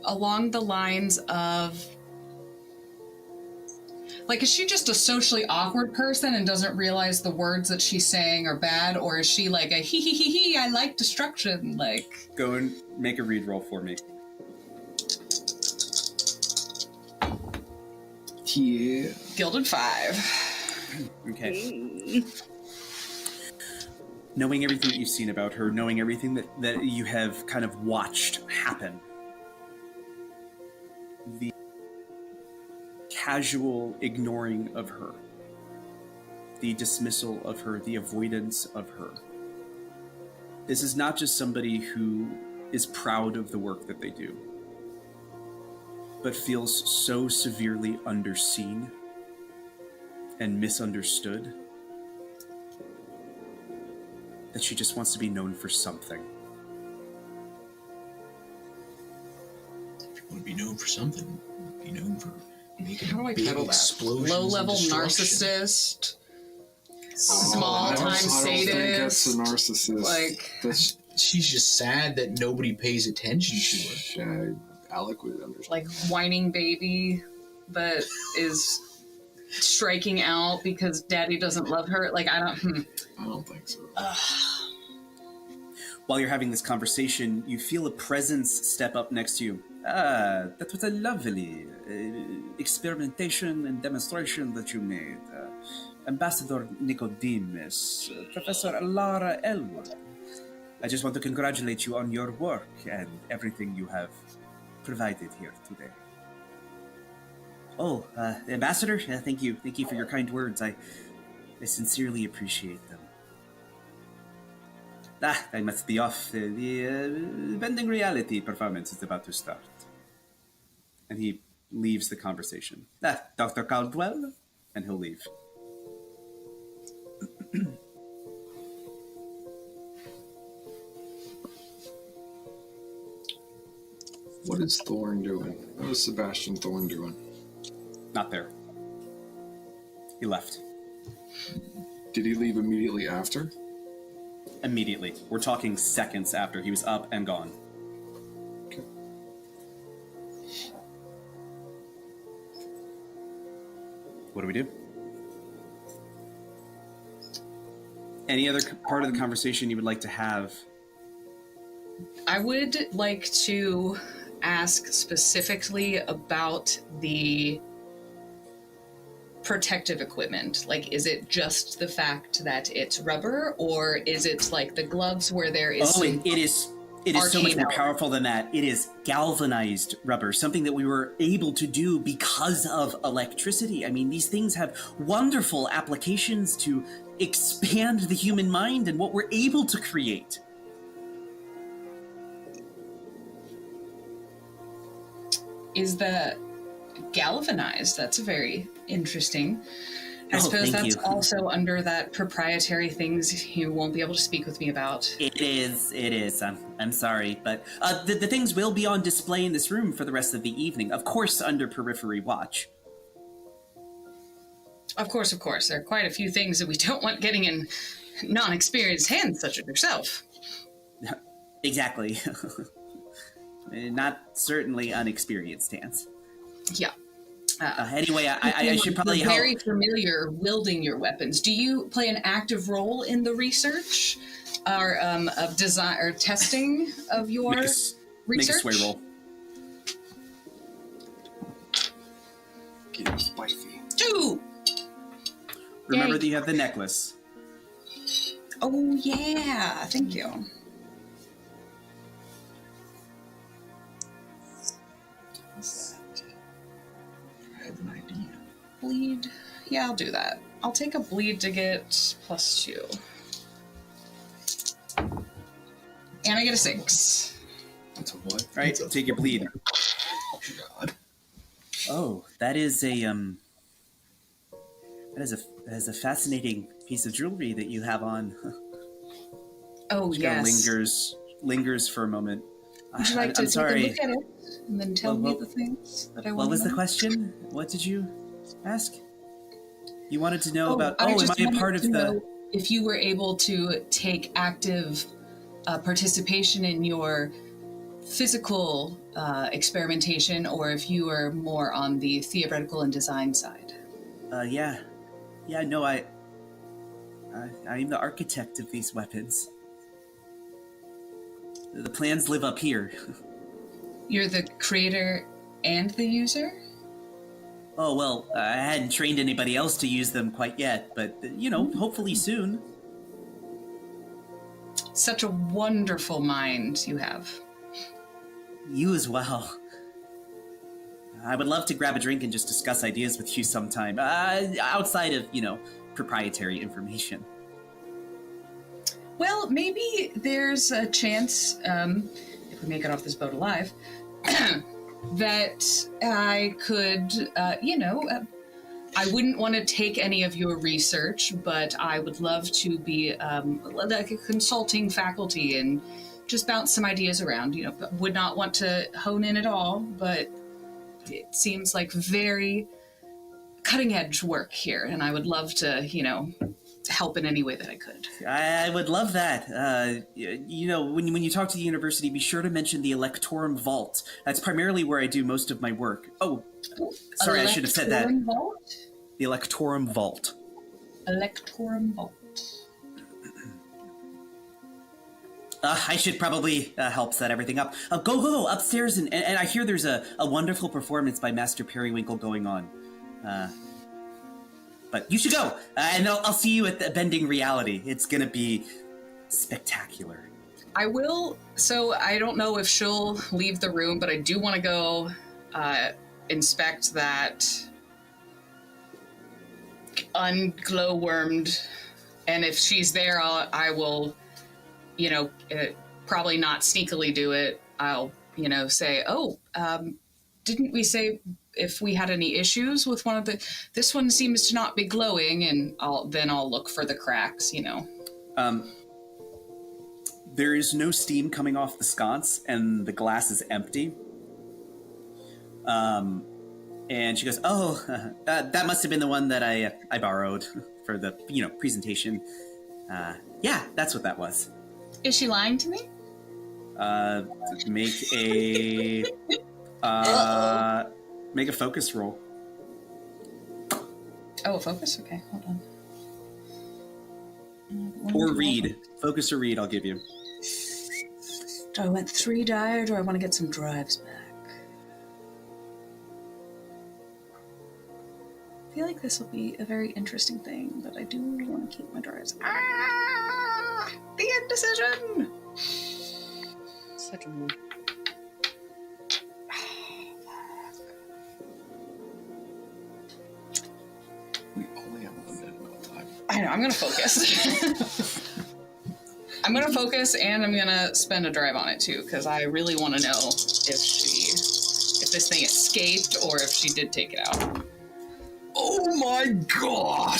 Along the lines of, like, is she just a socially awkward person and doesn't realize the words that she's saying are bad, or is she like a he, I like destruction, like? Go and make a read roll for me. Yeah. Gilded 5. Okay. Knowing everything that you've seen about her, knowing everything that you have kind of watched happen, the casual ignoring of her, the dismissal of her, the avoidance of her. This is not just somebody who is proud of the work that they do, but feels so severely underseen and misunderstood that she just wants to be known for something. If you want to be known for something, be known for making How do I big title that? explosions. Low-level and destruction. narcissist. I Small-time don't think that's sadist. a narcissist. Like, That's She's just sad that nobody pays attention to her. Alec would understand. like whining baby that is striking out because daddy doesn't love her. Like, I don't think so. While you're having this conversation, you feel a presence step up next to you. Ah, that was a lovely experimentation and demonstration that you made. Ambassador Nicodemus, Professor Lara Elwood. I just want to congratulate you on your work and everything you have provided here today. Oh, Ambassador, thank you. Thank you for your kind words. I sincerely appreciate them. I must be off. The Bending Reality performance is about to start. And he leaves the conversation. Dr. Caldwell? And he'll leave. What is Thorn doing? What is Sebastian Thorn doing? Not there. He left. Did he leave immediately after? Immediately. We're talking seconds after he was up and gone. Okay. What do we do? Any other part of the conversation you would like to have? I would like to ask specifically about the protective equipment. Like, is it just the fact that it's rubber, or is it like the gloves where there is it is so much more powerful than that. It is galvanized rubber, something that we were able to do because of electricity. I mean, these things have wonderful applications to expand the human mind and what we're able to create. is the galvanized? That's very interesting. I suppose that's also under that proprietary things you won't be able to speak with me about. It is. I'm sorry, but the things will be on display in this room for the rest of the evening. Of course, under periphery watch. Of course. There are quite a few things that we don't want getting in non-experienced hands, such as yourself. Exactly. Not certainly unexperienced hands. Yeah. Anyway, I should probably help. Very familiar wielding your weapons. Do you play an active role in the research or of design or testing of your research? Make a sway roll. Get spicy. 2. Remember Yay. that you have the necklace. Oh yeah, thank you. I have an idea. Bleed. Yeah, I'll do that. I'll take a bleed to get +2. And I get a 6. That's a what? Right, take your bleed. Oh, God. Oh, that is a fascinating piece of jewelry that you have on. Oh, Just kinda yes. lingers for a moment. Would you like to I'm take sorry. a look at it and then tell me the things that I want What was to the know? question? What did you ask? You wanted to know about. I Am just I a wanted part of to the? know if you were able to take active participation in your physical experimentation, or if you were more on the theoretical and design side. Yeah. No, I am the architect of these weapons. The plans live up here. You're the creator and the user? Oh, well, I hadn't trained anybody else to use them quite yet, but, hopefully soon. Such a wonderful mind you have. You as well. I would love to grab a drink and just discuss ideas with you sometime, outside of, proprietary information. Well, maybe there's a chance, if we make it off this boat alive, that I could, I wouldn't want to take any of your research, but I would love to be like a consulting faculty and just bounce some ideas around. Would not want to hone in at all, but it seems like very cutting edge work here, and I would love to, help in any way that I could. I would love that. When you talk to the university, be sure to mention the Electorum Vault. That's primarily where I do most of my work. Oh, sorry, I should have said that. Electorum Vault? The Electorum Vault. Electorum Vault. I should probably help set everything up. Go upstairs, and I hear there's a wonderful performance by Master Periwinkle going on. But you should go, and I'll see you at the Bending Reality. It's going to be spectacular. I will. So I don't know if she'll leave the room, but I do want to go inspect that unglowwormed. And if she's there, I will, probably not sneakily do it. I'll, say, didn't we say if we had any issues with one of this one seems to not be glowing, and I'll look for the cracks, There is no steam coming off the sconce, and the glass is empty. And she goes, that must have been the one that I borrowed for the, presentation. Yeah, that's what that was. Is she lying to me? Make a focus roll. Oh, a focus? Okay, hold on. Or read. Focus or read, I'll give you. Do I want 3 die, or do I want to get some drives back? I feel like this will be a very interesting thing, but I do want to keep my drives. The indecision! Such a mood. We only have a limited amount of time. I know, I'm going to focus. I'm going to focus, and I'm going to spend a drive on it, too, because I really want to know if this thing escaped or if she did take it out. Oh my god!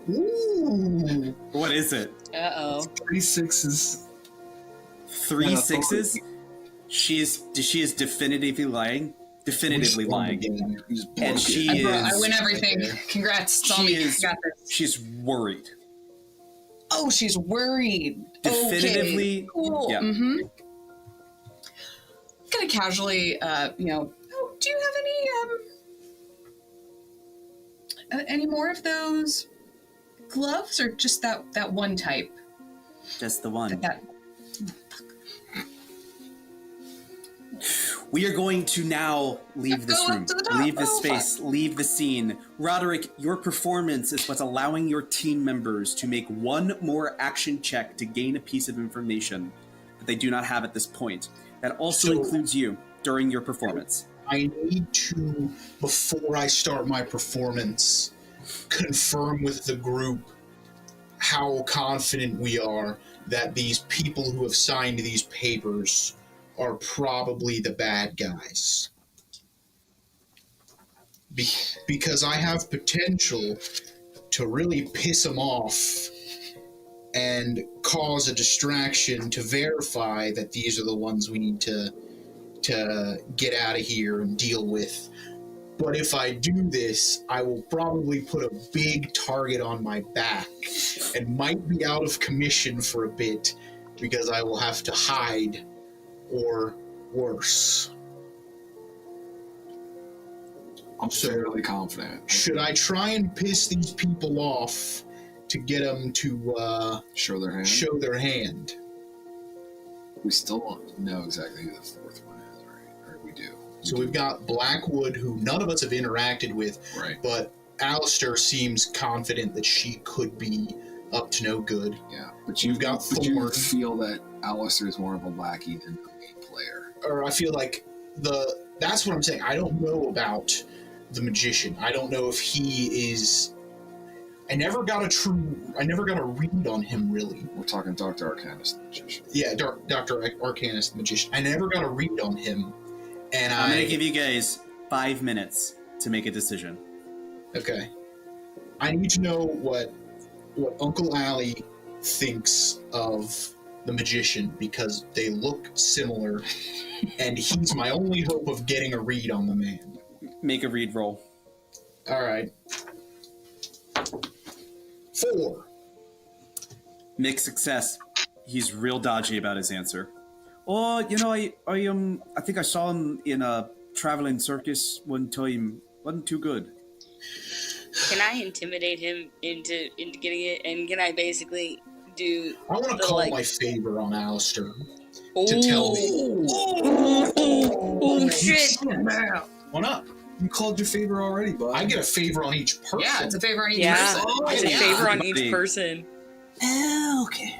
Ooh. What is it? Uh-oh. 3 6s. 3 6s? She is definitively lying. Definitively lying. And she I is... win everything. Congrats. It's all me. I got this. She's worried. Oh, she's worried. Definitively. Okay, cool. Yeah. Mm-hmm. Gonna casually, do you have any more of those gloves, or just that one type? Just the one. That. We are going to now leave this room, leave this space, leave the scene. Roderick, your performance is what's allowing your team members to make one more action check to gain a piece of information that they do not have at this point. That also includes you during your performance. I need to, before I start my performance, confirm with the group how confident we are that these people who have signed these papers are probably the bad guys. Because I have potential to really piss them off and cause a distraction to verify that these are the ones we need to get out of here and deal with. But if I do this, I will probably put a big target on my back and might be out of commission for a bit because I will have to hide, or worse. I'm fairly confident. Should I try and piss these people off to get them to Show their hand? show their hand? We still don't know exactly who the fourth one is, right? Or we do? So we've got Blackwood, who none of us have interacted with, Right. but Alistair seems confident that she could be up to no good. Yeah. But You've got you Thorn. feel that Alistair is more of a lackey than the main player. Or I feel like that's what I'm saying. I don't know about the magician. I don't know if he is. I never got a read on him, really. We're talking Dr. Arcanus, the magician. Yeah, Dr. Arcanus, the magician. I never got a read on him. And I'm going to give you guys 5 minutes to make a decision. Okay. I need to know what Uncle Ali thinks of the magician, because they look similar, and he's my only hope of getting a read on the man. Make a read roll. All right. 4. Mixed success. He's real dodgy about his answer. Oh, you know, I think I saw him in a traveling circus one time. Wasn't too good. Can I intimidate him into getting it? And can I basically do? I want to call my favor on Alistair Oh, to tell me. oh shit! Why not? You called your favor already, bud. I get a favor on each person. Yeah, it's a favor on each Yeah, person. it's a yeah. favor on each Buddy. person. Okay.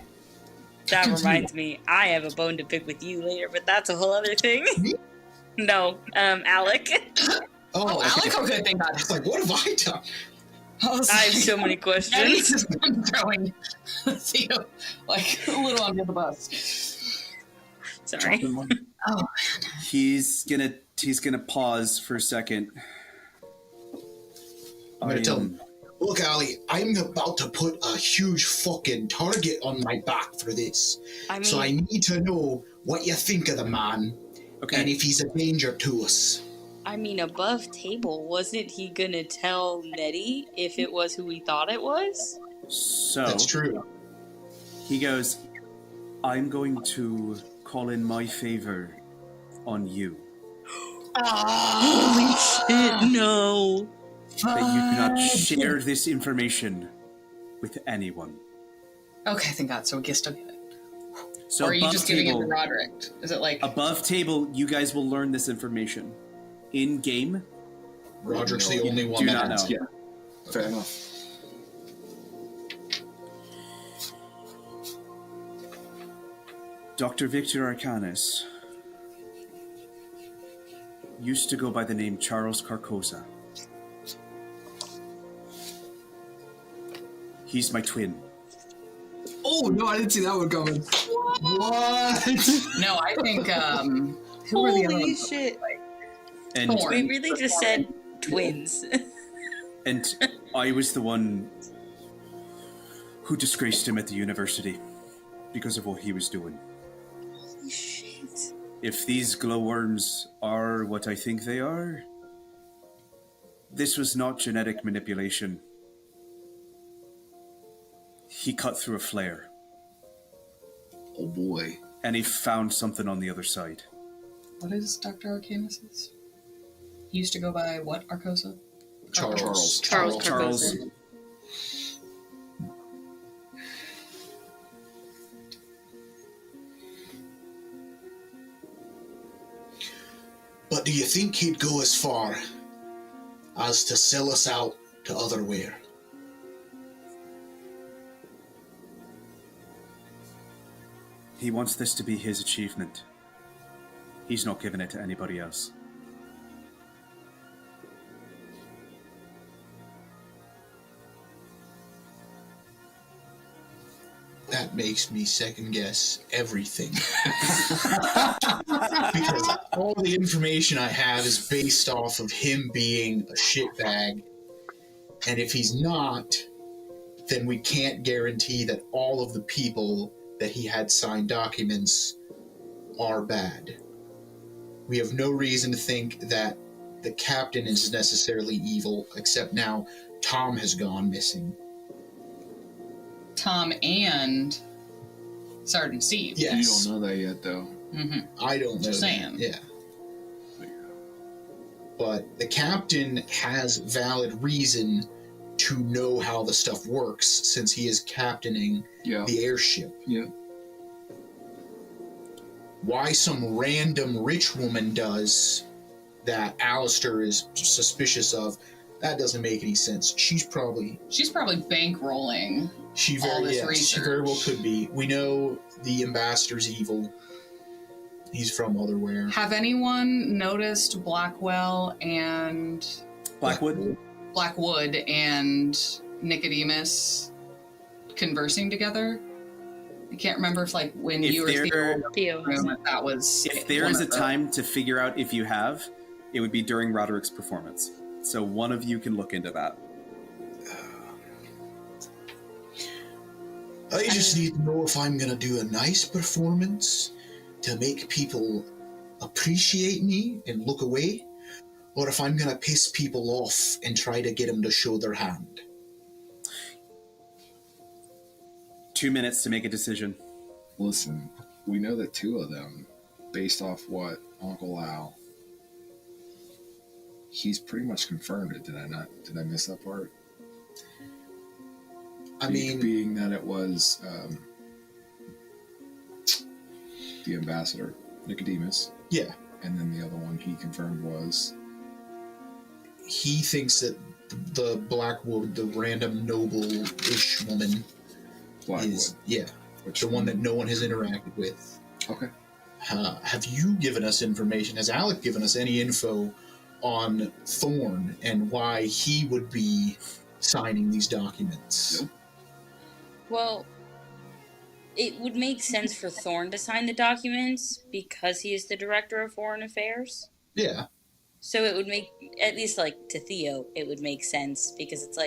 That Continue. reminds me, I have a bone to pick with you later, but that's a whole other thing. No, Alec. Oh, Alec, okay, thank God. It's like, what have I done? I have so many Eddie's questions. just been throwing Theo like a little under the bus. Sorry. Oh, He's gonna pause for a second. I'm gonna tell him, look, Ali, I'm about to put a huge fucking target on my back for this. I mean, So I need to know what you think of the man, Okay. and if he's a danger to us. above table, wasn't he gonna tell Nettie if it was who he thought it was? So That's true. he goes, I'm going to call in my favor on you. Holy shit, no. That you do not share this information with anyone. okay, thank God. So we can still get it. So Or are you above just giving it table, to Roderick? Is it like above table, you guys will learn this information. In game, Roderick's the only one do that not has- know. Yeah. Fair enough. Dr. Victor Arcanus used to go by the name Charles Carcosa. He's my twin. Oh, no, I didn't see that one coming. What? no? I think who were the other Holy ones? shit. And Thorn. We really just said twins. and I was the one who disgraced him at the university because of what he was doing. Holy shit. If these glowworms are what I think they are, this was not genetic manipulation. He cut through a flare, Oh, boy. and he found something on the other side. What is Dr. Arcanus's? He used to go by what? Arcosa? Charles. Charles Charles. Carcosa. But do you think he'd go as far as to sell us out to otherwhere? He wants this to be his achievement. He's not giving it to anybody else. That makes me second guess everything. Because all the information I have is based off of him being a shitbag. And if he's not, then we can't guarantee that all of the people that he had signed documents are bad. We have no reason to think that the captain is necessarily evil, except now Tom has gone missing. Tom and Sergeant Steve. Yes. You don't know that yet, though. Mm-hmm. I don't know. Just that. saying. Yeah. But the captain has valid reason to know how the stuff works since he is captaining Yeah. the airship. Yeah. Why some random rich woman does, that Alistair is suspicious of, that doesn't make any sense. She's probably bankrolling all this research. She very well could be. We know the ambassador's evil. He's from otherwhere. Have anyone noticed Blackwood and Nicodemus conversing together? I can't remember if when If you were Theo. if that was. If there is a time to figure out if you have, it would be during Roderick's performance. So one of you can look into that. I just need to know if I'm going to do a nice performance to make people appreciate me and look away, or if I'm going to piss people off and try to get them to show their hand. 2 minutes to make a decision. Listen, we know that two of them, based off what Uncle Al, he's pretty much confirmed it. Did I miss that part? I mean, being that it was the ambassador, Nicodemus. Yeah. And then the other one he confirmed was... He thinks that the Blackwood, the random noble-ish woman, Blackwood. is... Yeah. The one that no one has interacted with. Okay. Have you given us information? Has Alec given us any info on Thorn and why he would be signing these documents? Nope. Well, it would make sense for Thorn to sign the documents because he is the director of foreign affairs. Yeah. So it would make, at least to Theo, it would make sense because it's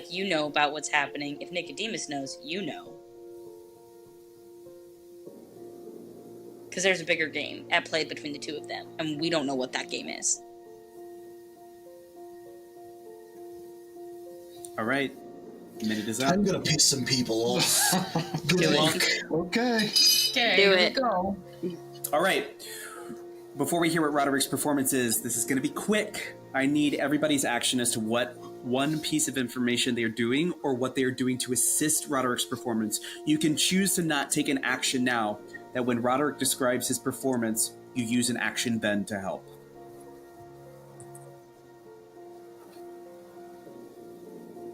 you know about what's happening. If Nicodemus knows, you know. Because there's a bigger game at play between the two of them, and we don't know what that game is. All right. Minute is up. I'm going to piss some people off. Good luck. Okay. Okay, Do here it. we go. All right. Before we hear what Roderick's performance is, this is going to be quick. I need everybody's action as to what one piece of information they are doing or what they are doing to assist Roderick's performance. You can choose to not take an action now, that when Roderick describes his performance, you use an action then to help.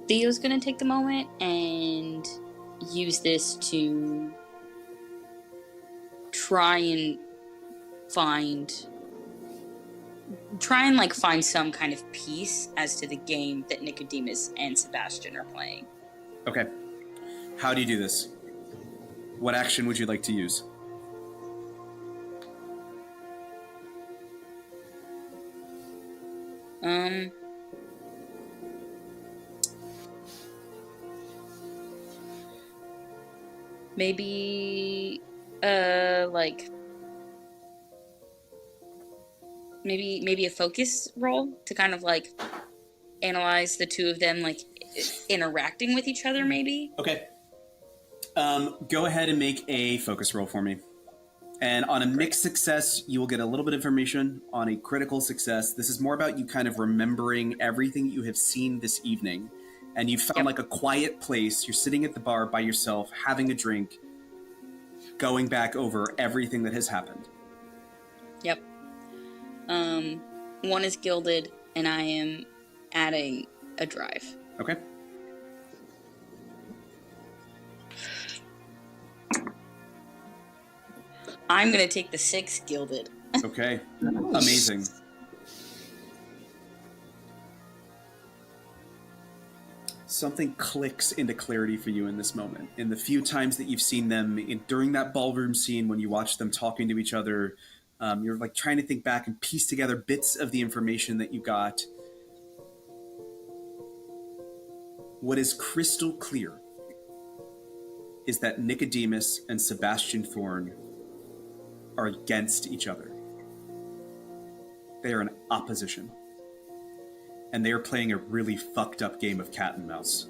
Theo's going to take the moment and use this to try and find some kind of piece as to the game that Nicodemus and Sebastian are playing. Okay. How do you do this? What action would you like to use? Maybe, maybe a focus roll to kind of analyze the two of them interacting with each other. Maybe. Okay. Go ahead and make a focus roll for me. And on a mixed success, you will get a little bit of information. On a critical success, this is more about you kind of remembering everything you have seen this evening. And you found a quiet place. You're sitting at the bar by yourself, having a drink, going back over everything that has happened. Yep. One is gilded, and I am adding a drive. Okay. I'm going to take the 6 gilded. Okay. Amazing. Something clicks into clarity for you in this moment. In the few times that you've seen them during that ballroom scene, when you watch them talking to each other, you're trying to think back and piece together bits of the information that you got. What is crystal clear is that Nicodemus and Sebastian Thorn are against each other. They are in opposition. And they are playing a really fucked up game of cat and mouse.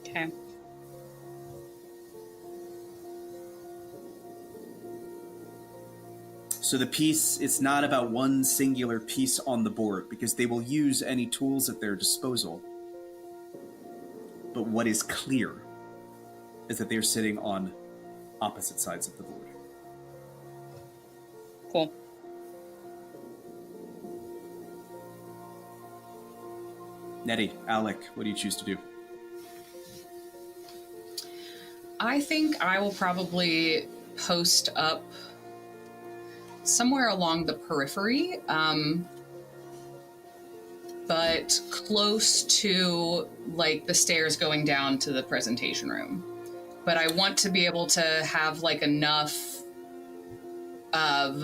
Okay. So the piece, it's not about one singular piece on the board, because they will use any tools at their disposal. But what is clear is that they are sitting on opposite sides of the board. Cool. Nettie, Alec, what do you choose to do? I think I will probably post up somewhere along the periphery, but close to like the stairs going down to the presentation room. But I want to be able to have like enough of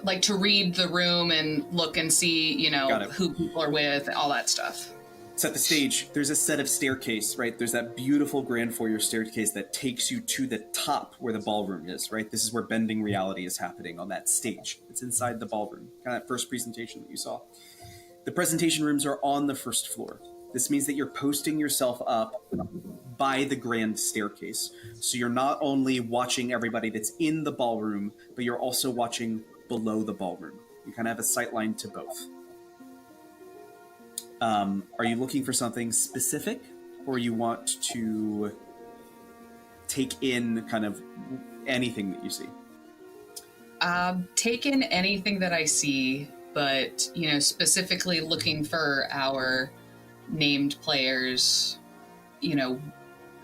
like to read the room and look and see, you know, who people are with, all that stuff. Set the stage. There's a set of staircase, right? There's that beautiful grand foyer staircase that takes you to the top where the ballroom is, right? This is where bending reality is happening on that stage. It's inside the ballroom, kind of that first presentation that you saw. The presentation rooms are on the first floor. This means that you're posting yourself up by the grand staircase. So you're not only watching everybody that's in the ballroom, but you're also watching below the ballroom. You kind of have a sight line to both. Are you looking for something specific, or you want to take in kind of anything that you see? Take in anything that I see, but, you know, specifically looking for our named players, you know,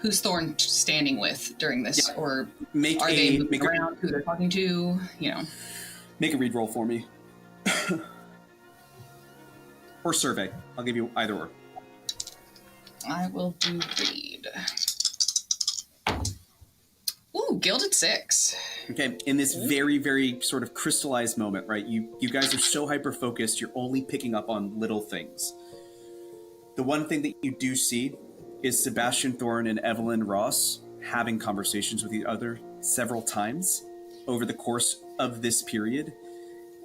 who's Thorn standing with during this, or are they moving around, who they're talking to, you know. Make a read roll for me. Or survey. I'll give you either or. I will do read. Ooh, Gilded 6. Okay, in this very, very sort of crystallized moment, right? You guys are so hyper-focused, you're only picking up on little things. The one thing that you do see is Sebastian Thorne and Evelyn Ross having conversations with each other several times over the course of this period.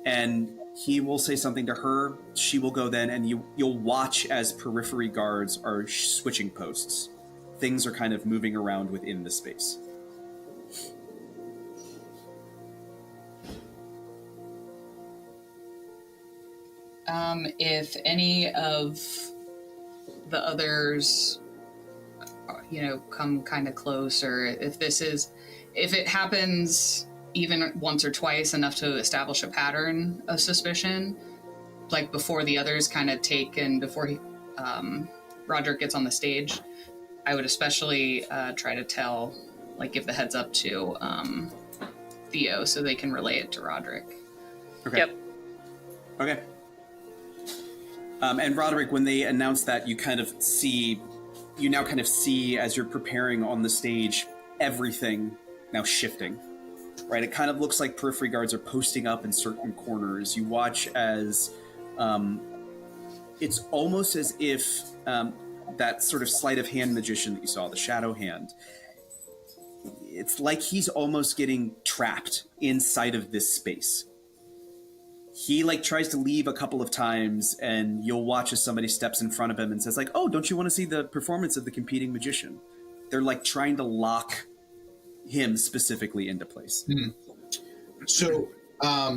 And he will say something to her, she will go then, and you'll watch as periphery guards are switching posts. Things are kind of moving around within the space. If any of the others, you know, come kind of close, or if it happens even once or twice enough to establish a pattern of suspicion, like before the others kind of take and before Roderick gets on the stage, I would especially try to give the heads up to Theo so they can relay it to Roderick. Okay. Yep. Okay. And Roderick, when they announce that, you now kind of see as you're preparing on the stage, everything now shifting. Right, it kind of looks like periphery guards are posting up in certain corners. You watch as it's almost as if that sort of sleight of hand magician that you saw, the shadow hand, it's like he's almost getting trapped inside of this space. He tries to leave a couple of times, and you'll watch as somebody steps in front of him and says "Oh, don't you want to see the performance of the competing magician?" They're trying to lock him specifically into place. So,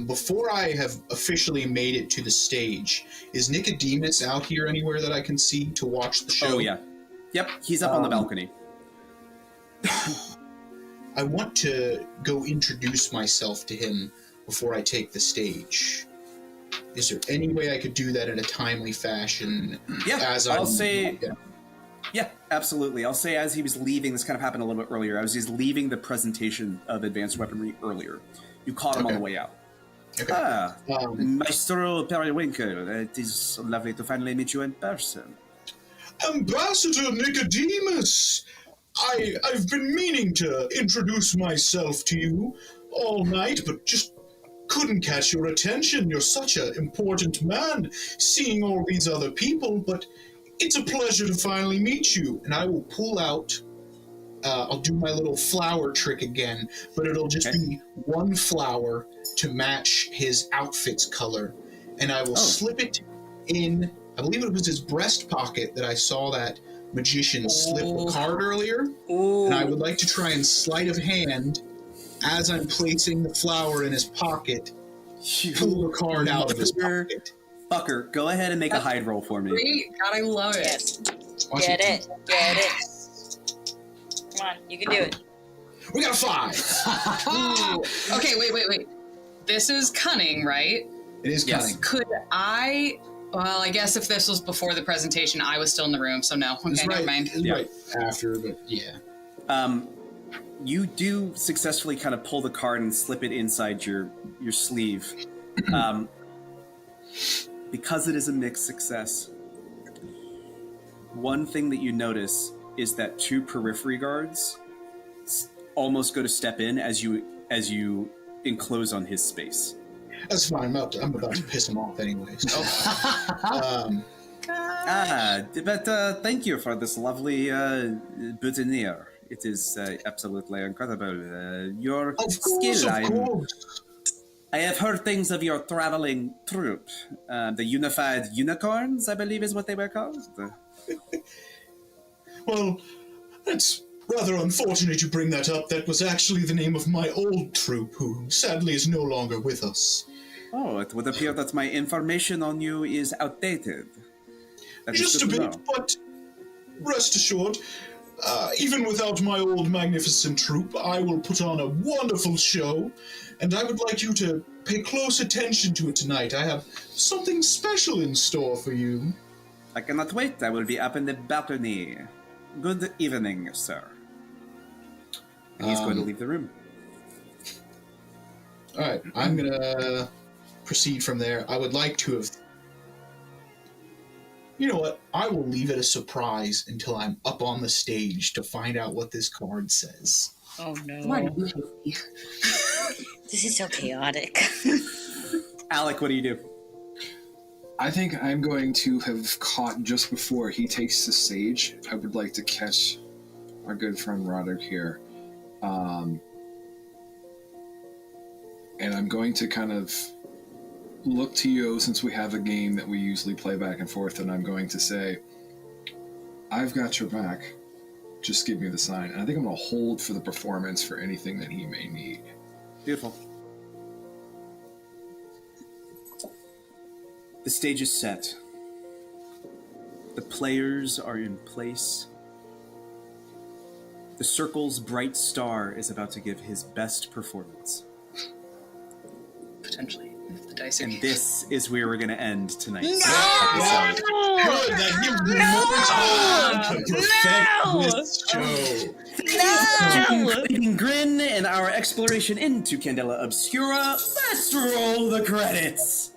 before I have officially made it to the stage, is Nicodemus out here anywhere that I can see to watch the show? Oh, yeah. Yep, he's up on the balcony. I want to go introduce myself to him before I take the stage. Is there any way I could do that in a timely fashion? Yeah, Yeah, absolutely. I'll say as he was leaving, this kind of happened a little bit earlier, as he's leaving the presentation of advanced weaponry earlier. You caught him on the way out. Okay. Maestro Periwinkle, it is so lovely to finally meet you in person. Ambassador Nicodemus! I've been meaning to introduce myself to you all night, but just couldn't catch your attention. You're such an important man, seeing all these other people, but it's a pleasure to finally meet you. And I will pull out, I'll do my little flower trick again, but it'll just be one flower to match his outfit's color. And I will slip it in, I believe it was his breast pocket that I saw that magician slip a card earlier. And I would like to try and sleight of hand, as I'm placing the flower in his pocket, pull the card out of his pocket. Fucker, go ahead and make a hide roll for me. Great. God, I love it. Yes. Get it. Come on, you can do it. We got a 5. Ooh. Okay, wait. this is cunning, right? It is Yes. cunning. Could I? Well, I guess if this was before the presentation, I was still in the room, so no. Okay, It's never right, mind. it's right after, but yeah. You do successfully kind of pull the card and slip it inside your sleeve. Because it is a mixed success, one thing that you notice is that 2 periphery guards almost go to step in as you enclose on his space. That's fine. I'm about to piss him off anyways. But thank you for this lovely boutonniere. It is absolutely incredible. Your skill, I have heard things of your traveling troupe. The Unified Unicorns, I believe is what they were called. Well, it's rather unfortunate you bring that up. That was actually the name of my old troupe, who sadly is no longer with us. Oh, it would appear that my information on you is outdated. That is Just a good to bit, know. but rest assured, even without my old magnificent troupe, I will put on a wonderful show, and I would like you to pay close attention to it tonight. I have something special in store for you. I cannot wait. I will be up in the balcony. Good evening, sir. And he's going to leave the room. All right, I'm gonna proceed from there. I would like to have... You know what? I will leave it a surprise until I'm up on the stage to find out what this card says. Oh no. Why do you hate me? This is so chaotic. Alec, what do you do? I think I'm going to have caught just before he takes the stage. I would like to catch our good friend Roderick here. And I'm going to kind of look to you, since we have a game that we usually play back and forth, and I'm going to say, I've got your back. Just give me the sign. And I think I'm going to hold for the performance for anything that he may need. Beautiful. The stage is set. The players are in place. The circle's bright star is about to give his best performance. Potentially, if the dice are... And this is where we're going to end tonight's episode. Good, that gives me more time to perfect this show. Fleeting grin and our exploration into Candela Obscura. Let's roll the credits.